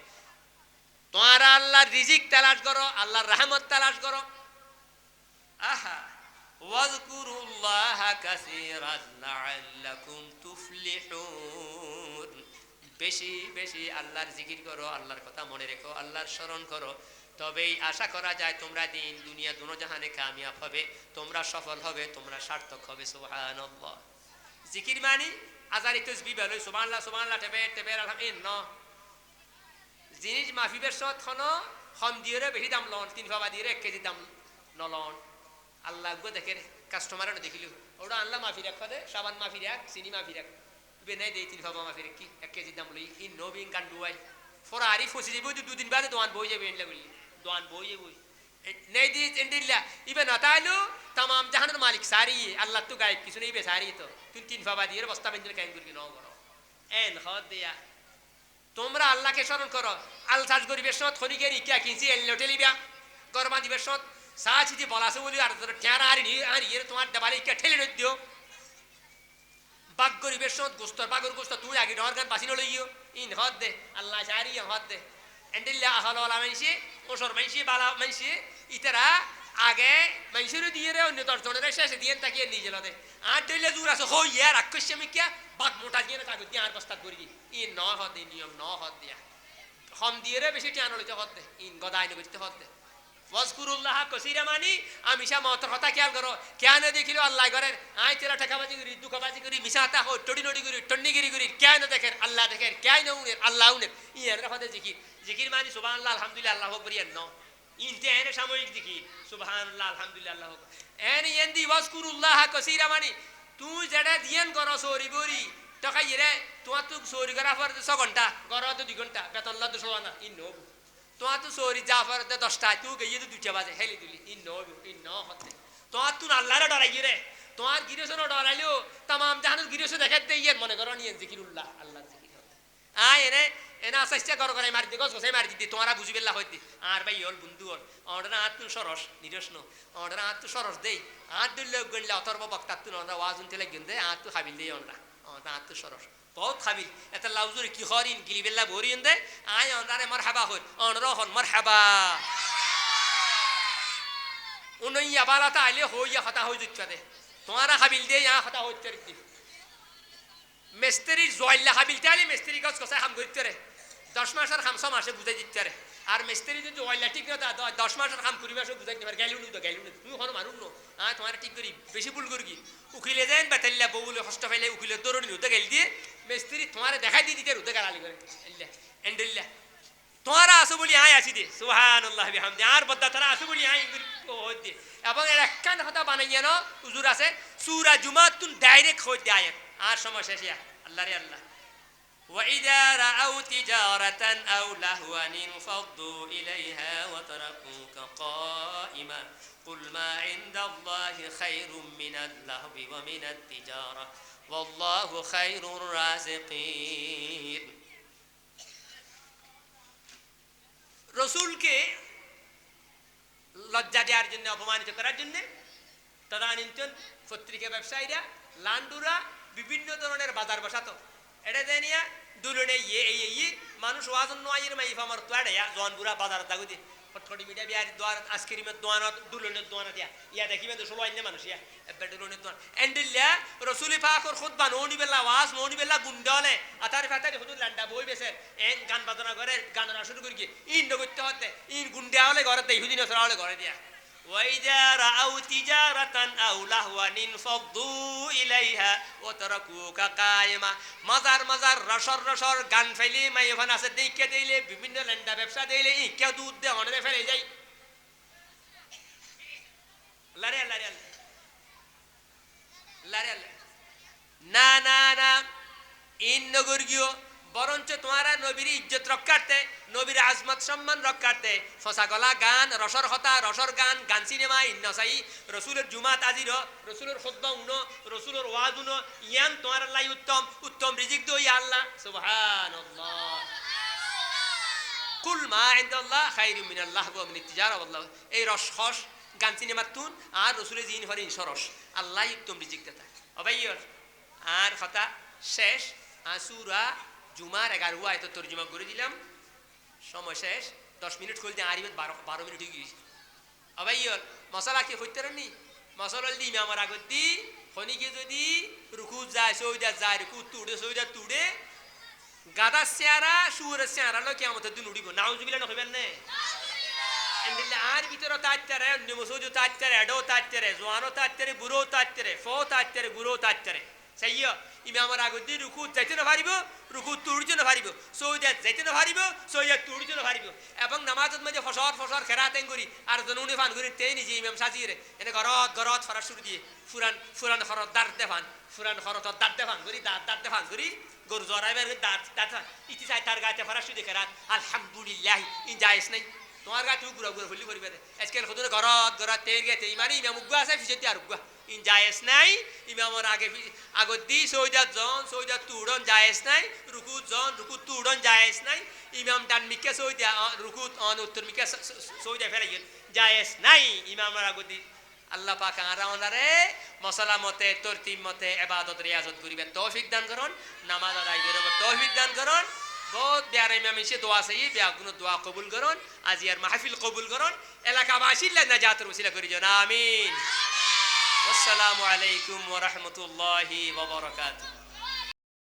তোমরা আল্লাহর রিজিক তালাশ করো আল্লাহর রহমত তালাশ করো আহা ওয়াজকুরুল্লাহা কাসীরান লাআল্লাকুম তুফলিহুন বেশি বেশি আল্লাহর জিকির করো আল্লাহর কথা মনে রেখো আল্লাহর স্মরণ করো তবেই আশা করা যায় তোমরা দিন দুনিয়া দুনো জাহানে কামিয়াব হবে তোমরা সফল হবে তোমরা সার্থক হবে সুবহানাল্লাহ জিকির মানি আজারি তাসবিহ বলে সুবহানাল্লাহ টেবে আলহামদুলিল্লাহ জিনিস মাফিবের সত খনো হম দিয়েরে বেশি দাম লন 3 ফাবা দিয়ে 1 কেজি দাম নলন আল্লাহ গো দেখে কাস্টমারও দেখিলো ওটা আল্লাহ মাফি রাখা দে সাবান মাফি রাখ চিনি মাফি রাখ বে নাই দেই 3 ফাবা মাফি রাখ কি 1 কেজি দাম লই ইন নবিং কান দুয়াই ফরারি ফসি দিব 2 দিন বাদে দোয়ান বই যাবে এন্ডলা বলি দোয়ান বই नहीं दी इंडिल्ला इबे नतालू तमाम जहानर मालिक सारी अल्लाह तू गायब किसी नहीं बे सारी तो तुम 3 फाबा दिए बस्ता बंदर कहीं गुरगी न करो एन हद दिया তোমরা আল্লাহকে স্মরণ করো আল সাজ করি বেশত খনি গেরি কি কিনছি এল লোটেলি বিয়া গরমা দি বেশত সাচি দি বলাছে বলি আর ঠেরা আর ইয়ে তোমার দেবালে কি ঠেলে দিও বাগ করি বেশত গোস্তর বাগর গোস্ত তুই আগে ডর গান বাসিনো লইও ইন হদ দে আল্লাহ সারি হদ দে এন্ডিল্লা আহল ওলা মাইসি ওসর মাইসি বালা মাইসি ইতারা আগে মাইসির দিয়ে রে অন্য দর্শনের শেষে দিয়ে তাকিয়ে নিয়ে গেল দে আর দইলে জুর আছে হই ইয়ার আক্ষস্য মিকিয়া বাগ মোটা দিয়ে না কাগজ দিয়ে আর বস্তা করি ইন ন হদ নিয়ম ন হদ দিয়া হম দিয়ে রে বেশি টিয়ানো লইতে হদ দে ইন গদাই নে বুঝতে হদ দে ওয়াজকুরুল্লাহ কাসীরা মানি আমিশা মতর কথা খেয়াল করো কেন দেখিলো আল্লাহ ঘরের আই তেরা টাকাবাজি করি দুকাবাজি করি মিশাতা হো টড়ি নড়ি করি টন্নিগিরি করি কেন দেখেন আল্লাহ দেখেন কেন উনের আল্লাহ উনের ইয়ার রাফাতে জিকির জিকির মানি সুবহানাল্লাহ আলহামদুলিল্লাহ আল্লাহু আকবার ইয়ান ন ইনতে এনে সাময়িক জিকির সুবহানাল্লাহ আলহামদুলিল্লাহ আল্লাহু আকবার এনে ইয়ান্দি ওয়াজকুরুল্লাহ কাসীরা মানি তুই যেটা দিয়েন করো সরি বরি টাকা ইরে তোমার তো সরি করা পর 6 ঘন্টা করো তো 2 ঘন্টা বেতন লা 200 না ইন নো তোমার তো সরি জাফর 10টা তুই গিয়ে তো 2টা বাজে হেলি দিলি ইন নো হতে তোমার তুই আল্লাহরে ডরাই রে তোমার গিরেশন ডরাইলো तमाम জাহানের গিরেশন দেখাতে ইয়ে মনে করো নিয়ে জিকিরুল্লাহ আল্লাহর জিকির হতে আয় এনে এনা চেষ্টা করো করে মারি দি গছ গছাই মারি দি তোমরা বুঝিবেলা হইতি আর ভাই হল বন্ধু হল অর্ডার আত তুই সরস নিরস্ন অর্ডার আত তুই সরস দেই আর দিলে গণলা অতর্ব বক্তা তুই অর্ডার ওয়াজ উনতে লাগিন দে আর তুই হাবিল দেই অর্ডার আত তুই সরস বহুত খাবিল এত লাউজুর কি হরিন গিলিবেলা ভরিন দে আয় অন্দারে মারহাবা হই অনর হন মারহাবা উনইয়া বালাতা আইলে হইয়া হতা হই দিচ্ছ দে তোমারা খাবিল দে ইয়া হতা হই চরিতি মিস্ত্রির জয়লা হাবিল তাহলে মিস্ত্রি কাজ কষায় হাম করতে রে 10 মাসের হাম 6 মাসে বুঝাই দিতে রে আর মিস্ত্রি যদি জয়লা ঠিক না 10 মাসের হাম করি মাসে বুঝাই দিতে পারে গাইলু নি তুমি হন মারুন নো তোমার ঠিক করি বেশি ভুল করি কি উকিলে দেন বাতাল্লা বউলে কষ্ট ফেলে উকিলে দরনি উতে গাইল দিয়ে মিস্ত্রি তোমার দেখাই দিয়ে দিতে উতে গালালি করে আল্লাহ এন্ডেল্লা তোমারা আসো বলি আয় আসি দে সুবহানাল্লাহ বিহামদি আর বদ্দা তারা আসো বলি আয় হই দে এবং এর একখান কথা বানাইয়া ন হুজুর আছে সূরা জুমাতুন ডাইরেক্ট হই দে আয়াত আর সমস্যা শেষ আল্লাহ রে আল্লাহ وإذا رأوا تجارة أو لهوا انفضوا إليها وتركوك قائما قل ما عند الله خير من اللهو ومن التجارة والله خير الرازقين রসুলকে লজ্জা দেওয়ার জন্য অপমানিত করার জন্য তদানীন্তন পত্রিকা ব্যবসায়ীরা লান্ডুরা বিভিন্ন ধরনের বাজার বসাতো এটা দেনিয়া দুলনে ইয়ে মানুষ ওয়াজন নয়ের মাই ফামার তোয়াড়ে জন বুড়া বাজার দাগুদি ফটফটি মিডিয়া বিয়ার দোয়ার আজকেরিমের দোয়ানত দুলনের দোয়ানা দিয়া ইয়া দেখিবে তো ষোলো আইনে মানুষ ইয়া এবার দুলনের দোয়ান এন্ডিল্লা রসুলি পাকর খুতবা নৌনি বেলা ওয়াজ নৌনি বেলা গুন্ডলে আতারি ফাতারি হুদুর লান্ডা বই বেসে এন গান বাজনা করে গান শুরু করি ইন করতে হতে ইন গুন্ডে হলে ঘরে দেই হুদিন হলে ঘরে দিয়া وإذا رأوا تجارة أو لهوا انفضوا إليها وتركوك قائما مزار রসর গান ফেলি মাইফান আছে দেখে দিলে বিভিন্ন ল্যান্ডা ব্যবসা দিলে ইকে দুধ দে অনেক ফেলে যাই লারে লারে লারে না না না ইন নগরগিও বরঞ্চ তোমারা নবীর ইজ্জত রক্ষার্থে নবীর আজমত সম্মান রক্ষার্থে ফসা গলা গান রসর হতা রসর গান গান সিনেমা ইন্নসাই রসুলের জুমাত আজির রসুলের খুতবা উনো রসুলের ওয়াজ উনো ইয়ান তোমার আল্লাহ উত্তম রিজিক দই আল্লাহ সুবহানাল্লাহ কুল মা ইনদাল্লাহ খায়রুম মিনাল্লাহ ওয়া মিনাত তিজারা ওয়াল্লাহ এই রসখস গান সিনেমা তুন আর রসুলের জিন হরিন সরস আল্লাহ উত্তম রিজিক দেতা অবাইয়র আর কথা শেষ আসুরা জুমার 11 আয়াত তরজমা করে দিলাম সময় শেষ 10 মিনিট কইতে আরিবত 12 মিনিট হয়ে গেছে আবাইয়র মশলা কি হইতারনি মশলা দি আমার আগত দি খনিকে যদি রুকু যায় সৌদা যায় রুকু তুড়ে সৌদা তুড়ে গাদা সিয়ারা সুর সিয়ারা লো কিয়ামত দিন উড়িব নাউজুবিল্লাহ নকইবেন না এন্ডিল্লা আর ভিতরে তাচ্চারে নিমসুজু তাচ্চারে এডো তাচ্চারে জওয়ানো তাচ্চারে বুড়ো তাচ্চারে ফো তাচ্চারে গুরো তাচ্চারে সাইয়া ইমামর আগত দি রুকু যাইতে না পারিব রুকু তুড়িতে না পারিব সৌদা যাইতে না পারিব সৌদা তুড়িতে না পারিব এবং নামাজত মধ্যে ফসর খেরাতেন করি আর জনুনি ফান করি তেই নিজে ইমাম সাজিরে এনে গরত ফরা শুরু দিয়ে ফুরান খরত দাঁত দেফান ফুরান খরত দাঁত দেফান করি দাঁত দেফান করি গরু জরাইবার দাঁত ইতি চাই তার গাছে ফরা শুরু খেরাত আলহামদুলিল্লাহ ইন যাইস নাই তোমার গাছ গুড়া ফুলি করবে আজকে খুদুরে গরত তেল গেছে ইমানি ইমাম উগ্গা আছে ফিসেতি আর উগ্গা ইন জায়েজ নাই ইমামর আগত দি সৌদা তুড়ন জায়েজ নাই রুকু তুড়ন জায়েজ নাই ইমাম ডান মিকে সৌদা রুকু অন উত্তর মিকে সৌদা ফেলে জায়েজ নাই ইমামর আগত দি আল্লাহ পাক আরাওনারে মশলা মতে তরতিব মতে ইবাদত রিয়াজত করিবে তৌফিক দান করুন নামাজ আদায় করিবে তৌফিক দান করুন बहुत प्यारे में हमेशा दुआ सही ब्यागुन दुआ कबूल करोन आज यार महफिल कबूल करोन एलाका बाशिल्ला नजात वसीला करी जन आमीन वस्सलामु अलैकुम व रहमतुल्लाहि व बरकातुहू।